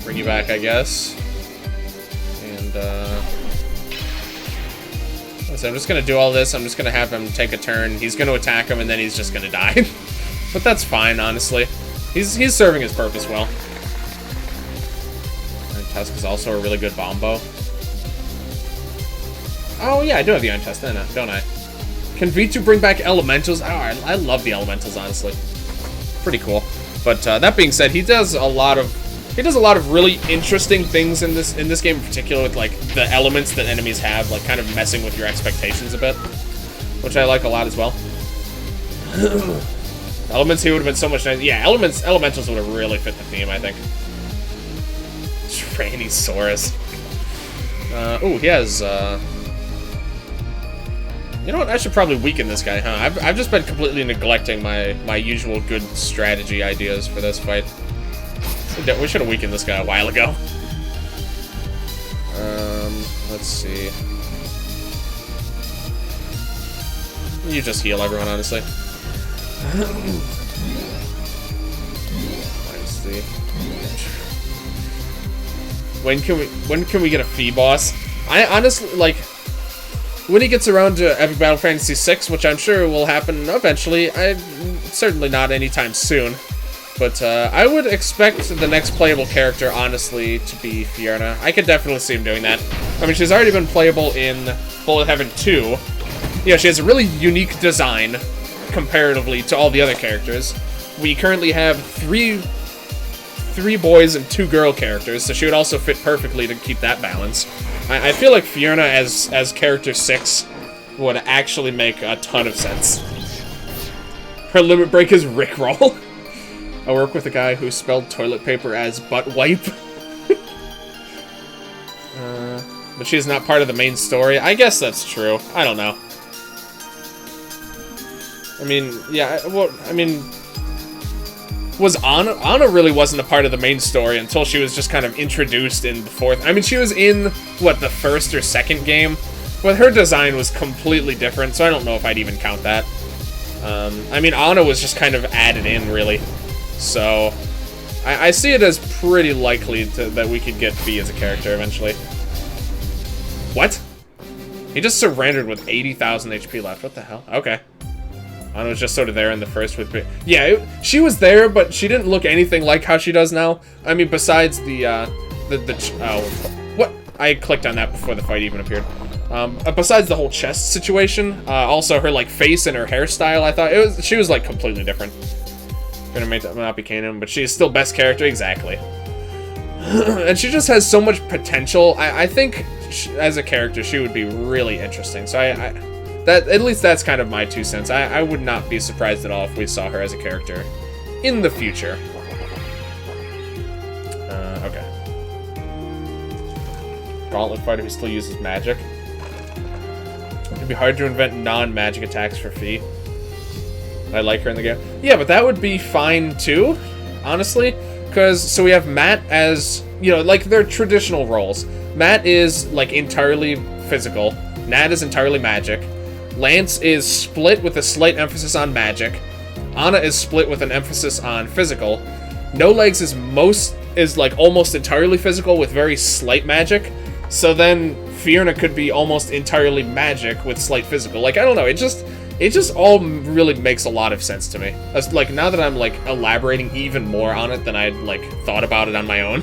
bring you back, I guess. And, so I'm just gonna do all this. I'm just gonna have him take a turn. He's gonna attack him, and then he's just gonna die. But that's fine, honestly. He's serving his purpose well. And Tusk is also a really good bombo. Oh, yeah, I do have the Iron Test, don't I? Can V2 bring back Elementals? Oh, I love the Elementals, honestly. Pretty cool. But that being said, he does a lot of really interesting things in this game in particular, with like the elements that enemies have, like kind of messing with your expectations a bit, which I like a lot as well. Elements here would have been so much nice. Yeah, Elementals would have really fit the theme, I think. Trainisaurus. Oh, he has. You know what? I should probably weaken this guy, huh? I've just been completely neglecting my usual good strategy ideas for this fight. We should have weakened this guy a while ago. Let's see. You just heal everyone, honestly. When can we get a Fee boss? I honestly, like, when he gets around to Epic Battle Fantasy VI, which I'm sure will happen eventually, certainly not anytime soon, but I would expect the next playable character, honestly, to be Fiona. I could definitely see him doing that. I mean, she's already been playable in Bullet Heaven 2. Yeah, she has a really unique design, comparatively to all the other characters. We currently have three boys and 2 girl characters, so she would also fit perfectly to keep that balance. I feel like Fiona as character 6 would actually make a ton of sense. Her limit break is Rickroll. I work with a guy who spelled toilet paper as butt wipe. But she's not part of the main story. I guess that's true. I don't know. I mean, yeah, well, I mean... Was Anna? Anna really wasn't a part of the main story until she was just kind of introduced in the 4th. I mean, she was in, what, the 1st or 2nd game? But her design was completely different, so I don't know if I'd even count that. I mean, Anna was just kind of added in, really. So, I see it as pretty likely that we could get Fee as a character eventually. What? He just surrendered with 80,000 HP left. What the hell? Okay. Anna was just sort of there in the first with me. Yeah, she was there, but she didn't look anything like how she does now. I mean, besides what? I clicked on that before the fight even appeared. Besides the whole chest situation, also her like face and her hairstyle, I thought she was like completely different. Gonna make that not be canon, but she is still best character, exactly. And she just has so much potential. I think as a character, she would be really interesting. So at least that's kind of my 2 cents. I would not be surprised at all if we saw her as a character in the future. Okay. Gauntlet fighter who still uses magic. It'd be hard to invent non-magic attacks for Fee. I like her in the game. Yeah, but that would be fine too, honestly. So we have Matt as, you know, like their traditional roles. Matt is like entirely physical. Nat is entirely magic. Lance is split with a slight emphasis on magic. Anna is split with an emphasis on physical. No Legs is like almost entirely physical with very slight magic. So then Fiona could be almost entirely magic with slight physical. Like, I don't know, it just all really makes a lot of sense to me. Like, now that I'm like elaborating even more on it than I'd like thought about it on my own.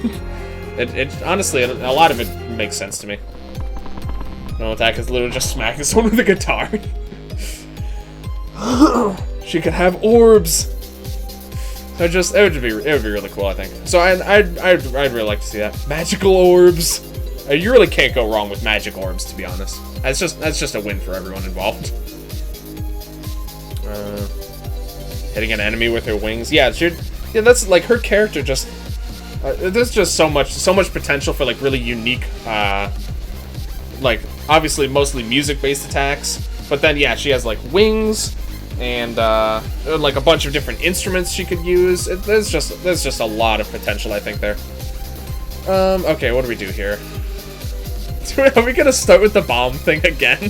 it honestly, a lot of it makes sense to me. No attack is literally just smacking someone with a guitar. She could have orbs. It would be really cool, I think. So I'd really like to see that. Magical orbs. You really can't go wrong with magic orbs, to be honest. That's just a win for everyone involved. Hitting an enemy with her wings. Yeah, that's like her character. Just there's just so much potential for like really unique, like obviously mostly music-based attacks. But then yeah, she has like wings and like a bunch of different instruments she could use. There's just a lot of potential, I think, there. Okay, what do we do here? Are we gonna start with the bomb thing again?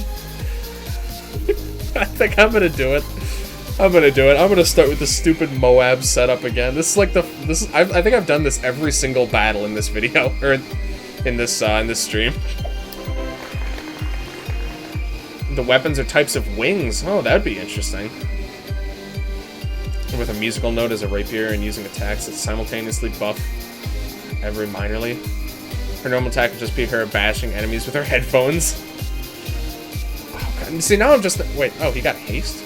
I think I'm gonna do it. I'm gonna start with the stupid Moab setup again. This is like I think I've done this every single battle in this video, or in this stream. The weapons are types of wings. Oh, that'd be interesting. With a musical note as a rapier and using attacks that simultaneously buff every minorly. Her normal attack would just be her bashing enemies with her headphones. Oh, God. See, now I'm just... Wait, oh, he got haste?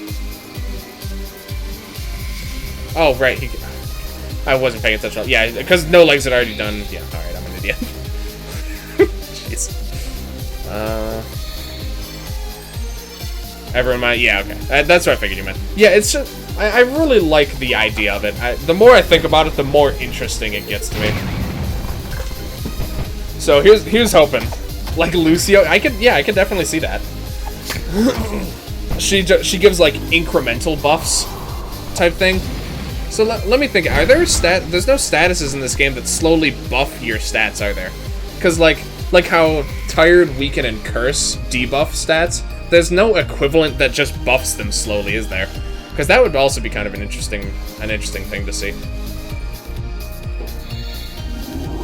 Oh, right. I wasn't paying attention. Yeah, because No Legs had already done... Yeah, alright, I'm an idiot. Jeez. Everyone might... Yeah, okay. That's what I figured you meant. Yeah, it's just... I really like the idea of it. The more I think about it, the more interesting it gets to me. So here's hoping, like Lucio, I could definitely see that. she gives like incremental buffs, type thing. So let me think. Are there there's no statuses in this game that slowly buff your stats, are there? Because like how Tired, Weaken, and Curse debuff stats, there's no equivalent that just buffs them slowly, is there? Because that would also be kind of an interesting thing to see.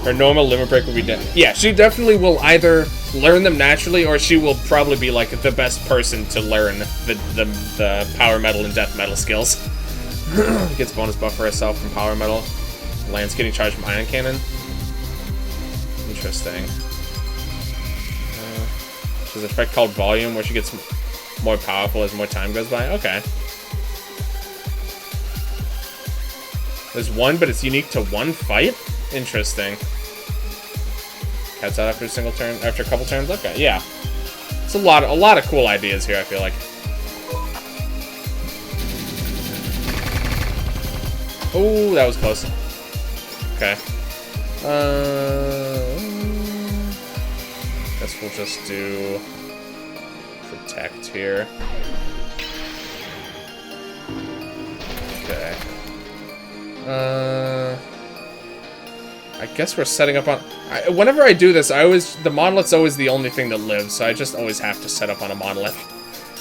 Her normal limit break will be dead. Yeah, she definitely will either learn them naturally, or she will probably be like the best person to learn the power metal and death metal skills. Gets bonus buff for herself from power metal. Lance getting charged from ion cannon. Interesting. She has an effect called volume, where she gets more powerful as more time goes by. Okay. There's one, but it's unique to one fight. Interesting. Cats out after a single turn, after a couple turns. Okay, yeah. It's a lot of cool ideas here, I feel like. Oh, that was close. Okay. Guess we'll just do protect here. Okay. I guess we're setting up on... whenever I do this, the monolith's always the only thing that lives, so I just always have to set up on a monolith.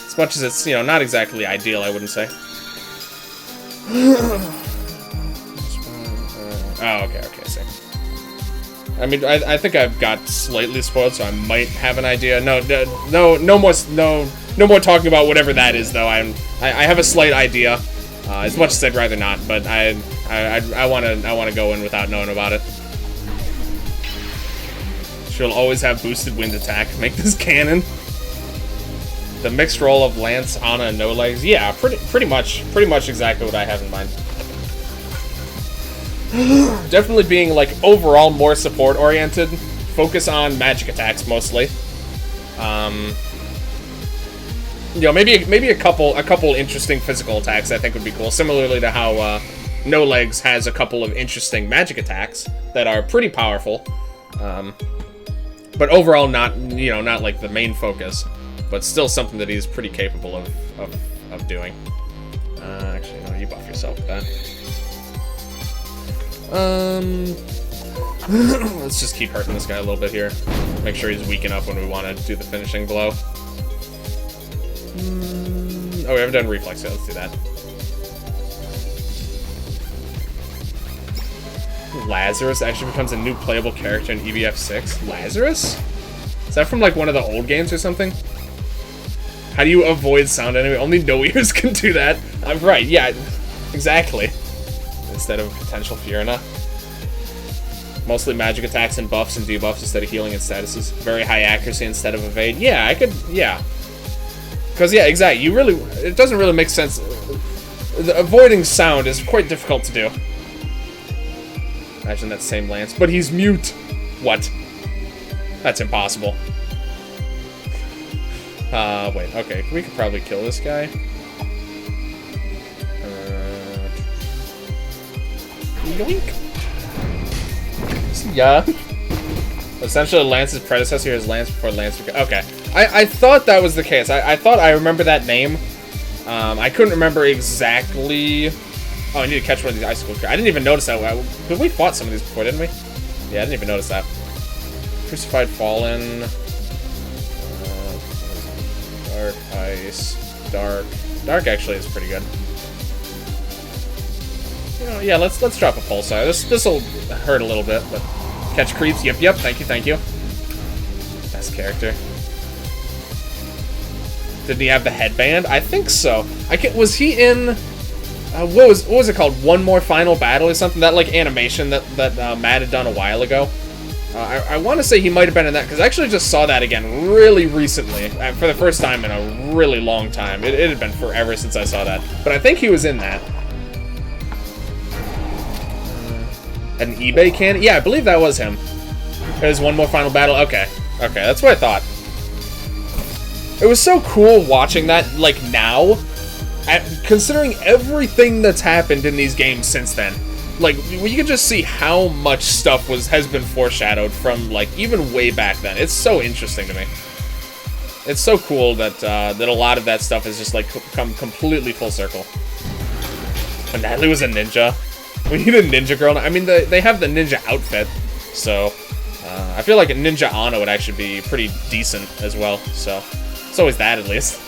As much as it's, you know, not exactly ideal, I wouldn't say. Oh, okay, I see. I mean, I think I've got slightly spoiled, so I might have an idea. No more talking about whatever that is, though. I have a slight idea. As much as I'd rather not, but I wanna go in without knowing about it. She'll always have boosted wind attack. Make this canon. The mixed role of Lance, Ana, and No Legs. Yeah, pretty much exactly what I have in mind. Definitely being like overall more support oriented. Focus on magic attacks mostly. You know, maybe a couple interesting physical attacks I think would be cool. Similarly to how No Legs has a couple of interesting magic attacks that are pretty powerful. But overall not like the main focus, but still something that he's pretty capable of doing. Actually, no, you buff yourself with that. Let's just keep hurting this guy a little bit here. Make sure he's weakened up when we want to do the finishing blow. Oh, we haven't done reflex yet. Let's do that. Lazarus actually becomes a new playable character in EBF5. Lazarus? Is that from like one of the old games or something? How do you avoid sound enemy? Only no ears can do that. I'm right, yeah, exactly. Instead of potential Fiorina. Mostly magic attacks and buffs and debuffs instead of healing and statuses. Very high accuracy instead of evade. Yeah, I could, yeah. Because, yeah, exactly. It doesn't really make sense. Avoiding sound is quite difficult to do. Imagine that same Lance. But he's mute. What? That's impossible. Wait, okay. We could probably kill this guy. Yoink. Yeah. Essentially, Lance's predecessor is Lance before Lance. Okay. I thought that was the case. I thought I remember that name. I couldn't remember exactly. Oh, I need to catch one of these icicles. I didn't even notice that. But we fought some of these before, didn't we? Yeah, I didn't even notice that. Crucified Fallen. Dark Ice. Dark. Dark actually is pretty good. You know, yeah, let's drop a Pulsar. This'll hurt a little bit, but catch creeps. Yep. Thank you. Best character. Didn't he have the headband? I think so. Was he in? What was it called? One More Final Battle or something? That like animation that Matt had done a while ago. I want to say he might have been in that because I actually just saw that again really recently for the first time in a really long time. It had been forever since I saw that, but I think he was in that. An eBay cannon? Yeah, I believe that was him. There's One More Final Battle. Okay, that's what I thought. It was so cool watching that, like, now, considering everything that's happened in these games since then. Like, you can just see how much stuff has been foreshadowed from, like, even way back then. It's so interesting to me. It's so cool that that a lot of that stuff has just, like, come completely full circle. But Natalie was a ninja. We need a ninja girl. I mean, they have the ninja outfit, so I feel like a ninja Ana would actually be pretty decent as well. So it's always that, at least.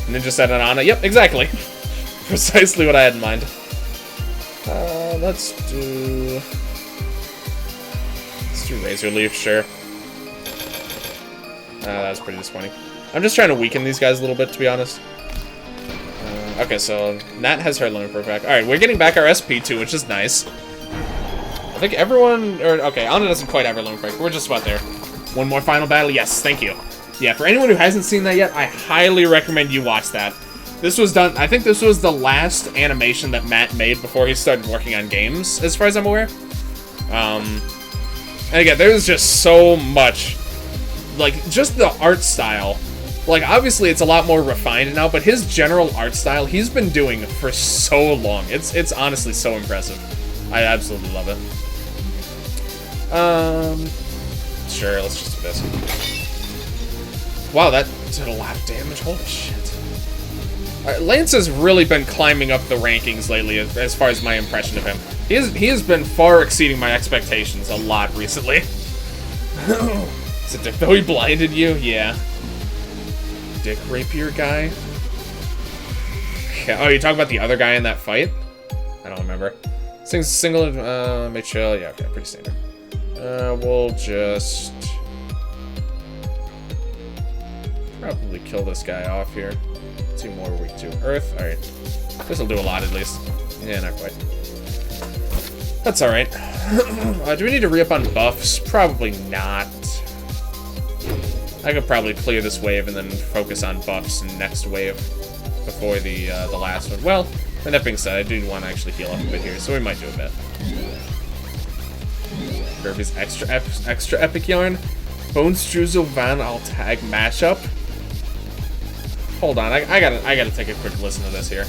Ninja set on Ana. Yep, exactly. Precisely what I had in mind. Let's do Razor Leaf, sure. That was pretty disappointing. I'm just trying to weaken these guys a little bit, to be honest. Okay, so Nat has her limit break back. Alright, we're getting back our SP too, which is nice. I think everyone... okay, Ana doesn't quite have her limit break. We're just about there. One More Final Battle? Yes, thank you. Yeah, for anyone who hasn't seen that yet, I highly recommend you watch that. This was done... I think this was the last animation that Matt made before he started working on games, as far as I'm aware. And again, there's just so much... Like, just the art style... Like, obviously, it's a lot more refined now, but his general art style, he's been doing for so long. It's honestly so impressive. I absolutely love it. Sure, let's just do this. Wow, that did a lot of damage. Holy shit. Lance has really been climbing up the rankings lately, as far as my impression of him. He has been far exceeding my expectations a lot recently. Is it Dick though he blinded you? Yeah. Dick Rapier guy? Oh, you talking about the other guy in that fight? I don't remember. Single, make sure, yeah, okay, pretty standard. We'll just probably kill this guy off here. 2 more weak to Earth. Alright. This'll do a lot at least. Yeah, not quite. That's alright. Do we need to re-up on buffs? Probably not. I could probably clear this wave and then focus on buffs next wave before the last one. Well, and that being said, I do want to actually heal up a bit here, so we might do a bit. Kirby's extra epic yarn. Bone Struzel Van Altag mashup. Hold on, I gotta take a quick listen to this here.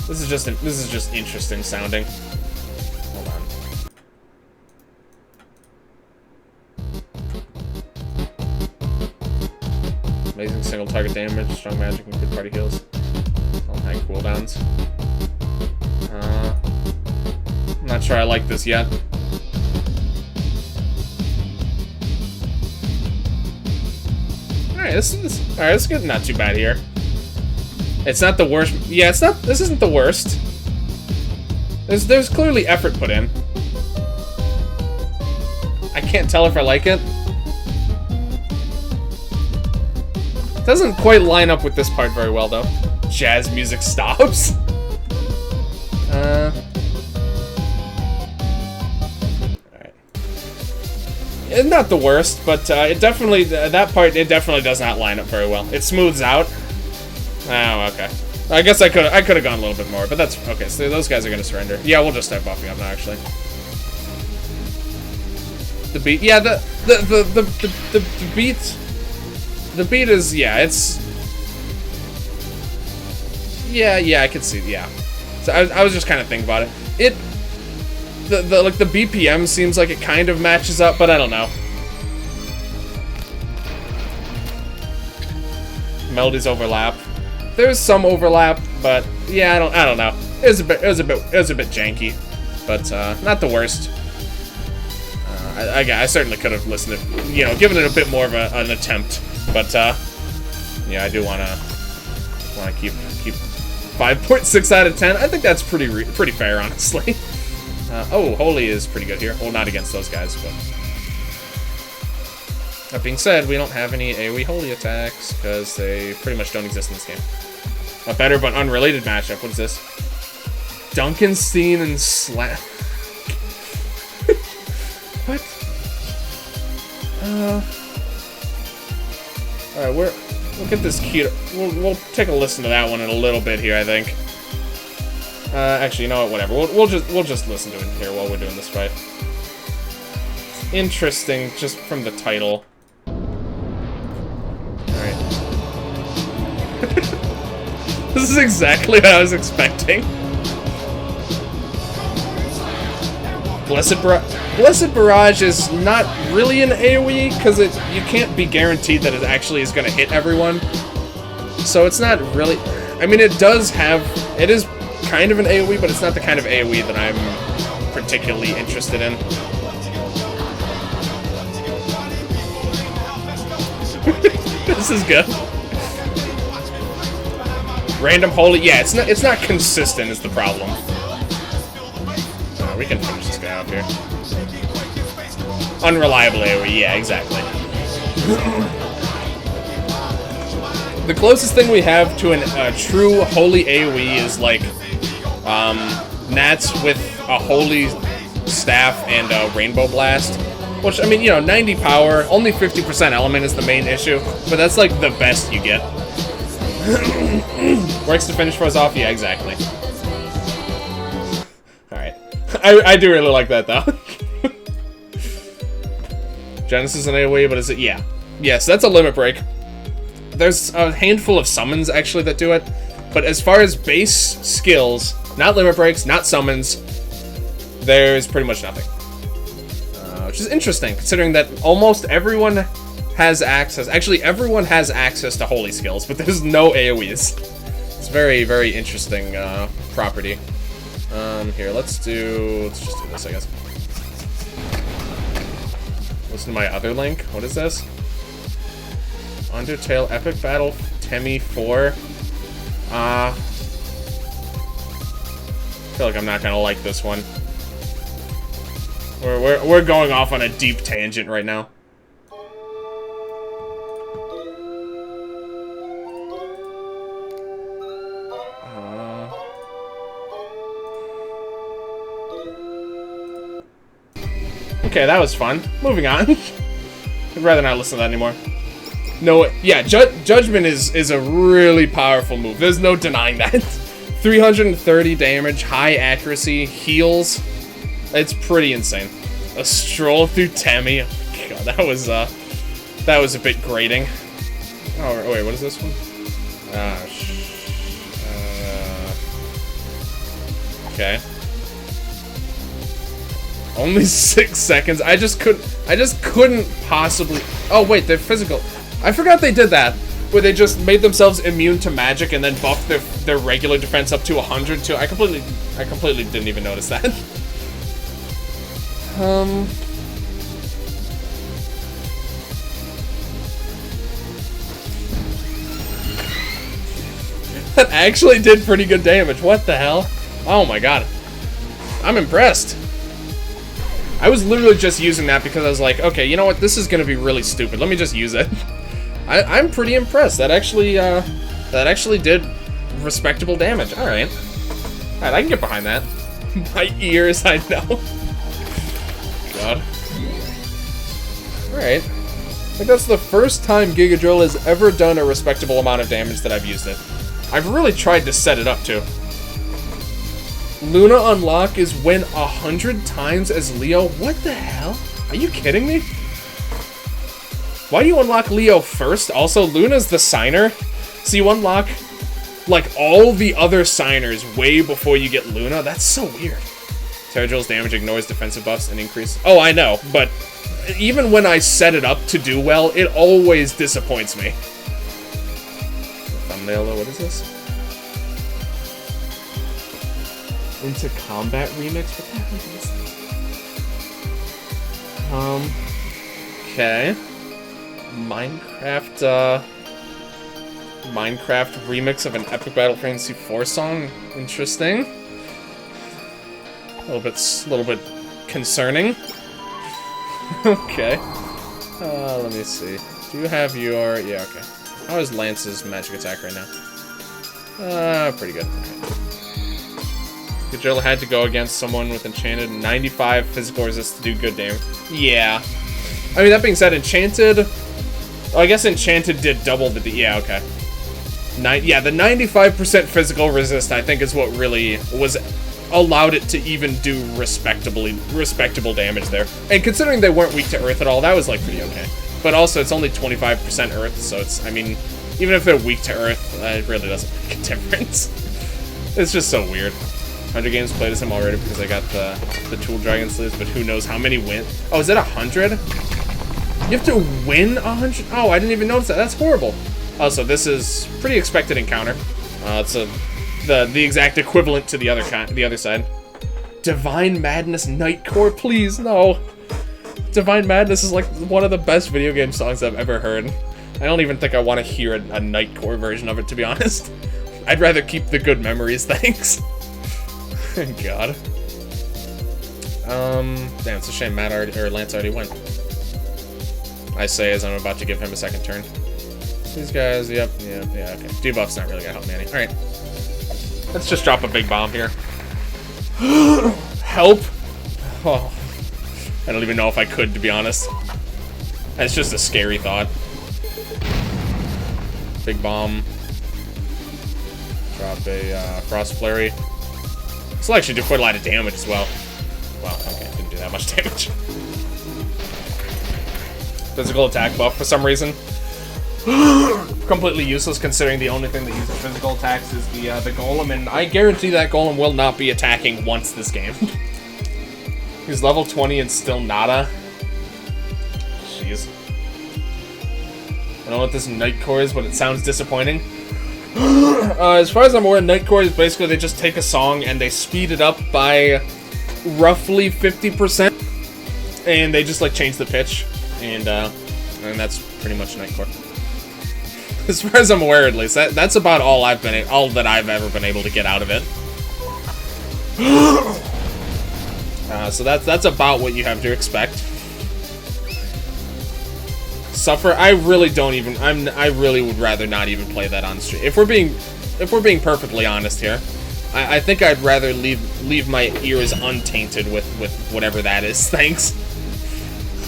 This is just interesting sounding. Hold on. Amazing single target damage, strong magic, and good party heals. All high cooldowns. I'm not sure I like this yet. Alright, this is good. Not too bad here. It's not the worst. Yeah, it's not. This isn't the worst. There's clearly effort put in. I can't tell if I like it. Doesn't quite line up with this part very well, though. Jazz music stops. Alright. Not the worst, but it definitely, that part, it definitely does not line up very well. It smooths out. Oh, okay. I guess I could have gone a little bit more, but that's okay. So those guys are gonna surrender. Yeah, we'll just start buffing up now, actually. The beat, yeah, the beat. The beat is, yeah, it's... Yeah, I can see, yeah. So I was just kind of thinking about it. Like, the BPM seems like it kind of matches up, but I don't know. Melodies overlap. There's some overlap, but yeah, I don't know. It was a bit janky, but not the worst. I certainly could have listened to, you know, given it a bit more of an attempt. But yeah, I do wanna keep 5.6 out of 10. I think that's pretty fair, honestly. Oh, Holy is pretty good here. Well, not against those guys, but that being said, we don't have any AoE Holy attacks because they pretty much don't exist in this game. A better but unrelated matchup. What is this? Duncanstein and Slam. What? Alright, we'll get this cute. We'll take a listen to that one in a little bit here, I think. Actually, you know what? Whatever. We'll just listen to it here while we're doing this fight. Interesting, just from the title. Alright. This is exactly what I was expecting. Blessed Barrage is not really an AoE, because you can't be guaranteed that it actually is going to hit everyone. So it's not really... I mean, it is kind of an AoE, but it's not the kind of AoE that I'm particularly interested in. This is good. Random Holy... Yeah, it's not consistent is the problem. We can finish this guy off here. Unreliable AoE, yeah, exactly. The closest thing we have to a true Holy AoE is like Nats with a Holy Staff and a Rainbow Blast. Which, I mean, you know, 90 power, only 50% element is the main issue, but that's like the best you get. Works to finish us off? Yeah, exactly. Alright. I do really like that, though. Genesis and AoE, but is it? Yeah. Yes, that's a limit break. There's a handful of summons, actually, that do it. But as far as base skills, not limit breaks, not summons, there's pretty much nothing. Which is interesting, considering that almost everyone has access. Actually, everyone has access to Holy skills, but there's no AoEs. It's very, very interesting property. Here, let's just do this, I guess. Listen to my other link. What is this? Undertale Epic Battle Temmie 4. feel like I'm not gonna like this one. We're going off on a deep tangent right now. Okay, that was fun. Moving on. I'd rather not listen to that anymore. No, yeah, Judgment is a really powerful move. There's no denying that. 330 damage, high accuracy, heals. It's pretty insane. A stroll through Temmie. Oh God, that was a bit grating. Oh wait, what is this one? Okay. Only 6 seconds. I just couldn't possibly. Oh wait, they're physical. I forgot they did that, where they just made themselves immune to magic and then buffed their regular defense up to 100 too. I completely didn't even notice that. That actually did pretty good damage. What the hell? Oh my God. I'm impressed. I was literally just using that because I was like, okay, you know what? This is gonna be really stupid. Let me just use it. I'm pretty impressed. That actually did respectable damage. All right, I can get behind that. My ears, I know. God. All right. I think that's the first time Giga Drill has ever done a respectable amount of damage that I've used it. I've really tried to set it up too. Luna unlock is win 100 times as Leo. What the hell? Are you kidding me? Why do you unlock Leo first? Also, Luna's the signer, so you unlock like all the other signers way before you get Luna. That's so weird. Terradrill's damage ignores defensive buffs and increase. Oh, I know, but even when I set it up to do well, it always disappoints me. Thumbnail though, what is this? Into Combat remix? What the hell is this? Okay. Minecraft remix of an epic Battle Fantasy 4 song. Interesting. A little bit concerning. Okay. Let me see. Do you have your... Yeah, okay. How is Lance's magic attack right now? Pretty good. Okay. Gajilla had to go against someone with Enchanted 95 physical resist to do good damage. Yeah. I mean, that being said, Enchanted... Oh, I guess Enchanted did double the... Yeah, okay. Yeah, the 95% physical resist, I think, is what really was... allowed it to even do respectable damage there. And considering they weren't weak to Earth at all, that was, like, pretty okay. But also, it's only 25% Earth, so it's... I mean, even if they're weak to Earth, it really doesn't make a difference. It's just so weird. 100 games played as him already because I got the Tool Dragon sleeves, but who knows how many win? Oh, is that 100? You have to win 100? Oh, I didn't even notice that. That's horrible. Also, this is pretty expected encounter. It's the exact equivalent to the other side. Divine Madness Nightcore, please no. Divine Madness is like one of the best video game songs I've ever heard. I don't even think I want to hear a Nightcore version of it, to be honest. I'd rather keep the good memories, thanks. God. Damn, it's a shame Lance already went. I say as I'm about to give him a second turn. These guys, yep, yeah, okay. Debuff's not really gonna help me any. Alright. Let's just drop a big bomb here. Help? Oh. I don't even know if I could, to be honest. That's just a scary thought. Big bomb. Drop a Frost Flurry. This will actually do quite a lot of damage as well. Wow, okay, didn't do that much damage. Physical attack buff for some reason. Completely useless considering the only thing that uses physical attacks is the golem, and I guarantee that golem will not be attacking once this game. He's level 20 and still nada. Jeez. I don't know what this Nightcore is, but it sounds disappointing. As far as I'm aware, Nightcore is basically they just take a song and they speed it up by roughly 50%, and they just like change the pitch, and that's pretty much Nightcore. As far as I'm aware, at least, that's about all that I've ever been able to get out of it. So that's about what you have to expect. Suffer. I really don't even. I really would rather not even play that on stream. If we're being perfectly honest here, I think I'd rather leave my ears untainted with whatever that is. Thanks.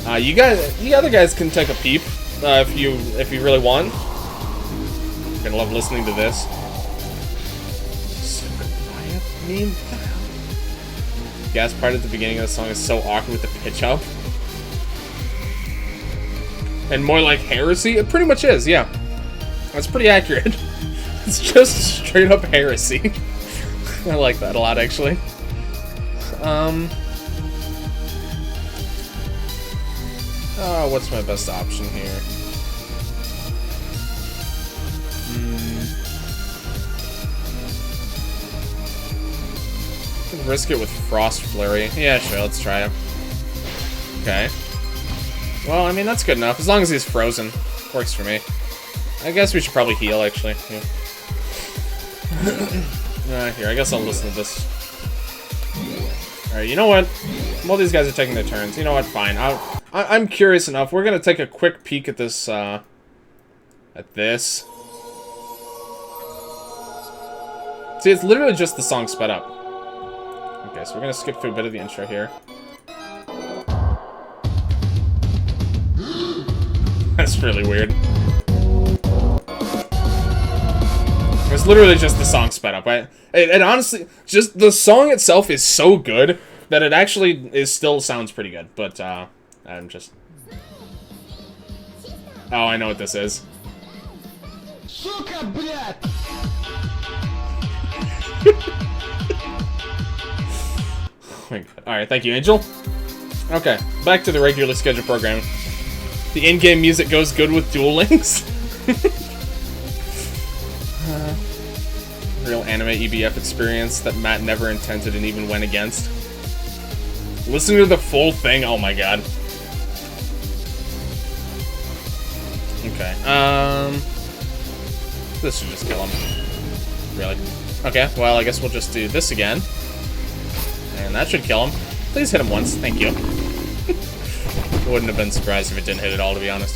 You other guys can take a peep if you really want. You're gonna love listening to this. So quiet. I mean, what the hell? The gas part at the beginning of the song is so awkward with the pitch up. And more like heresy? It pretty much is, yeah. That's pretty accurate. It's just straight up heresy. I like that a lot, actually. Oh, what's my best option here? Risk it with Frost Flurry. Yeah, sure, let's try it. Okay. Well, I mean, that's good enough. As long as he's frozen. Works for me. I guess we should probably heal, actually. Yeah. Here, I guess I'll listen to this. Alright, you know what? While these guys are taking their turns, you know what? Fine. I'm curious enough. We're gonna take a quick peek at this, at this. See, it's literally just the song sped up. Okay, so we're gonna skip through a bit of the intro here. That's really weird. It's literally just the song sped up. And honestly, just the song itself is so good that it actually still sounds pretty good. But I'm just. Oh, I know what this is. Alright, thank you, Angel. Okay, back to the regularly scheduled programming. The in-game music goes good with Duel Links. Real anime EBF experience that Matt never intended and even went against. Listening to the full thing, oh my god. Okay, this should just kill him. Really? Okay, well, I guess we'll just do this again. And that should kill him. Please hit him once, thank you. Wouldn't have been surprised if it didn't hit at all, to be honest.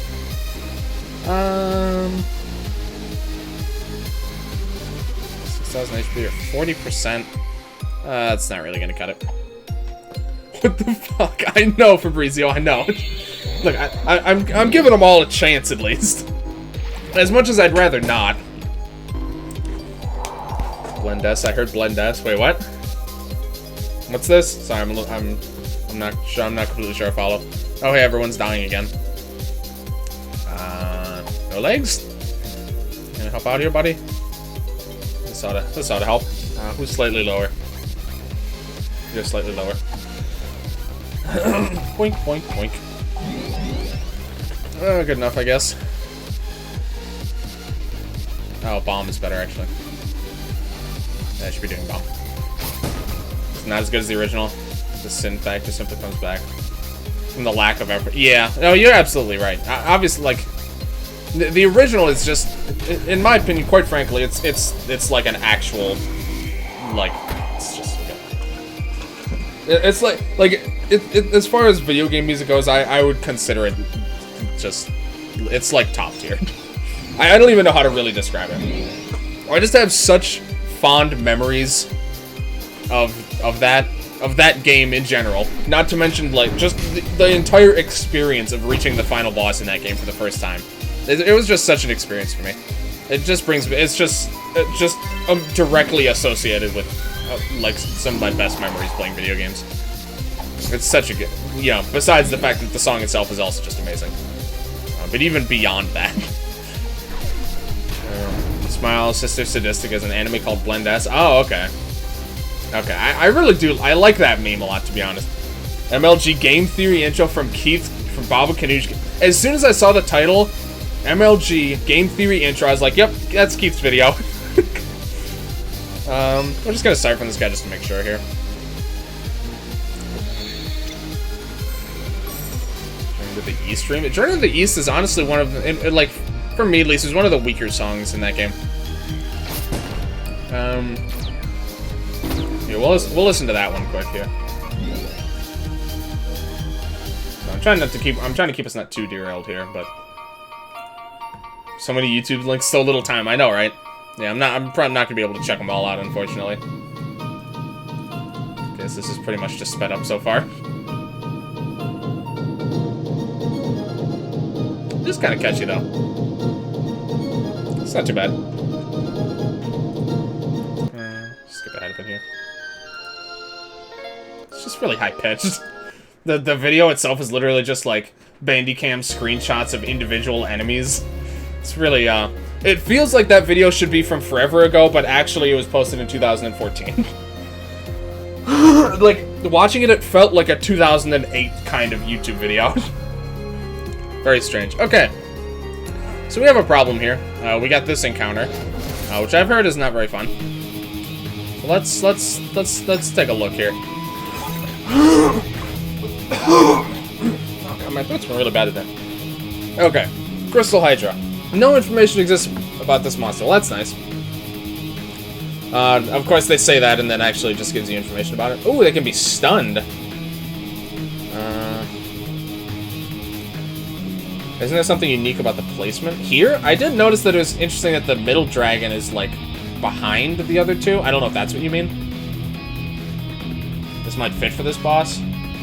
6,000 HP or 40%. That's not really gonna cut it. What the fuck? I know, Fabrizio, I know. Look, I'm giving them all a chance, at least. As much as I'd rather not. Blendes, I heard Blendes. Wait, what? What's this? Sorry, I'm not sure. I'm not completely sure I follow. Oh, hey, everyone's dying again. No legs? Can I help out here, buddy? This ought to help. Who's slightly lower? You're slightly lower. Boink, boink, boink. Good enough, I guess. Oh, bomb is better, actually. Yeah, I should be doing bomb. It's not as good as the original. The sin factor simply comes back from the lack of effort. Yeah, no, you're absolutely right. Obviously, like the original is just, in my opinion, quite frankly, it's like an actual, like, it's just, it's like as far as video game music goes, I would consider it just, it's like top tier. I don't even know how to really describe it. I just have such fond memories of that game in general. Not to mention, like, just the entire experience of reaching the final boss in that game for the first time. It was just such an experience for me. It just brings me, it's just directly associated with, like, some of my best memories playing video games. It's such a good, you know, besides the fact that the song itself is also just amazing. But even beyond that. Smile, Sister Sadistic is an anime called Blendes. Oh, okay. Okay, I really do. I like that meme a lot, to be honest. MLG Game Theory intro from Keith, from Baba Kanuj. As soon as I saw the title, MLG Game Theory intro, I was like, yep, that's Keith's video. We're just gonna siphon this guy just to make sure here. Journey to the East stream. Journey to the East is honestly one of the, like, for me at least, is one of the weaker songs in that game. Here, we'll listen to that one quick here. So I'm trying to keep us not too derailed here, but so many YouTube links, so little time. I know, right? Yeah, I'm probably not gonna be able to check them all out, unfortunately. Guess this is pretty much just sped up so far. This is kind of catchy though. It's not too bad. Skip ahead of it here. It's just really high pitched. The video itself is literally just like Bandicam screenshots of individual enemies. It's really it feels like that video should be from forever ago, but actually it was posted in 2014. Like watching it, it felt like a 2008 kind of YouTube video. Very strange. Okay, so we have a problem here. We got this encounter, which I've heard is not very fun. So let's take a look here. Oh, my throat's been really bad today. Okay, Crystal Hydra. No information exists about this monster. Well, that's nice. Of course, they say that and then actually just gives you information about it. Oh, they can be stunned. Isn't there something unique about the placement? Here, I did notice that it was interesting that the middle dragon is, like, behind the other two. I don't know if that's what you mean. This might fit for this boss.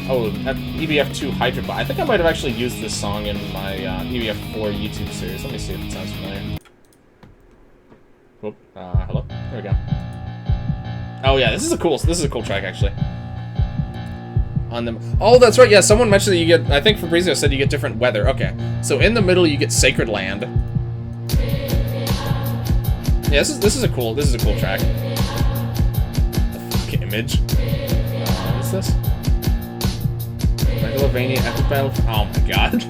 Oh, EBF5 Hydra. I think I might have actually used this song in my EBF4 YouTube series. Let me see if it sounds familiar. Whoop. Hello? There we go. Oh yeah, this is a cool track actually. On them. Oh, that's right. Yeah, someone mentioned that you get. I think Fabrizio said you get different weather. Okay, so in the middle you get Sacred Land. Yeah, this is a cool track. The fucking image. What is this? Megalovania Epic Battle. Oh my god.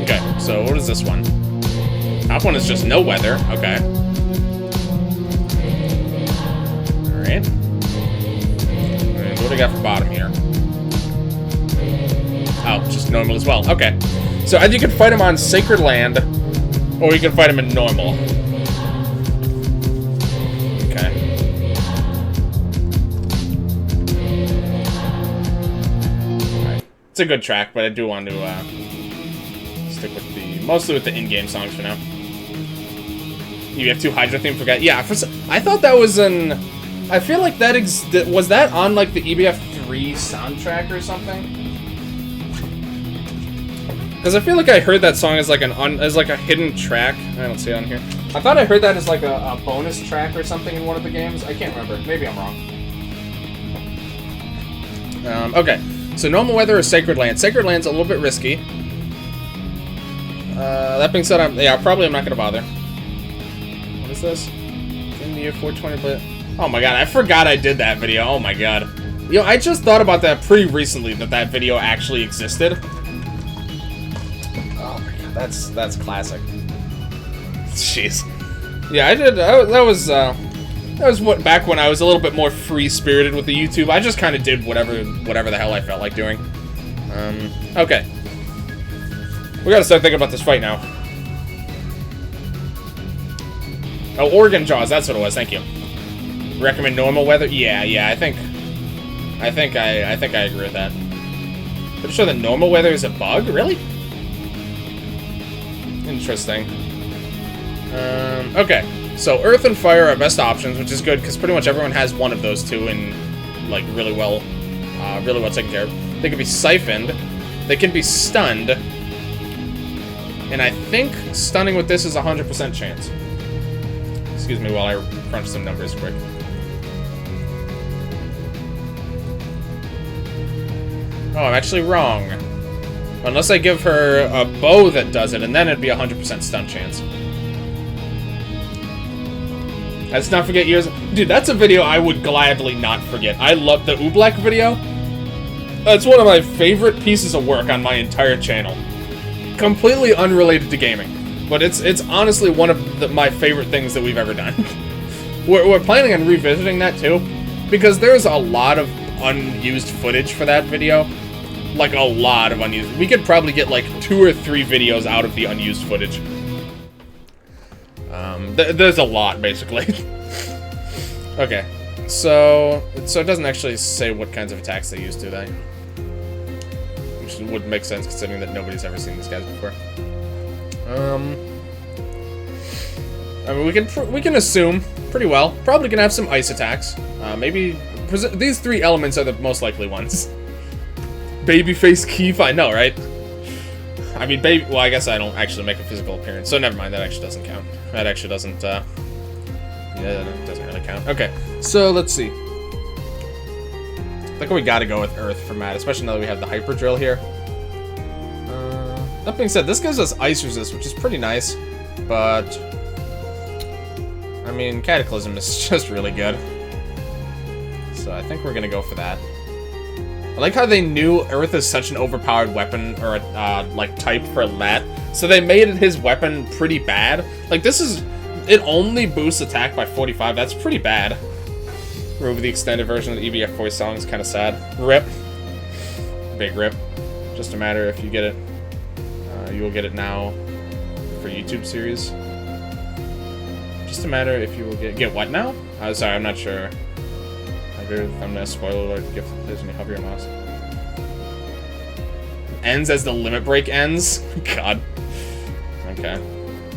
Okay, so what is this one? Top one is just no weather. Okay. Alright. And what do we got for bottom here? Oh, just normal as well. Okay. So either you can fight him on Sacred Land, or you can fight him in normal. Okay. Alright. It's a good track, but I do want to stick with mostly with the in-game songs for now. EBF5 Hydra theme, forgot. Yeah, I thought that was I feel like that was that on like the EBF3 soundtrack or something? Because I feel like I heard that song as like a hidden track. I don't see it on here. I thought I heard that as like a bonus track or something in one of the games. I can't remember. Maybe I'm wrong. Okay, so normal weather or Sacred Land. Sacred Land's a little bit risky. That being said, probably I'm not gonna bother. What is this? In the year 420, but oh my god, I forgot I did that video. Oh my god. You know, I just thought about that pretty recently, that video actually existed. Oh my god, that's classic. Jeez. Yeah, I did. That was what back when I was a little bit more free-spirited with the YouTube. I just kind of did whatever the hell I felt like doing. Okay. We gotta start thinking about this fight now. Oh, Organ Jaws, that's what it was, thank you. Recommend normal weather? Yeah, I think I agree with that. I'm sure that normal weather is a bug? Really? Interesting. Okay. So Earth and Fire are best options, which is good, because pretty much everyone has one of those two and like really well taken care of. They can be siphoned, they can be stunned, and I think stunning with this is 100% chance. Excuse me while I crunch some numbers quick. Oh, I'm actually wrong. Unless I give her a bow that does it, and then it'd be 100% stun chance. Let's not forget years. Dude, that's a video I would gladly not forget. I love the Oobleck video. That's one of my favorite pieces of work on my entire channel. Completely unrelated to gaming, but it's honestly one of my favorite things that we've ever done. We're planning on revisiting that too, because there's a lot of unused footage for that video. Like a lot of unused. We could probably get like 2 or 3 videos out of the unused footage. There's a lot, basically. Okay. So it doesn't actually say what kinds of attacks they use, do they? Which would make sense considering that nobody's ever seen these guys before. I mean, we can assume pretty well. Probably gonna have some ice attacks. Maybe these 3 elements are the most likely ones. Babyface Keith, I know, right? I mean, well, I guess I don't actually make a physical appearance, so never mind. That actually doesn't count. That actually doesn't. Yeah, that doesn't really count. Okay, so let's see. I think we gotta go with Earth for Matt, especially now that we have the Hyper Drill here. That being said, this gives us Ice Resist, which is pretty nice, but I mean, Cataclysm is just really good. So I think we're gonna go for that. I like how they knew Earth is such an overpowered weapon, or like type for Lat, so they made his weapon pretty bad. Like this is, it only boosts attack by 45. That's pretty bad. Remove the extended version of the EBF5 song is kind of sad. Rip, big rip. Just a matter if you get it. You will get it now for YouTube series. Just a matter if you will get what now? Sorry, I'm not sure. Under the thumbnail, spoiler alert, gift plays when you hover your mouse. Ends as the limit break ends? God. Okay.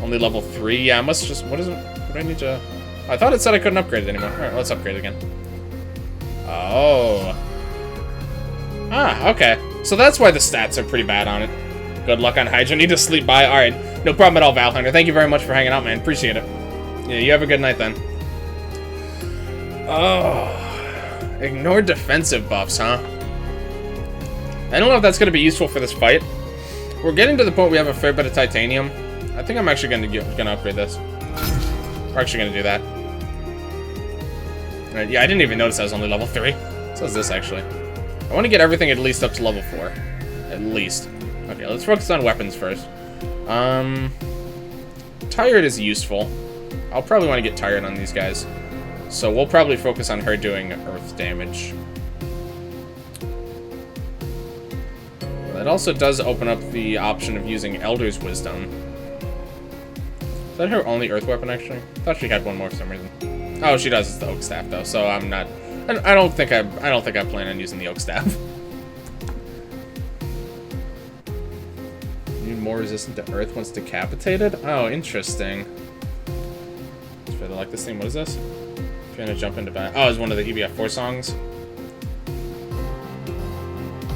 Only level 3? Yeah, I must just, what is it? What do I need to... I thought it said I couldn't upgrade it anymore. Alright, let's upgrade it again. Oh. Ah, okay. So that's why the stats are pretty bad on it. Good luck on Hydra. Need to sleep by. Alright. No problem at all, Valhunter. Thank you very much for hanging out, man. Appreciate it. Yeah, you have a good night then. Oh. Ignore defensive buffs, huh? I don't know if that's going to be useful for this fight. We're getting to the point we have a fair bit of titanium. I think I'm actually going to upgrade this. We're actually going to do that. Alright, yeah, I didn't even notice I was only level 3. So is this, actually. I want to get everything at least up to level 4. At least. Okay, let's focus on weapons first. Tired is useful. I'll probably want to get tired on these guys. So we'll probably focus on her doing earth damage. That also does open up the option of using Elder's Wisdom. Is that her only earth weapon, actually? I thought she had one more for some reason. Oh, she does. It's the Oak Staff, though. So I'm not. I don't think I plan on using the Oak Staff. Need more resistant to earth once decapitated. Oh, interesting. Let's really like this thing. What is this? If you're gonna jump into battle. Oh, it's one of the EBF4 songs.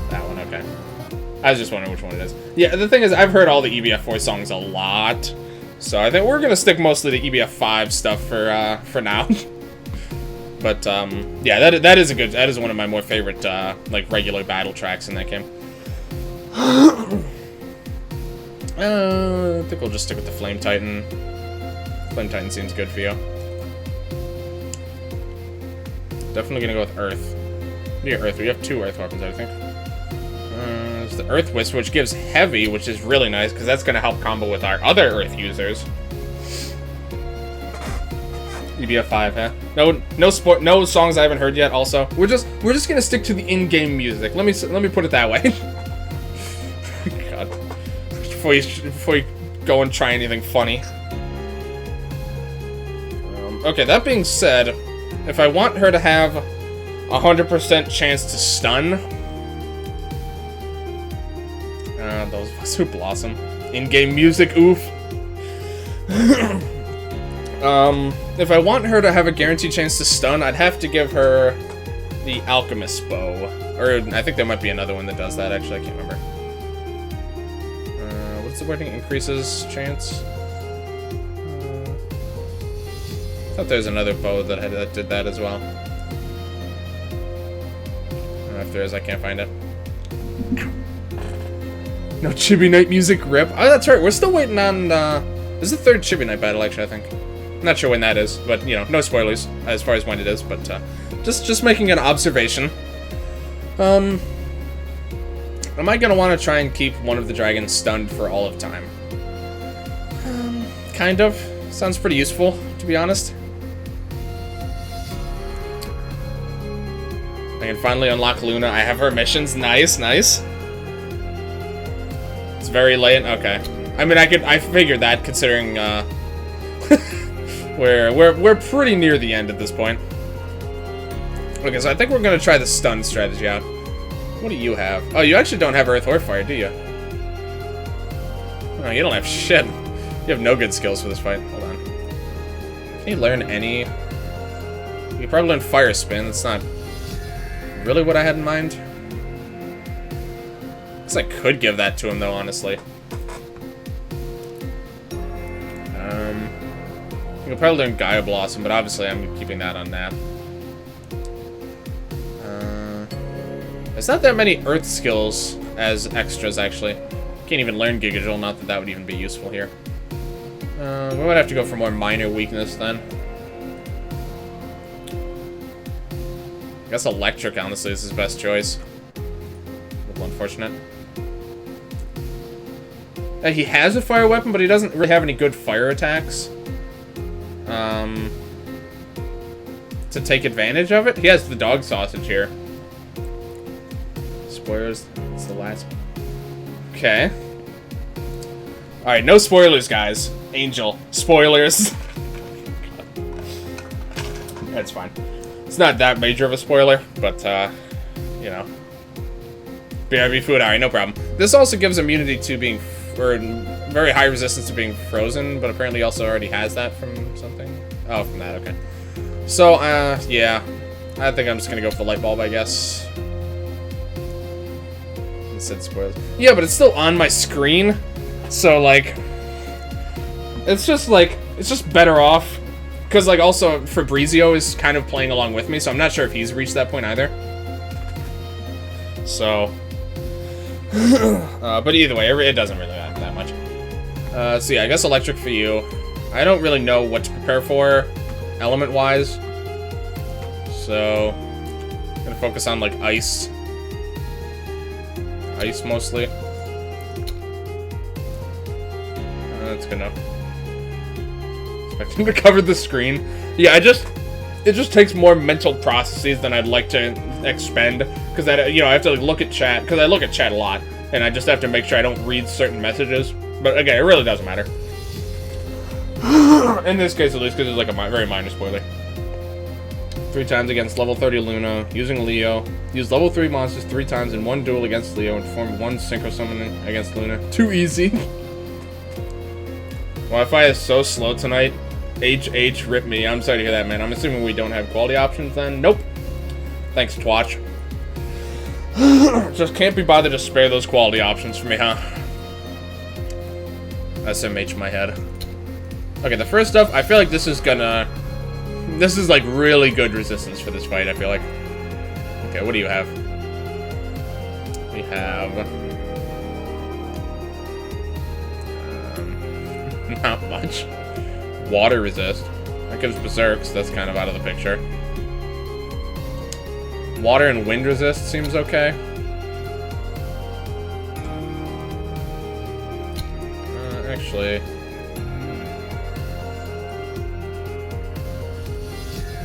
That one. Okay. I was just wondering which one it is. Yeah, the thing is, I've heard all the EBF4 songs a lot, so I think we're gonna stick mostly to EBF5 stuff for now. But yeah, that is one of my more favorite like regular battle tracks in that game. I think we'll just stick with the Flame Titan. Flame Titan seems good for you. Definitely gonna go with Earth. Yeah, Earth. We have 2 Earth weapons, I think. There's the Earth Wisp, which gives heavy, which is really nice because that's gonna help combo with our other Earth users. EBF5, huh? No songs I haven't heard yet. Also, we're just gonna stick to the in-game music. Let me put it that way. God, before you go and try anything funny. Okay, that being said, if I want her to have 100% chance to stun, those of us who blossom, in-game music, oof. If I want her to have a guaranteed chance to stun, I'd have to give her the Alchemist Bow. Or, I think there might be another one that does that, actually, I can't remember. What's the wording? Increases chance? I thought there was another bow that did that as well. I don't know if there is, I can't find it. No Chibi Night music, rip. Oh, that's right, we're still waiting on, this is the 3rd Chibi Night battle, actually, I think. Not sure when that is, but, you know, no spoilers as far as when it is, but, just making an observation. Am I gonna want to try and keep one of the dragons stunned for all of time? Kind of. Sounds pretty useful, to be honest. I can finally unlock Luna. I have her missions. Nice, nice. It's very late. Okay. I mean, I figured that, considering, we're pretty near the end at this point. Okay, so I think we're gonna try the stun strategy out. What do you have? Oh, you actually don't have Earth or Fire, do you? Oh, you don't have shit. You have no good skills for this fight. Hold on. Can you learn any? You can probably learn Fire Spin. That's not really what I had in mind. I guess I could give that to him, though, honestly. You can probably learn Gaia Blossom, but obviously I'm keeping that on Nap. There's not that many Earth skills as extras, actually. Can't even learn Giga Joule, not that that would even be useful here. We might have to go for more minor weakness, then. I guess Electric, honestly, is his best choice. A little unfortunate. He has a fire weapon, but he doesn't really have any good fire attacks. To take advantage of it. He has the dog sausage here. Spoilers. It's the last. Okay. Alright, no spoilers, guys. Angel. Spoilers. That's fine. It's not that major of a spoiler, but, you know. BRB food, alright, no problem. This also gives immunity to being, or very high resistance to being frozen, but apparently he also already has that from something. Oh, from that, okay. So, yeah. I think I'm just gonna go for the light bulb, I guess. It said spoilers. Yeah, but it's still on my screen. So, like, it's just better off. Because, like, also, Fabrizio is kind of playing along with me, so I'm not sure if he's reached that point either. So, but either way, it doesn't really matter that much. So yeah, I guess Electric for you. I don't really know what to prepare for, element-wise. So, I'm gonna focus on, like, Ice. Ice, mostly. That's good enough. Expecting to cover the screen. Yeah, it just takes more mental processes than I'd like to expend. Because, you know, I have to, like, look at chat. Because I look at chat a lot. And I just have to make sure I don't read certain messages. But, again, it really doesn't matter. In this case, at least, because it's, like, a very minor spoiler. 3 times against level 30 Luna, using Leo. Use level 3 monsters 3 times in one duel against Leo and perform 1 synchro summoning against Luna. Too easy. Wi-Fi is so slow tonight. HH, rip me. I'm sorry to hear that, man. I'm assuming we don't have quality options then. Nope. Thanks, Twatch. Just can't be bothered to spare those quality options for me, huh? SMH my head. Okay, the first stuff, I feel like this is gonna... This is, like, really good resistance for this fight, I feel like. Okay, what do you have? We have... not much. Water resist. That gives Berserk, so that's kind of out of the picture. Water and wind resist seems okay. Actually...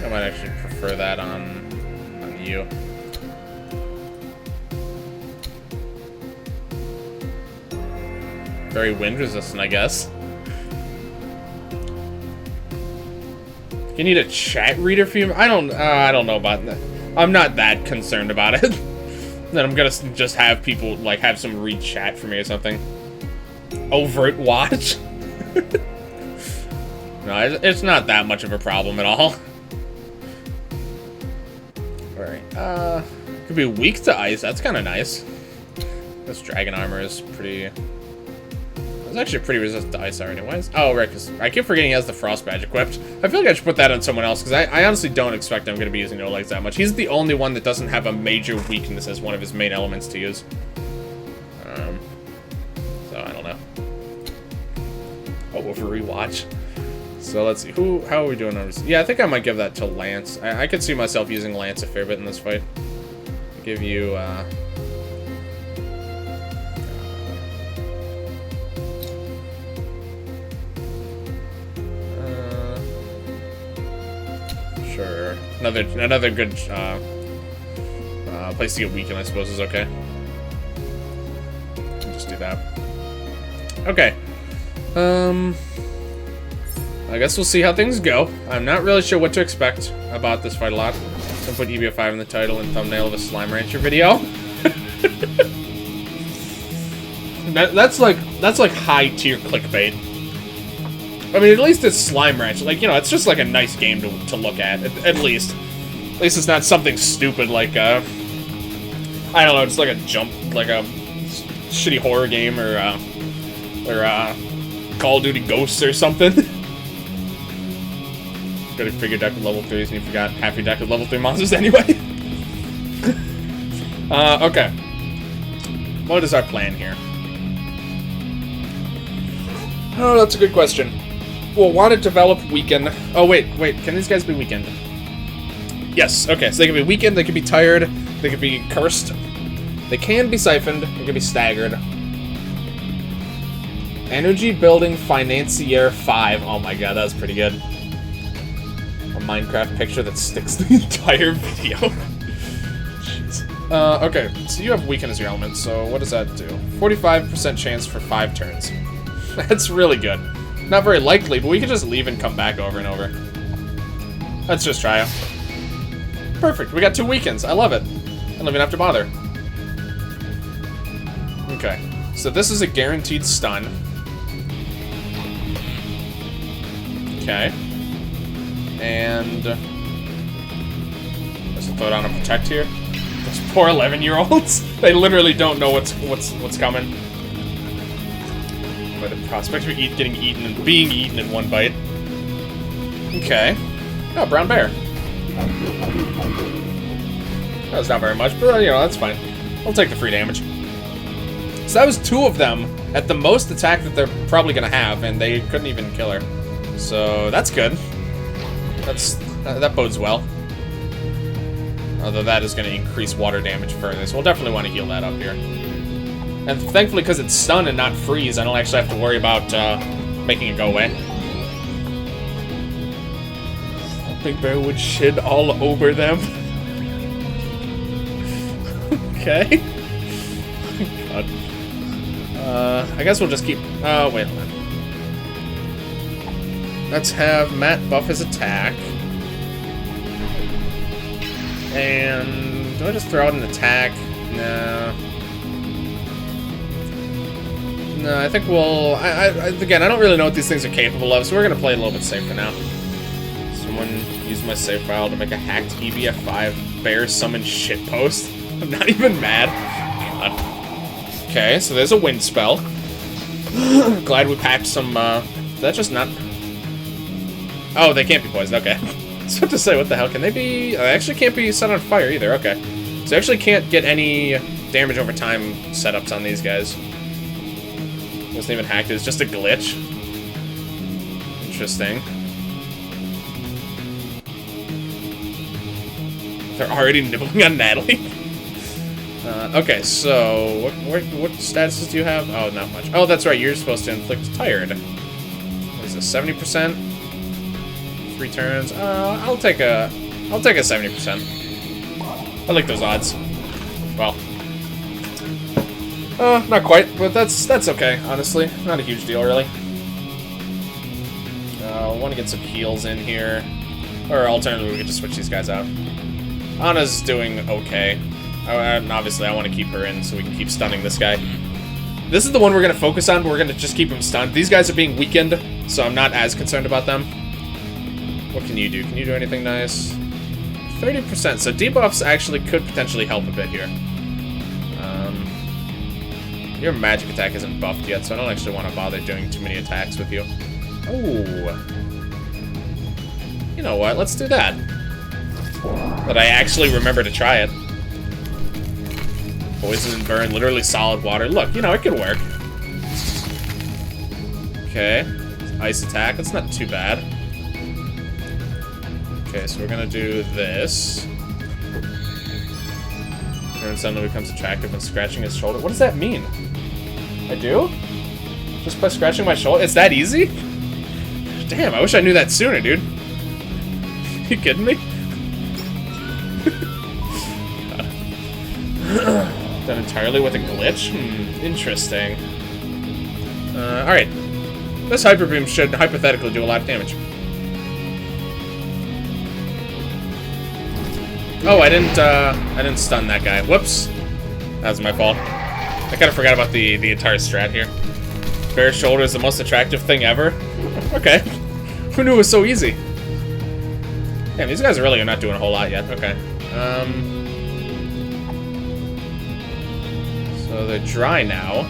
I might actually prefer that on you. Very wind resistant, I guess. You need a chat reader for you? I don't know about that. I'm not that concerned about it. Then I'm gonna just have people, like, have some read chat for me or something. Overt watch? No, it's not that much of a problem at all. Alright, could be weak to ice. That's kind of nice. This dragon armor is pretty... It's actually pretty resistant to ice already. Why is... Oh, right, because I keep forgetting he has the frost badge equipped. I feel like I should put that on someone else, because I honestly don't expect I'm going to be using no legs that much. He's the only one that doesn't have a major weakness as one of his main elements to use. So, I don't know. Oh, over rewatch. So, let's see. How are we doing on... Yeah, I think I might give that to Lance. I could see myself using Lance a fair bit in this fight. I'll give you, Sure. Another good place to get weakened, I suppose, is okay. I'll just do that. Okay. I guess we'll see how things go. I'm not really sure what to expect about this fight a lot. Don't put EBF5 in the title and thumbnail of a Slime Rancher video. That's like high tier clickbait. I mean, at least it's Slime Rancher. Like, you know, it's just like a nice game to look at least. At least it's not something stupid like, I don't know, it's like a shitty horror game or Call of Duty Ghosts or something. Got to figure deck with level 3s, and you forgot half your deck with level 3 monsters anyway. Okay. What is our plan here? Oh, that's a good question. We'll want to develop weakened. Oh, wait. Can these guys be weakened? Yes, okay. So they can be weakened, they can be tired, they can be cursed. They can be siphoned, they can be staggered. Energy Building Financier 5. Oh my god, that was pretty good. A Minecraft picture that sticks the entire video. Jeez. Okay, so you have weaken as your element, so what does that do? 45% chance for 5 turns. That's really good. Not very likely, but we can just leave and come back over and over. Let's just try it. Perfect, we got 2 weakens. I love it. I don't even have to bother. Okay, so this is a guaranteed stun. Okay. And let's throw down a protect here. Those poor 11-year-olds. They literally don't know what's coming. By the prospect of getting eaten and being eaten in one bite. Okay. Oh, brown bear. That was not very much, but you know, that's fine. I'll take the free damage. So that was 2 of them at the most attack that they're probably gonna have, and they couldn't even kill her. So that's good. That bodes well. Although that is gonna increase water damage further, so we'll definitely want to heal that up here. And thankfully, because it's stun and not freeze, I don't actually have to worry about making it go away. Big Bear would shit all over them. Okay. God. I guess we'll just keep... wait a minute. Let's have Matt buff his attack. And... do I just throw out an attack? No. No, I think we'll... again, I don't really know what these things are capable of, so we're going to play a little bit safe for now. Someone used my save file to make a hacked EBF5 bear summon shitpost. I'm not even mad. God. Okay, so there's a wind spell. Glad we packed some, is that just not... oh, they can't be poisoned, okay. I was about to say, what the hell, can they be... they actually can't be set on fire either, okay. So I actually can't get any damage over time setups on these guys. Wasn't even hacked, it's just a glitch. Interesting. They're already nibbling on Natalie. Okay, so what statuses do you have? Oh, not much. Oh, that's right. You're supposed to inflict tired. What is this? 70%. 3 turns. I'll take a 70%. I like those odds. Well, not quite, but that's okay. Honestly, not a huge deal, really. I want to get some heals in here, or alternatively, we could just switch these guys out. Anna's doing okay. And obviously, I want to keep her in so we can keep stunning this guy. This is the one we're going to focus on, but we're going to just keep him stunned. These guys are being weakened, so I'm not as concerned about them. What can you do? Can you do anything nice? 30%, so debuffs actually could potentially help a bit here. Your magic attack isn't buffed yet, so I don't actually want to bother doing too many attacks with you. Oh. You know what? Let's do that. But I actually remember to try it. Poison and burn, literally solid water. Look, you know, it could work. Okay. Ice attack, that's not too bad. Okay, so we're gonna do this. Turn suddenly becomes attractive when scratching his shoulder. What does that mean? I do? Just by scratching my shoulder? It's that easy? Damn, I wish I knew that sooner, dude. You kidding me? Done entirely with a glitch? Interesting. Alright. This Hyper Beam should hypothetically do a lot of damage. Oh, I didn't stun that guy. Whoops. That was my fault. I kind of forgot about the entire strat here. Bare shoulder is the most attractive thing ever. Okay. Who knew it was so easy? Damn, these guys really are not doing a whole lot yet. Okay. So they're dry now.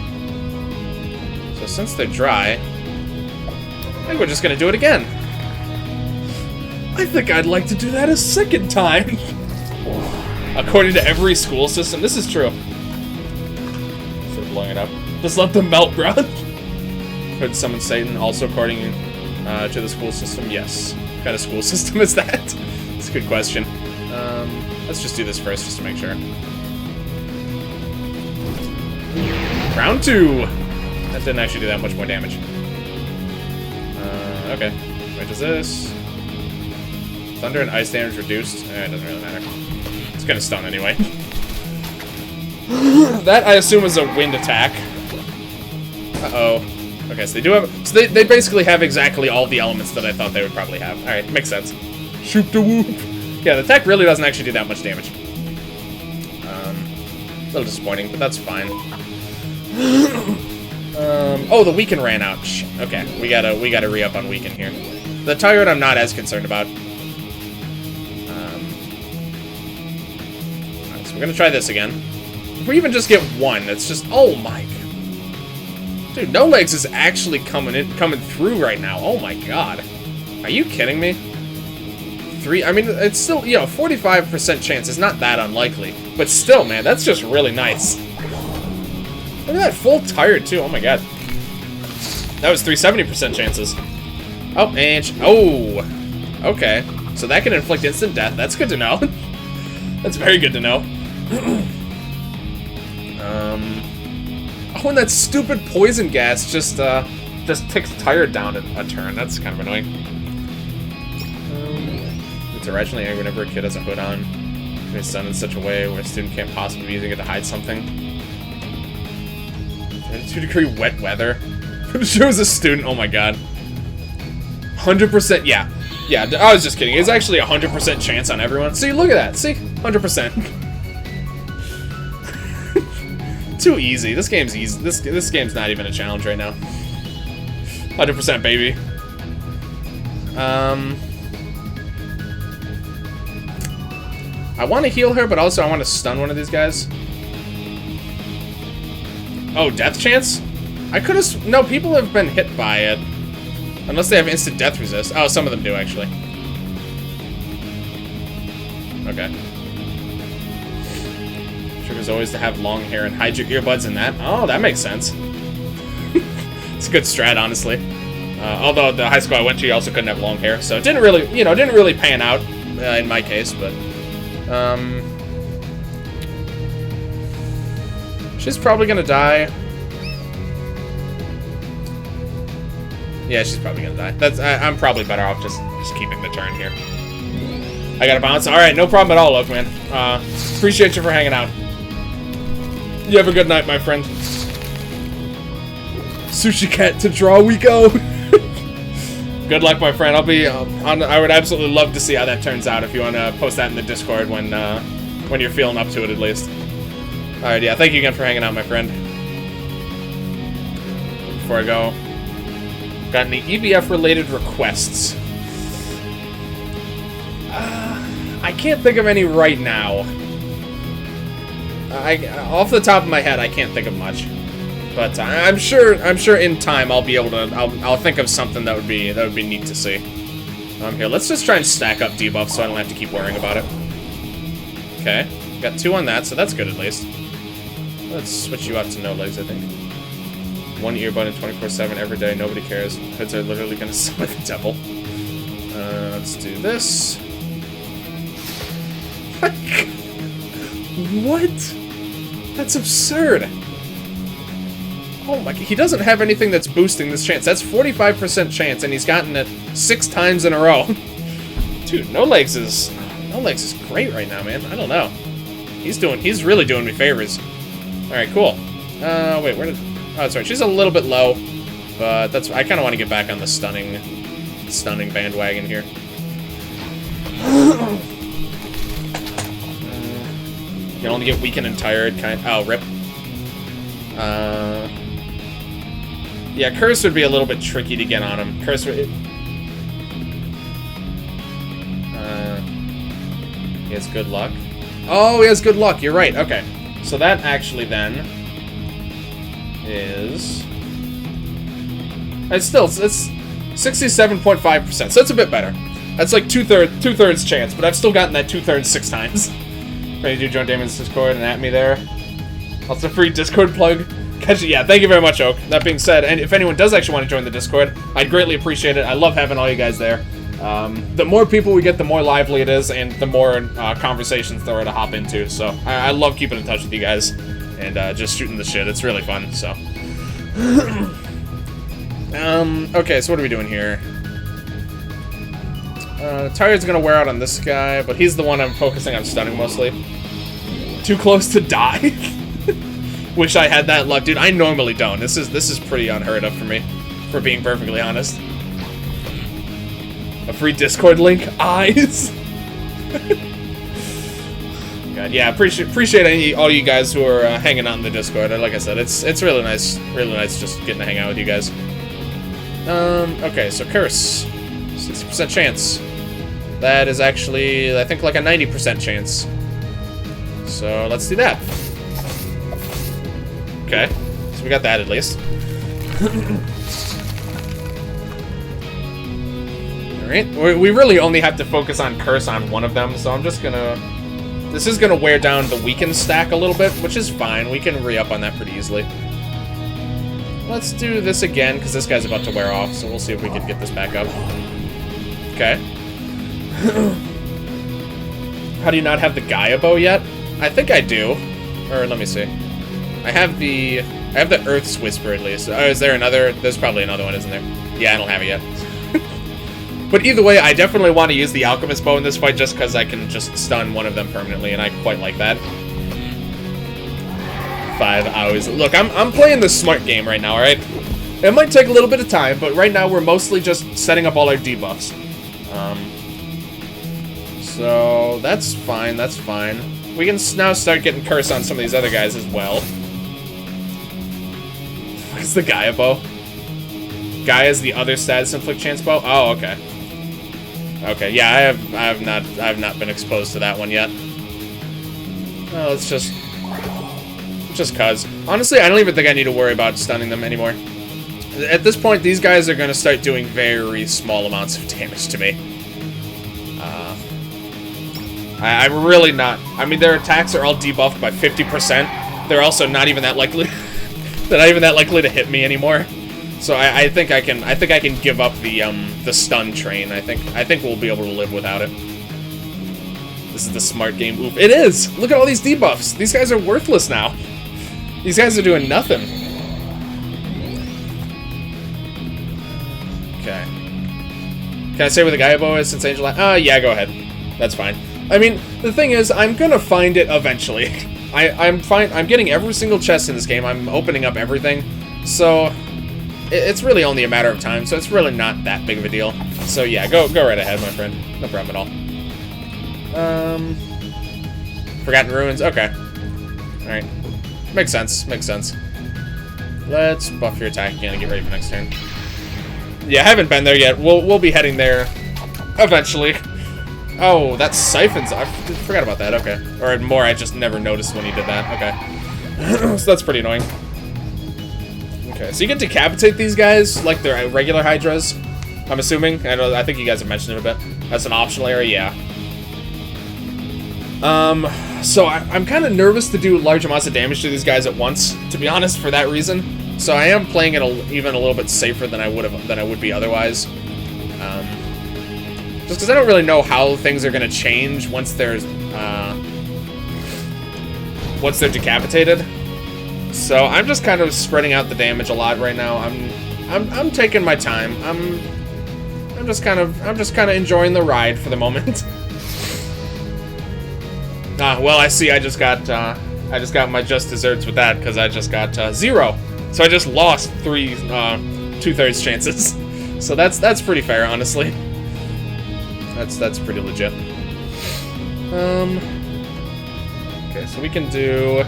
So since they're dry, I think we're just gonna do it again. I think I'd like to do that a second time. According to every school system, this is true. So blowing it up. Just let them melt, bro. Could summon Satan, also according to the school system? Yes. What kind of school system is that? It's a good question. Let's just do this first, just to make sure. Round 2! That didn't actually do that much more damage. Okay. Wait, does this... Thunder and ice damage reduced? It doesn't really matter. It's gonna stun anyway. That, I assume, is a wind attack. Uh-oh. Okay, so they do have... So they basically have exactly all the elements that I thought they would probably have. Alright, makes sense. Shoot the whoop! Yeah, the attack really doesn't actually do that much damage. A little disappointing, but that's fine. Oh, the weaken ran out. Okay, we gotta re-up on weaken here. The Tyrant I'm not as concerned about. Alright, so we're gonna try this again. If we even just get one, it's just... Oh my... Dude, No Legs is actually coming through right now. Oh my god. Are you kidding me? I mean, it's still, you know, 45% chance is not that unlikely. But still, man, that's just really nice. Look at that, full tired, too. Oh my god. That was 370% chances. Oh, and... Oh! Okay. So that can inflict instant death. That's good to know. That's very good to know. Oh, and that stupid poison gas just ticks tired down a turn. That's kind of annoying. It's irrationally angry whenever a kid has a hood on. It's done in such a way where a student can't possibly be using it to hide something. 2-degree wet weather. It shows a student. Oh my god. 100%. Yeah. Yeah, I was just kidding. It's actually a 100% chance on everyone. See, look at that. See? 100%. Too easy. This game's easy. This game's not even a challenge right now. 100%, baby. I want to heal her, but also I want to stun one of these guys. Oh, death chance? I could have... No, people have been hit by it. Unless they have instant death resist. Oh, some of them do, actually. Okay. Trigger's always to have long hair and hide your earbuds in that. Oh, that makes sense. It's a good strat, honestly. Although the high school I went to, you also couldn't have long hair. So it didn't really, you know, didn't really pan out in my case, but... She's probably gonna die. Yeah, she's probably gonna die. I'm probably better off just keeping the turn here. I gotta bounce. Alright, no problem at all, Oakman. Appreciate you for hanging out. You have a good night, my friend. Sushi Cat to draw we go. Good luck, my friend. I'll be I would absolutely love to see how that turns out if you want to post that in the Discord when you're feeling up to it, at least. Alright, yeah, thank you again for hanging out, my friend. Before I go, got any EBF-related requests? I can't think of any right now. Off the top of my head, I can't think of much. But I'm sure in time I'll be able to. I'll think of something that would be neat to see. Here, let's just try and stack up debuffs so I don't have to keep worrying about it. Okay, got 2 on that, so that's good at least. Let's switch you out to No Legs, I think. 1 earbud and 24/7 every day. Nobody cares. Hoods are literally gonna summon the devil. Let's do this. What? That's absurd. Oh my god, he doesn't have anything that's boosting this chance. That's 45% chance, and he's gotten it 6 times in a row. Dude, No Legs is great right now, man. I don't know. He's really doing me favors. Alright, cool. Wait, where did... Oh, that's right. She's a little bit low, but that's... I kind of want to get back on the stunning bandwagon here. You can only get weakened and tired, oh, rip. Yeah, Curse would be a little bit tricky to get on him. Curse would... he has good luck. Oh, he has good luck, you're right, okay. So that actually then is... It's 67.5%, so it's a bit better. That's like two-thirds chance, but I've still gotten that two-thirds 6 times. Ready to join Damon's Discord and at me there. Also, free Discord plug. Yeah, thank you very much, Oak. That being said, and if anyone does actually want to join the Discord, I'd greatly appreciate it. I love having all you guys there. The more people we get, the more lively it is, and the more conversations there are to hop into. So I love keeping in touch with you guys and just shooting the shit. It's really fun. So, okay. So what are we doing here? Tired's gonna wear out on this guy, but he's the one I'm focusing on stunning mostly. Too close to die. Wish I had that luck, dude. I normally don't. This is pretty unheard of for me, for being perfectly honest. A free Discord link, eyes. God, yeah, appreciate all you guys who are hanging out in the Discord. Like I said, it's really nice just getting to hang out with you guys. Okay, so Curse, 60% chance. That is actually, I think, like a 90% chance. So let's do that. Okay, so we got that at least. Alright, we really only have to focus on Curse on one of them, so I'm just gonna... This is gonna wear down the weaken stack a little bit, which is fine. We can re-up on that pretty easily. Let's do this again, because this guy's about to wear off, so we'll see if we can get this back up. Okay. How do you not have the Gaia bow yet? I think I do. Or, let me see. I have the Earth's Whisper at least. Oh, is there another? There's probably another one, isn't there? Yeah, I don't have it yet. But either way, I definitely want to use the Alchemist bow in this fight just because I can just stun one of them permanently, and I quite like that. 5 hours. Look, I'm playing the smart game right now, alright? It might take a little bit of time, but right now we're mostly just setting up all our debuffs. So that's fine, that's fine. We can now start getting Curse on some of these other guys as well. What's the Gaia bow? Gaia's the other status inflict chance bow? Oh, okay. Okay, yeah, I have not been exposed to that one yet. Oh, it's just cuz. Honestly, I don't even think I need to worry about stunning them anymore. At this point, these guys are gonna start doing very small amounts of damage to me. I'm really not. I mean, their attacks are all debuffed by 50%. They're also not even that likely. They're not even that likely to hit me anymore. So I think I can give up the stun train. I think we'll be able to live without it. This is the smart game. Oof. It is. Look at all these debuffs. These guys are worthless now. These guys are doing nothing. Okay. Can I say where the Gaia bow is since Angel? Yeah, go ahead. That's fine. I mean, the thing is, I'm gonna find it eventually. I'm fine. I'm getting every single chest in this game. I'm opening up everything, so it's really only a matter of time. So it's really not that big of a deal. So yeah, go right ahead, my friend. No problem at all. Forgotten Ruins. Okay. All right. Makes sense. Makes sense. Let's buff your attack again and get ready for next turn. Yeah, I haven't been there yet. We'll be heading there eventually. Oh, that siphons. I forgot about that. Okay. Or more, I just never noticed when he did that. Okay. So that's pretty annoying. Okay, so you can decapitate these guys like they're regular Hydras, I'm assuming. I think you guys have mentioned it a bit. That's an optional area, yeah. So I'm kind of nervous to do large amounts of damage to these guys at once, to be honest, for that reason. So I am playing it even a little bit safer than I would be otherwise. Just because I don't really know how things are going to change once they're decapitated. So I'm just kind of spreading out the damage a lot right now. I'm taking my time. I'm just kind of enjoying the ride for the moment. Well, I see. I just got my just desserts with that because I just got 0. So I just lost 3 2/3 chances. So that's pretty fair, honestly. That's pretty legit. Okay, Okay, so we can do a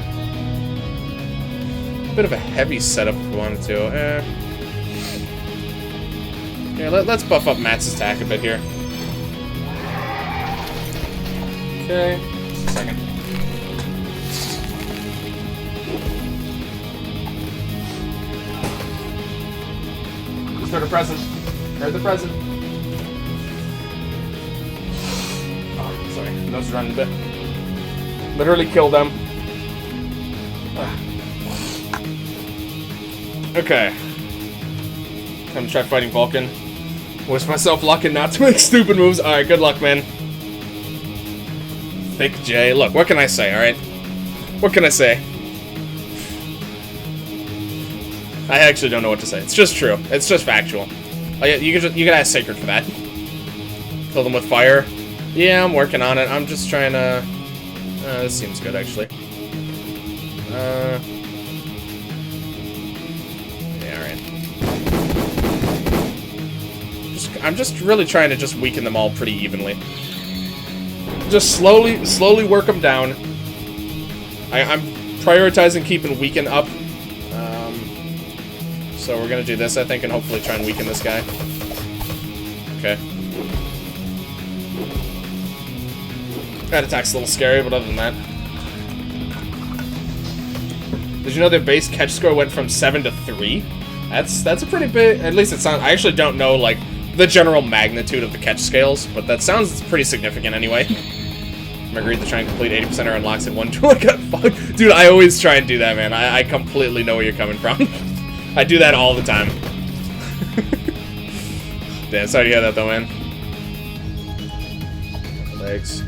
bit of a heavy setup if we wanted to. Yeah, let's buff up Matt's attack a bit here. Okay, just a second. Just heard a present. Heard the present. Oh, sorry, nose is running a bit. Literally killed them. Okay. Time to try fighting Vulcan. Wish myself luck and not to make stupid moves. Alright, good luck, man. Thick J. Look, what can I say, alright? What can I say? I actually don't know what to say. It's just true. It's just factual. Oh, yeah, you can ask Sacred for that. Kill them with fire. Yeah, I'm working on it. I'm just trying to... this seems good, actually. Yeah, alright. I'm just really trying to just weaken them all pretty evenly. Just slowly work them down. I'm prioritizing keeping weaken up. So we're gonna do this, I think, and hopefully try and weaken this guy. Okay. That attack's a little scary, but other than that. Did you know their base catch score went from 7 to 3? That's a pretty big, at least it sounds, I actually don't know, like, the general magnitude of the catch scales, but that sounds pretty significant anyway. I'm agreed to try and complete 80% of unlocks in one duel. I got fucked. Dude, I always try and do that, man. I completely know where you're coming from. I do that all the time. Damn, sorry to hear that though, man. Legs.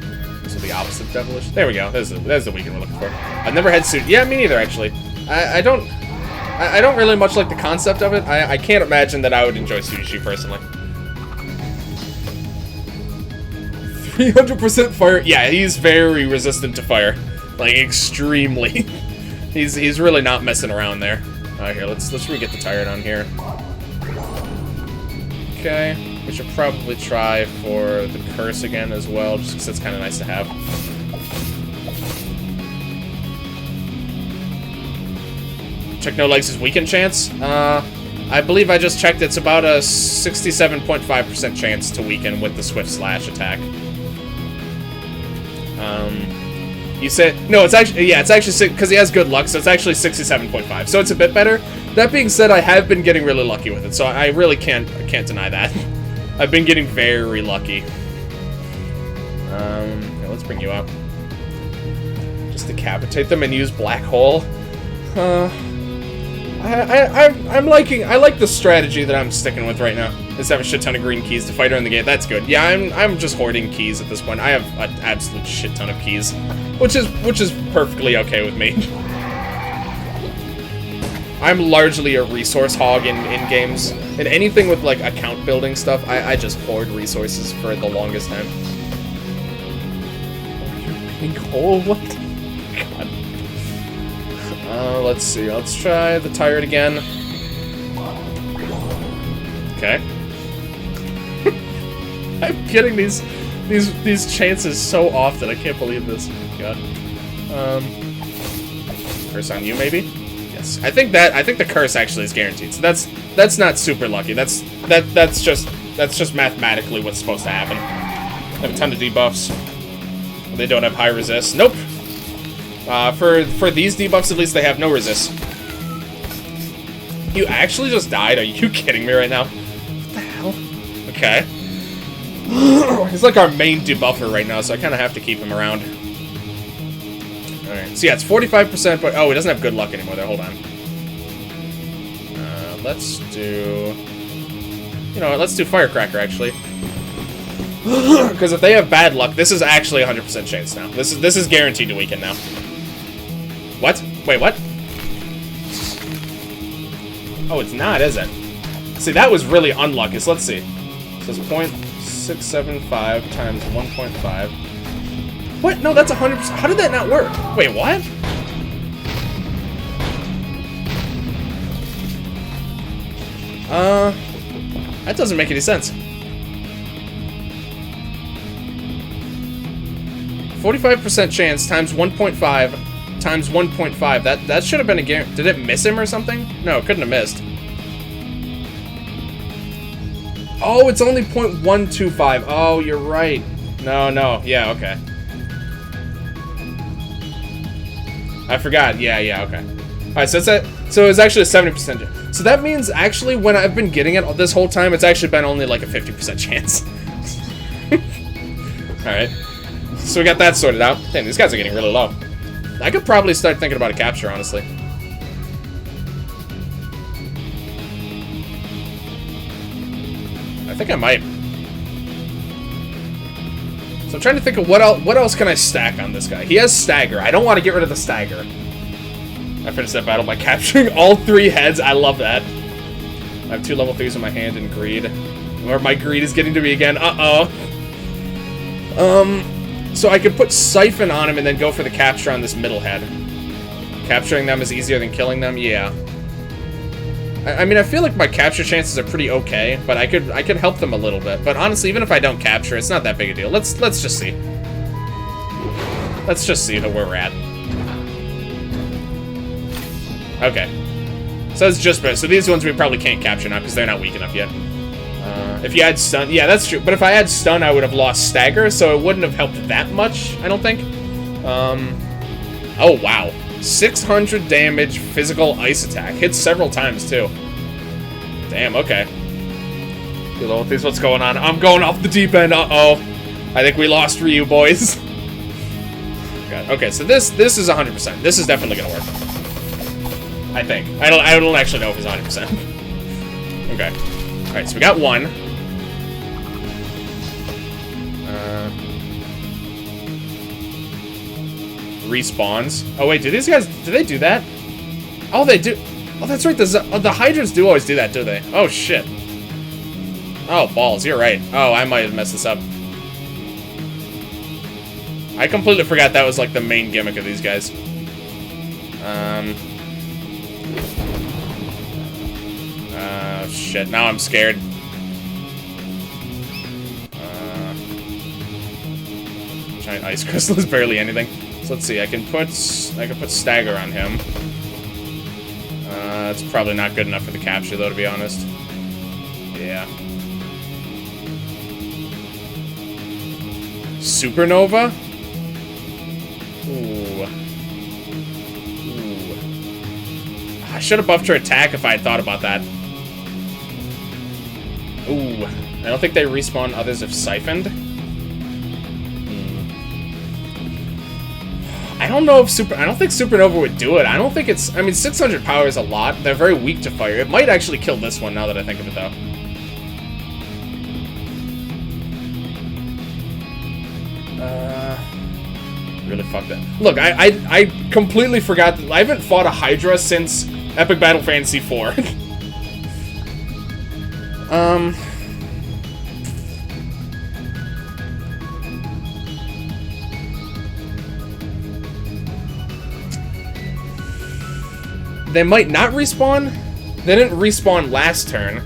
So the opposite devilish. There we go. There's the weaken we're looking for. I've never had suit. Yeah, me neither, actually. I don't really much like the concept of it. I can't imagine that I would enjoy Sushi personally. 300% fire. Yeah, he's very resistant to fire. Like, extremely. He's really not messing around there. Alright, here, let's re-get the tire on here. Okay. We should probably try for the curse again as well, just because it's kind of nice to have. Check no legs' weaken chance. I believe I just checked. It's about a 67.5% chance to weaken with the Swift Slash attack. You said no. It's actually because he has good luck, so it's actually 67.5. So it's a bit better. That being said, I have been getting really lucky with it, so I really can't deny that. I've been getting very lucky. Yeah, let's bring you up. Just decapitate them and use Black Hole. I like the strategy that I'm sticking with right now. Is have a shit ton of green keys to fight her in the game. That's good. Yeah, I'm just hoarding keys at this point. I have an absolute shit ton of keys, which is perfectly okay with me. I'm largely a resource hog in games. In anything with like account building stuff, I just hoard resources for the longest time. Pink hole? What? God. Let's see. Let's try the tyrant again. Okay. I'm getting these chances so often. I can't believe this. God. Curse on you, maybe? Yes. I think the curse actually is guaranteed. So that's not super lucky. That's just mathematically what's supposed to happen. I have a ton of debuffs. They don't have high resist. Nope. For these debuffs, at least they have no resist. You actually just died? Are you kidding me right now? What the hell? Okay. He's like our main debuffer right now, so I kind of have to keep him around. Alright, so yeah, it's 45%, but oh, he doesn't have good luck anymore there. Hold on. Let's do... You know what, let's do Firecracker, actually. Because if they have bad luck, this is actually 100% chance now. This is guaranteed to weaken now. What? Wait, what? Oh, it's not, is it? See, that was really unlucky, so let's see. So it's 0.675 times 1.5. What? No, that's 100%. How did that not work? Wait, what? That doesn't make any sense. 45% chance times 1.5 times 1.5. That should have been a guarantee. Did it miss him or something? No, it couldn't have missed. Oh, it's only 0.125. Oh, you're right. No. Yeah, okay. I forgot. Yeah, okay. Alright, so it's actually a 70% chance. So that means actually when I've been getting it this whole time, it's actually been only like a 50% chance. Alright. So we got that sorted out. Damn, these guys are getting really low. I could probably start thinking about a capture, honestly. I think I might. So I'm trying to think of what else can I stack on this guy. He has stagger. I don't want to get rid of the stagger. I finished that battle by capturing all 3 heads. I love that. I have 2 level 3s in my hand and greed. Or my greed is getting to me again. So I could put Siphon on him and then go for the capture on this middle head. Capturing them is easier than killing them? Yeah. I mean, I feel like my capture chances are pretty okay, but I could help them a little bit. But honestly, even if I don't capture, it's not that big a deal. Let's just see. Let's just see where we're at. Okay. So it's just so these ones we probably can't capture now because they're not weak enough yet. If you had stun, yeah, that's true. But if I had stun, I would have lost stagger, so it wouldn't have helped that much, I don't think. Oh, wow. 600 damage physical ice attack. Hits several times, too. Damn, okay. Hello, this what's going on. I'm going off the deep end. Uh-oh. I think we lost Ryu, boys. God. Okay, so this is 100%. This is definitely gonna work. I think. I don't actually know if it's 100%. Okay. Alright, so we got 1. Respawns. Oh wait, do these guys, do they do that? Oh, they do. Oh, that's right, the Hydras do always do that, do they? Oh, shit. Oh, balls, you're right. Oh, I might have messed this up. I completely forgot that was, like, the main gimmick of these guys. Shit, now I'm scared. Giant ice crystal is barely anything. So let's see, I can put stagger on him. It's probably not good enough for the capture, though, to be honest. Yeah. Supernova? Ooh. I should have buffed her attack if I had thought about that. Ooh. I don't think they respawn others if siphoned. I don't know if I don't think Supernova would do it. I don't think it's... I mean, 600 power is a lot. They're very weak to fire. It might actually kill this one, now that I think of it, though. Really fucked up. Look, I completely forgot that I haven't fought a Hydra since Epic Battle Fantasy 4. They might not respawn. They didn't respawn last turn.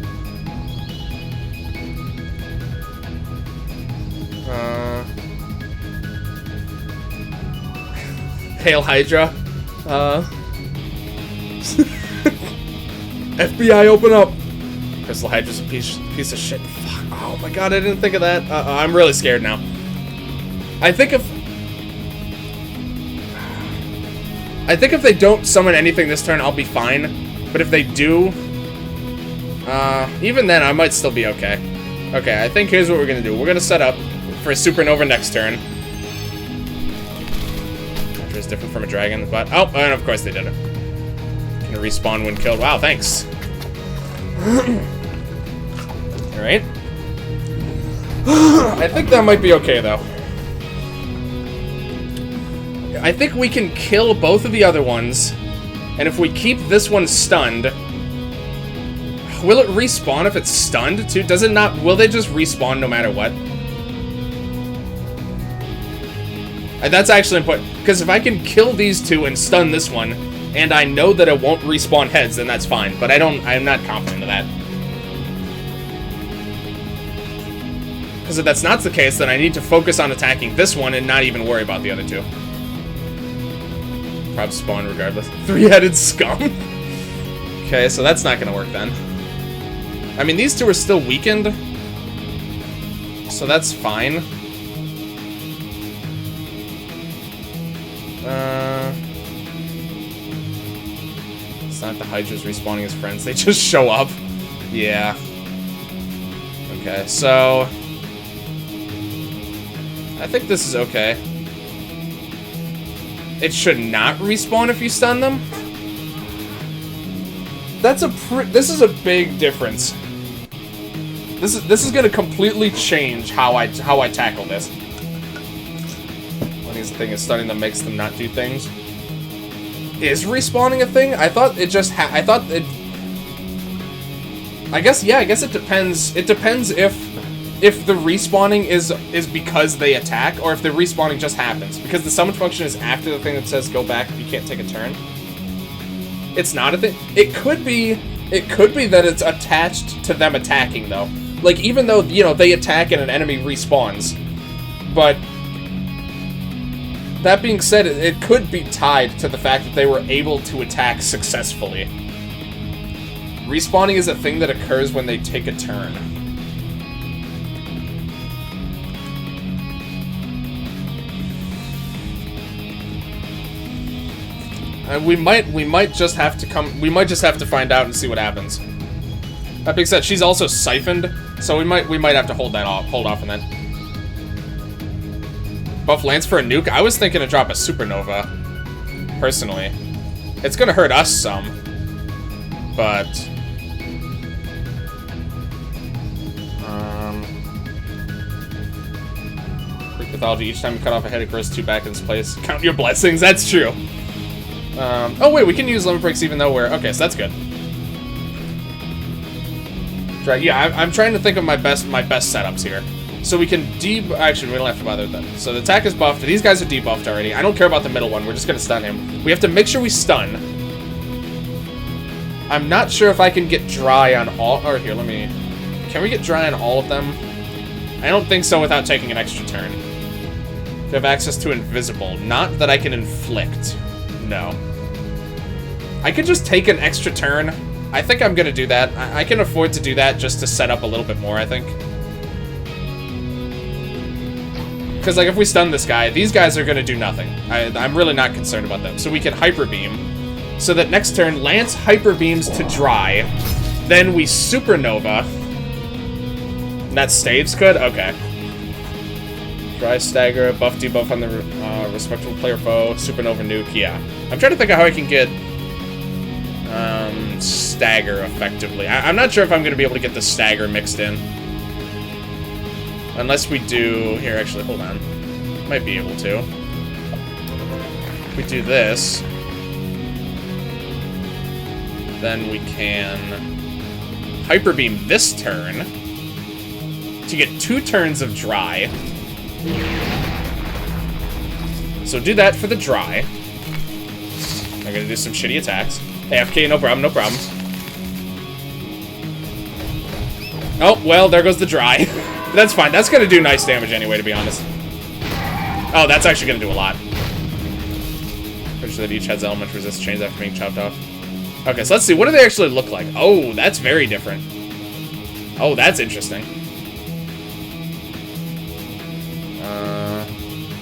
Hail Hydra. FBI, open up. Crystal Hydra's a piece of shit. Fuck. Oh my god, I didn't think of that. I'm really scared now. I think if they don't summon anything this turn, I'll be fine. But if they do, even then, I might still be okay. Okay, I think here's what we're gonna do. We're gonna set up for a Supernova next turn. Which is different from a dragon, but... Oh, and of course they did it. Gonna respawn when killed. Wow, thanks. Alright. I think that might be okay, though. I think we can kill both of the other ones, and if we keep this one stunned... Will it respawn if it's stunned, too? Does it not... Will they just respawn no matter what? And that's actually important, because if I can kill these two and stun this one, and I know that it won't respawn heads, then that's fine. But I'm not confident of that. Because if that's not the case, then I need to focus on attacking this one and not even worry about the other two. Prob spawn regardless. Three-headed scum. Okay, so that's not gonna work then. I mean, these two are still weakened, so that's fine. It's not the Hydras respawning as friends, they just show up. Yeah. Okay, so I think this is okay. It should not respawn if you stun them. This is a big difference. This is gonna completely change how I tackle this. One easy thing is stunning them makes them not do things. Is respawning a thing? I thought it just I guess it depends. It depends if the respawning is because they attack, or if the respawning just happens. Because the summon function is after the thing that says go back if you can't take a turn. It's not a thing. It could be that it's attached to them attacking though. Like, even though, you know, they attack and an enemy respawns. But that being said, it could be tied to the fact that they were able to attack successfully. Respawning is a thing that occurs when they take a turn. And we might just have to find out and see what happens. That being said, she's also siphoned, so we might have to hold off on that. Buff Lance for a nuke? I was thinking to drop a supernova, personally. It's gonna hurt us some, but Greek mythology, each time you cut off a head, it grows 2 back in its place. Count your blessings, that's true. Oh wait, we can use limit breaks even though we're... Okay, so that's good. Right, yeah, I'm trying to think of my best setups here. So we can actually, we don't have to bother with that. So the attack is buffed. These guys are debuffed already. I don't care about the middle one. We're just going to stun him. We have to make sure we stun. I'm not sure if I can get dry on all... Or here, can we get dry on all of them? I don't think so without taking an extra turn. We have access to invisible. Not that I can inflict. No. I could just take an extra turn. I think I'm going to do that. I can afford to do that just to set up a little bit more, I think. Because, like, if we stun this guy, these guys are going to do nothing. I'm really not concerned about them. So we can Hyper Beam. So that next turn, Lance Hyper Beams to dry. Then we Supernova. And that staves good? Okay. Dry Stagger, buff debuff on the respectable player foe, Supernova Nuke, yeah. I'm trying to think of how I can get Stagger effectively. I'm not sure if I'm going to be able to get the Stagger mixed in. Unless we do... Here, actually, hold on. Might be able to. If we do this, then we can Hyper Beam this turn to get 2 turns of dry. So do that for the dry. I'm gonna do some shitty attacks. AFK, no problem, no problem. Oh, well, there goes the dry. That's fine. That's gonna do nice damage anyway, to be honest. Oh, that's actually gonna do a lot. Pretty sure that each head's element resists chains after being chopped off. Okay, so let's see. What do they actually look like? Oh, that's very different. Oh, that's interesting.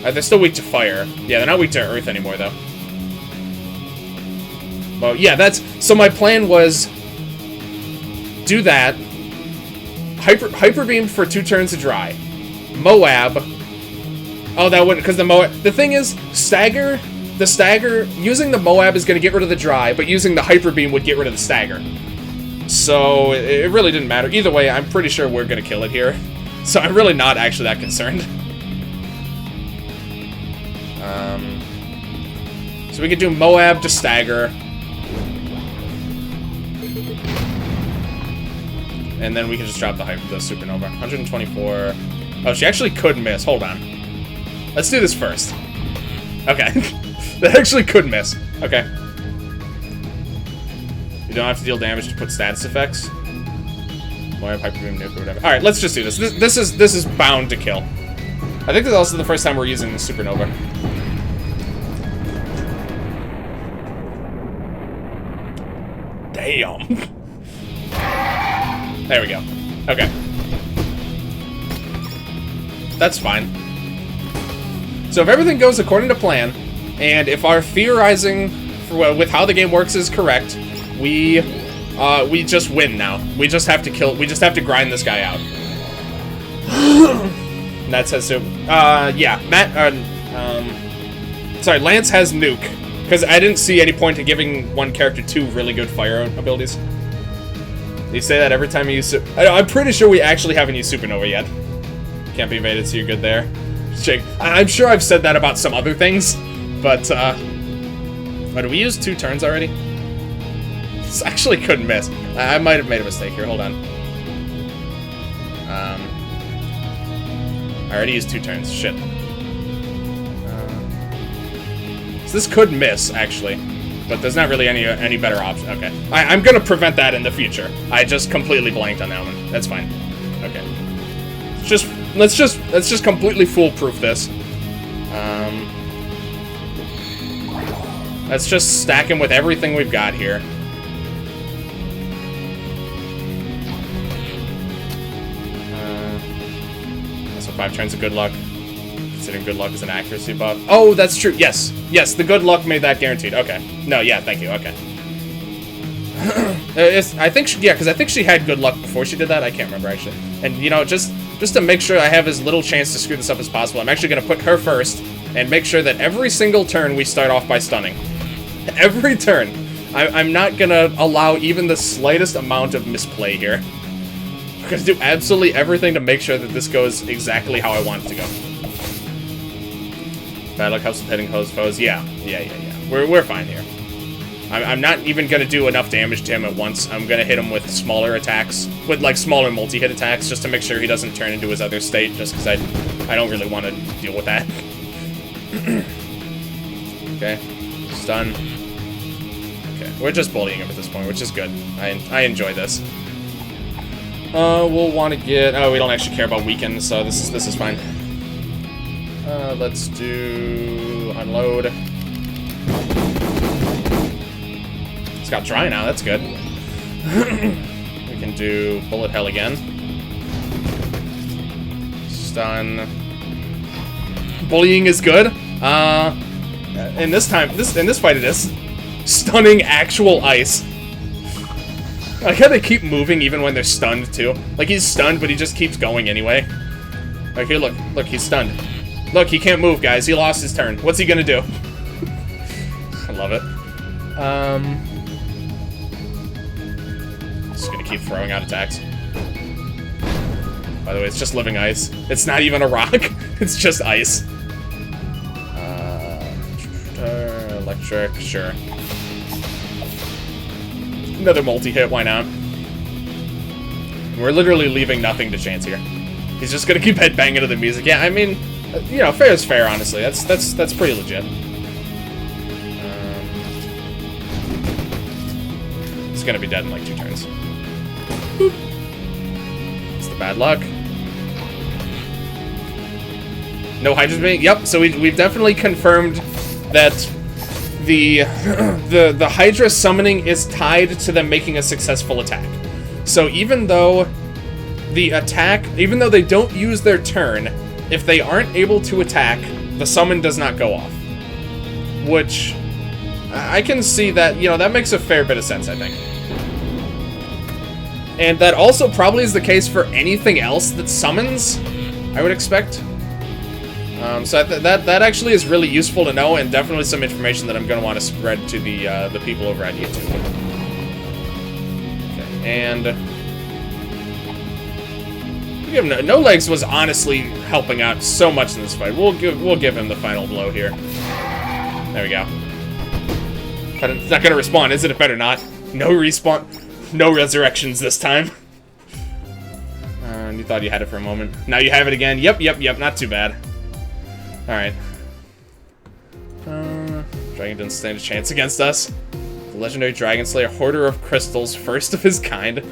They're still weak to fire. Yeah, they're not weak to earth anymore, though. Well, yeah, that's... So my plan was... Do that. Hyper Beam for 2 turns of dry. Moab. Oh, that wouldn't... Because the Moab... The thing is, Stagger... The Stagger... Using the Moab is going to get rid of the dry, but using the Hyper Beam would get rid of the Stagger. So, it really didn't matter. Either way, I'm pretty sure we're going to kill it here. So I'm really not actually that concerned. So we could do Moab to Stagger. And then we can just drop the Supernova. 124. Oh, she actually could miss. Hold on. Let's do this first. Okay. That actually could miss. Okay. You don't have to deal damage to put status effects. More Hyper Beam Nuke or whatever. Alright, let's just do this. This is bound to kill. I think this is also the first time we're using the Supernova. Damn. There we go. Okay. That's fine. So if everything goes according to plan, and if our theorizing with how the game works is correct, we just win now. We just have to grind this guy out. And that says so. Yeah, sorry, Lance has Nuke, because I didn't see any point in giving one character 2 really good fire abilities. You say that every time you use I'm pretty sure we actually haven't used Supernova yet. Can't be evaded, so you're good there. Jake, I'm sure I've said that about some other things, but, did we use 2 turns already? This actually couldn't miss. I might have made a mistake here, hold on. I already used 2 turns, shit. So this could miss, actually, but there's not really any better option. Okay, I'm gonna prevent that in the future. I just completely blanked on that one. That's fine. Okay, let's just completely foolproof this. Let's just stack him with everything we've got here. So 5 turns of good luck. Considering good luck is an accuracy buff. Oh, that's true. Yes. Yes, the good luck made that guaranteed. Okay. No, yeah, thank you. Okay. I think she, yeah, because I think she had good luck before she did that. I can't remember, actually. And, you know, just to make sure I have as little chance to screw this up as possible, I'm actually going to put her first and make sure that every single turn we start off by stunning. Every turn. I'm not going to allow even the slightest amount of misplay here. I'm going to do absolutely everything to make sure that this goes exactly how I want it to go. Bad luck helps with hitting close foes. Yeah. We're fine here. I'm not even going to do enough damage to him at once. I'm going to hit him with smaller attacks, with like smaller multi-hit attacks, just to make sure he doesn't turn into his other state, just because I don't really want to deal with that. Okay. Stun. Okay. We're just bullying him at this point, which is good. I enjoy this. We'll want to get... Oh, we don't actually care about weaken, so this is fine. Let's do... Unload. It's got dry now, that's good. We can do bullet hell again. Stun. Bullying is good. In this fight it is. Stunning actual ice. I like how they keep moving even when they're stunned too. Like he's stunned, but he just keeps going anyway. Like here, look, he's stunned. Look, he can't move, guys. He lost his turn. What's he gonna do? I love it. Just gonna keep throwing out attacks. By the way, it's just living ice. It's not even a rock. It's just ice. Electric, sure. Another multi-hit, why not? We're literally leaving nothing to chance here. He's just gonna keep headbanging to the music. Yeah, I mean, you know, fair is fair, honestly. That's pretty legit. He's gonna be dead in like 2 turns. Boop. It's the bad luck. No Hydra's being... Yep, so we've definitely confirmed that the Hydra summoning is tied to them making a successful attack. So even though the attack... Even though they don't use their turn, if they aren't able to attack, the summon does not go off. Which... I can see that, you know, that makes a fair bit of sense, I think. And that also probably is the case for anything else that summons, I would expect. So that actually is really useful to know, and definitely some information that I'm going to want to spread to the people over at YouTube. Okay, and No Legs was honestly helping out so much in this fight. We'll give him the final blow here. There we go. But it's not going to respawn, is it? It better not. No respawn. No resurrections this time. You thought you had it for a moment. Now you have it again. Yep. Not too bad. Alright. Dragon doesn't stand a chance against us. The legendary Dragon Slayer, Hoarder of Crystals, first of his kind.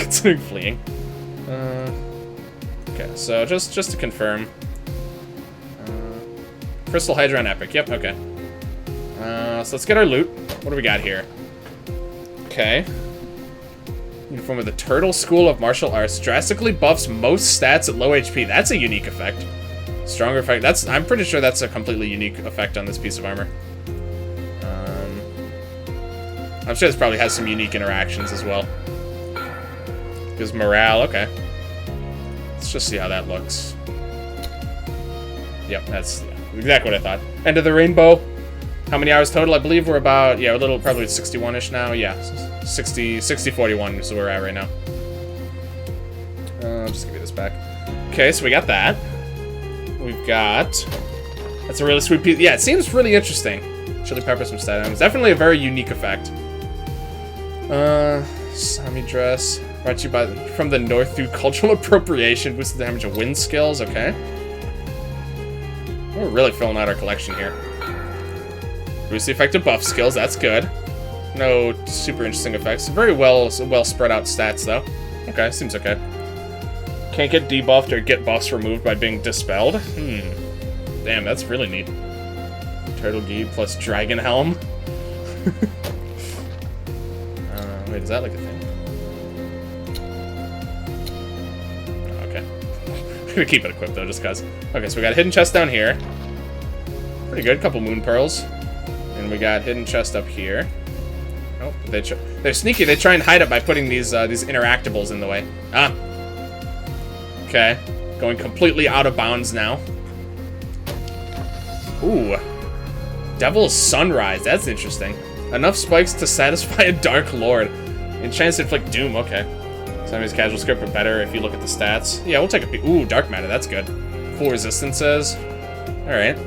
considering fleeing. Okay, so just to confirm. Crystal Hydra and Epic. Yep, okay. So let's get our loot. What do we got here? Okay. Uniform of the Turtle School of Martial Arts drastically buffs most stats at low HP. That's a unique effect. Stronger effect. I'm pretty sure that's a completely unique effect on this piece of armor. I'm sure this probably has some unique interactions as well. Gives morale. Okay. Let's just see how that looks. Yep, that's exactly what I thought. End of the Rainbow. How many hours total? I believe we're about, yeah, a little, probably 61-ish now. Yeah, 60-41 is where we're at right now. I'll just give you this back. Okay, so we got that. We've got... That's a really sweet piece. Yeah, it seems really interesting. Chili pepper, some stat items. Definitely a very unique effect. Sami dress. Brought to you by from the north through cultural appropriation. Boosted the damage of wind skills. Okay. We're really filling out our collection here. Boost the effect of buff skills. That's good. No super interesting effects. Very well spread out stats though. Okay, seems okay. Can't get debuffed or get buffs removed by being dispelled. Damn, that's really neat. Turtle Gi plus Dragon Helm. Wait, is that like a thing? Okay. I'm gonna keep it equipped though, just cause. Okay, so we got a hidden chest down here. Pretty good, couple moon pearls. And we got hidden chest up here. Oh, they're sneaky. They try and hide it by putting these interactables in the way. Ah. Okay, going completely out of bounds now. Ooh. Devil's Sunrise, that's interesting. Enough spikes to satisfy a Dark Lord. Enchants to inflict doom, okay. Sami's casual script, but better if you look at the stats. Yeah, we'll take a peek. Ooh, Dark Matter, that's good. Cool resistances. Alright.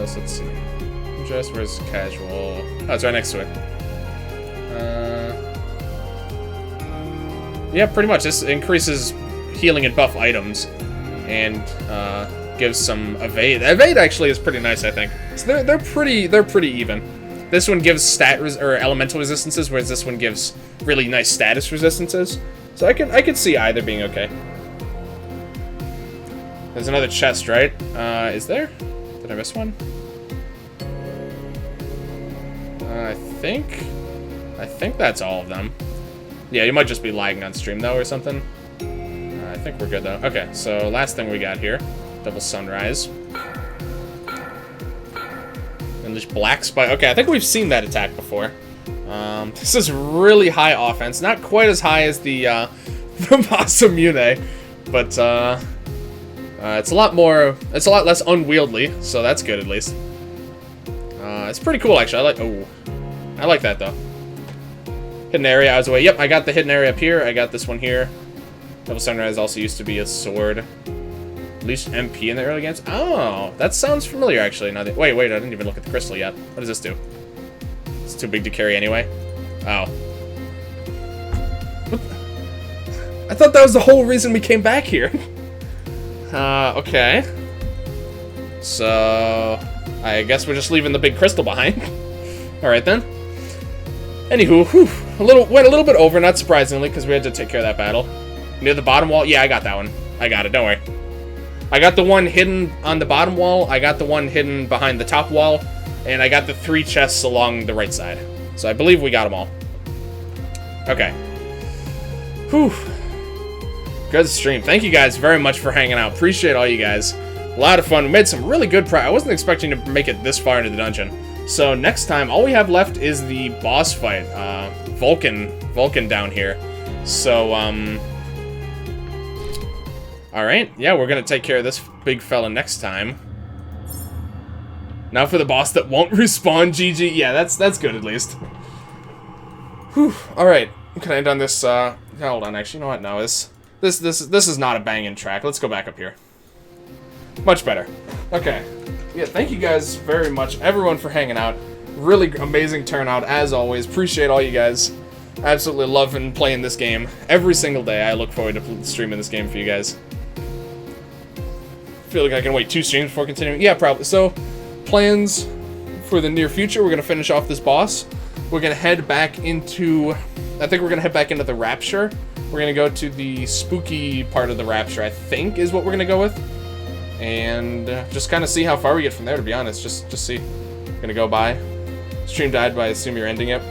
So let's see. Just where's casual? Oh, it's right next to it. Yeah, pretty much. This increases healing and buff items. And gives some evade. Evade actually is pretty nice, I think. So they're pretty even. This one gives or elemental resistances, whereas this one gives really nice status resistances. So I can see either being okay. There's another chest, right? Is there? Did I miss one? I think that's all of them. Yeah, you might just be lagging on stream though or something. I think we're good though. Okay, so last thing we got here. Double Sunrise. Unleash Black Spike. Okay, I think we've seen that attack before. This is really high offense. Not quite as high as the Masamune, but it's a lot less unwieldy, so that's good at least. It's pretty cool actually. I like that though. Hidden area, I was away. Yep, I got the hidden area up here. I got this one here. Double Sunrise also used to be a sword. Unleashed MP in the early games. Oh, that sounds familiar actually. Now that, wait, I didn't even look at the crystal yet. What does this do? It's too big to carry anyway. Oh. What? I thought that was the whole reason we came back here. Okay. So, I guess we're just leaving the big crystal behind. All right then. Anywho, went a little bit over, not surprisingly, because we had to take care of that battle. Near the bottom wall? Yeah, I got that one. I got it, don't worry. I got the one hidden on the bottom wall, I got the one hidden behind the top wall, and I got the 3 chests along the right side. So I believe we got them all. Okay. Whew. Good stream. Thank you guys very much for hanging out. Appreciate all you guys. A lot of fun. We made some really good progress. I wasn't expecting to make it this far into the dungeon. So next time, all we have left is the boss fight. Vulcan down here. So, alright, yeah, we're gonna take care of this big fella next time. Now for the boss that won't respawn, GG. Yeah, that's good at least. Whew, alright. Can I end on this, hold on, actually, you know what, no, this is not a banging track. Let's go back up here. Much better. Okay. Yeah, thank you guys very much, everyone, for hanging out. Really amazing turnout, as always. Appreciate all you guys. Absolutely loving playing this game. Every single day, I look forward to streaming this game for you guys. Feel like I can wait 2 streams before continuing. Yeah, probably. So, plans for the near future, we're going to finish off this boss. we're gonna head back into, I think we're gonna head back into the Rapture. We're gonna go to the spooky part of the Rapture, I think is what we're gonna go with. And just kind of see how far we get from there, to be honest. Just see. Gonna go by. Stream died, but I assume you're ending it.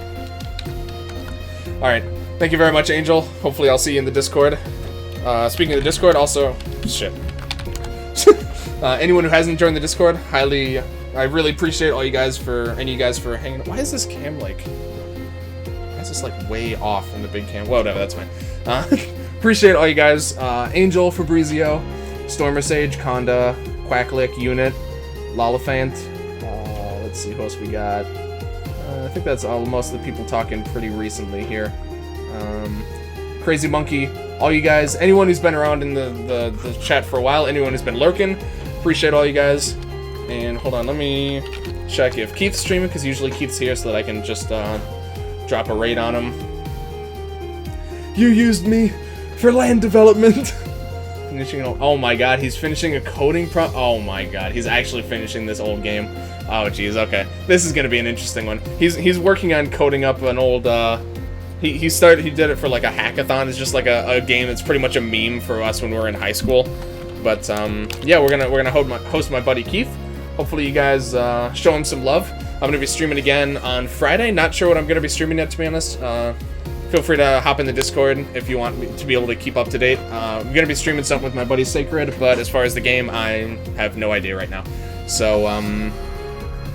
Alright. Thank you very much, Angel. Hopefully I'll see you in the Discord. Speaking of the Discord, also... Shit. Anyone who hasn't joined the Discord, I really appreciate all you guys for... Any of you guys for hanging... Why is this cam, like... Why is this, like, way off from the big cam? Well, whatever, that's fine. Appreciate all you guys. Angel, Fabrizio, Stormer Sage, Conda, Quacklick, Unit, Lollifant. Let's see who else we got. I think that's most of the people talking pretty recently here. Crazy Monkey, all you guys, anyone who's been around in the chat for a while, anyone who's been lurking, appreciate all you guys. And hold on, let me check if Keith's streaming, because usually Keith's here so that I can just drop a raid on him. You used me for land development. Oh my god, he's finishing a coding oh my god, he's actually finishing this old game. Oh jeez, okay. This is gonna be an interesting one. He's working on coding up an old he did it for like a hackathon. It's just like a game that's pretty much a meme for us when we were in high school. But yeah, we're gonna host my buddy Keith. Hopefully you guys show him some love. I'm gonna be streaming again on Friday. Not sure what I'm gonna be streaming yet, to be honest. Feel free to hop in the Discord if you want me to be able to keep up to date. I'm gonna be streaming something with my buddy Sacred, but as far as the game, I have no idea right now. So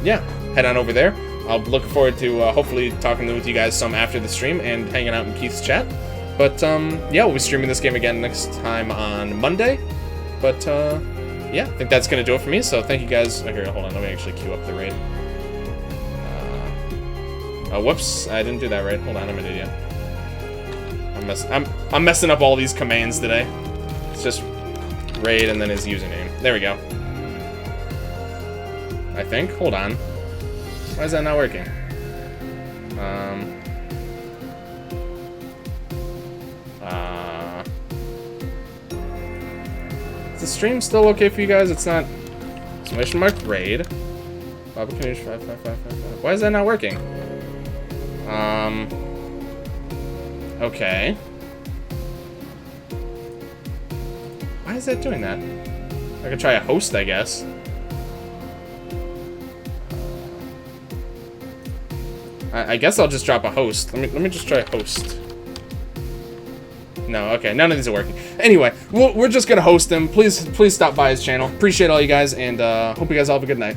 yeah, head on over there. I'll be looking forward to hopefully talking with you guys some after the stream and hanging out in Keith's chat. But yeah, we'll be streaming this game again next time on Monday. But yeah, I think that's gonna do it for me. So thank you guys. Oh, here, hold on. Let me actually queue up the raid. Oh, whoops! I didn't do that right. Hold on, I'm an idiot. I'm messing up all these commands today. It's just raid and then his username. There we go. I think. Hold on. Why is that not working? Is the stream still okay for you guys? It's not. Exclamation mark raid. Baba Canush 55555. Why is that not working? Okay. Why is that doing that? I could try a host, I guess. I guess I'll just drop a host. Let me just try a host. No, okay, none of these are working. Anyway, we're just gonna host him. Please stop by his channel. Appreciate all you guys, and hope you guys all have a good night.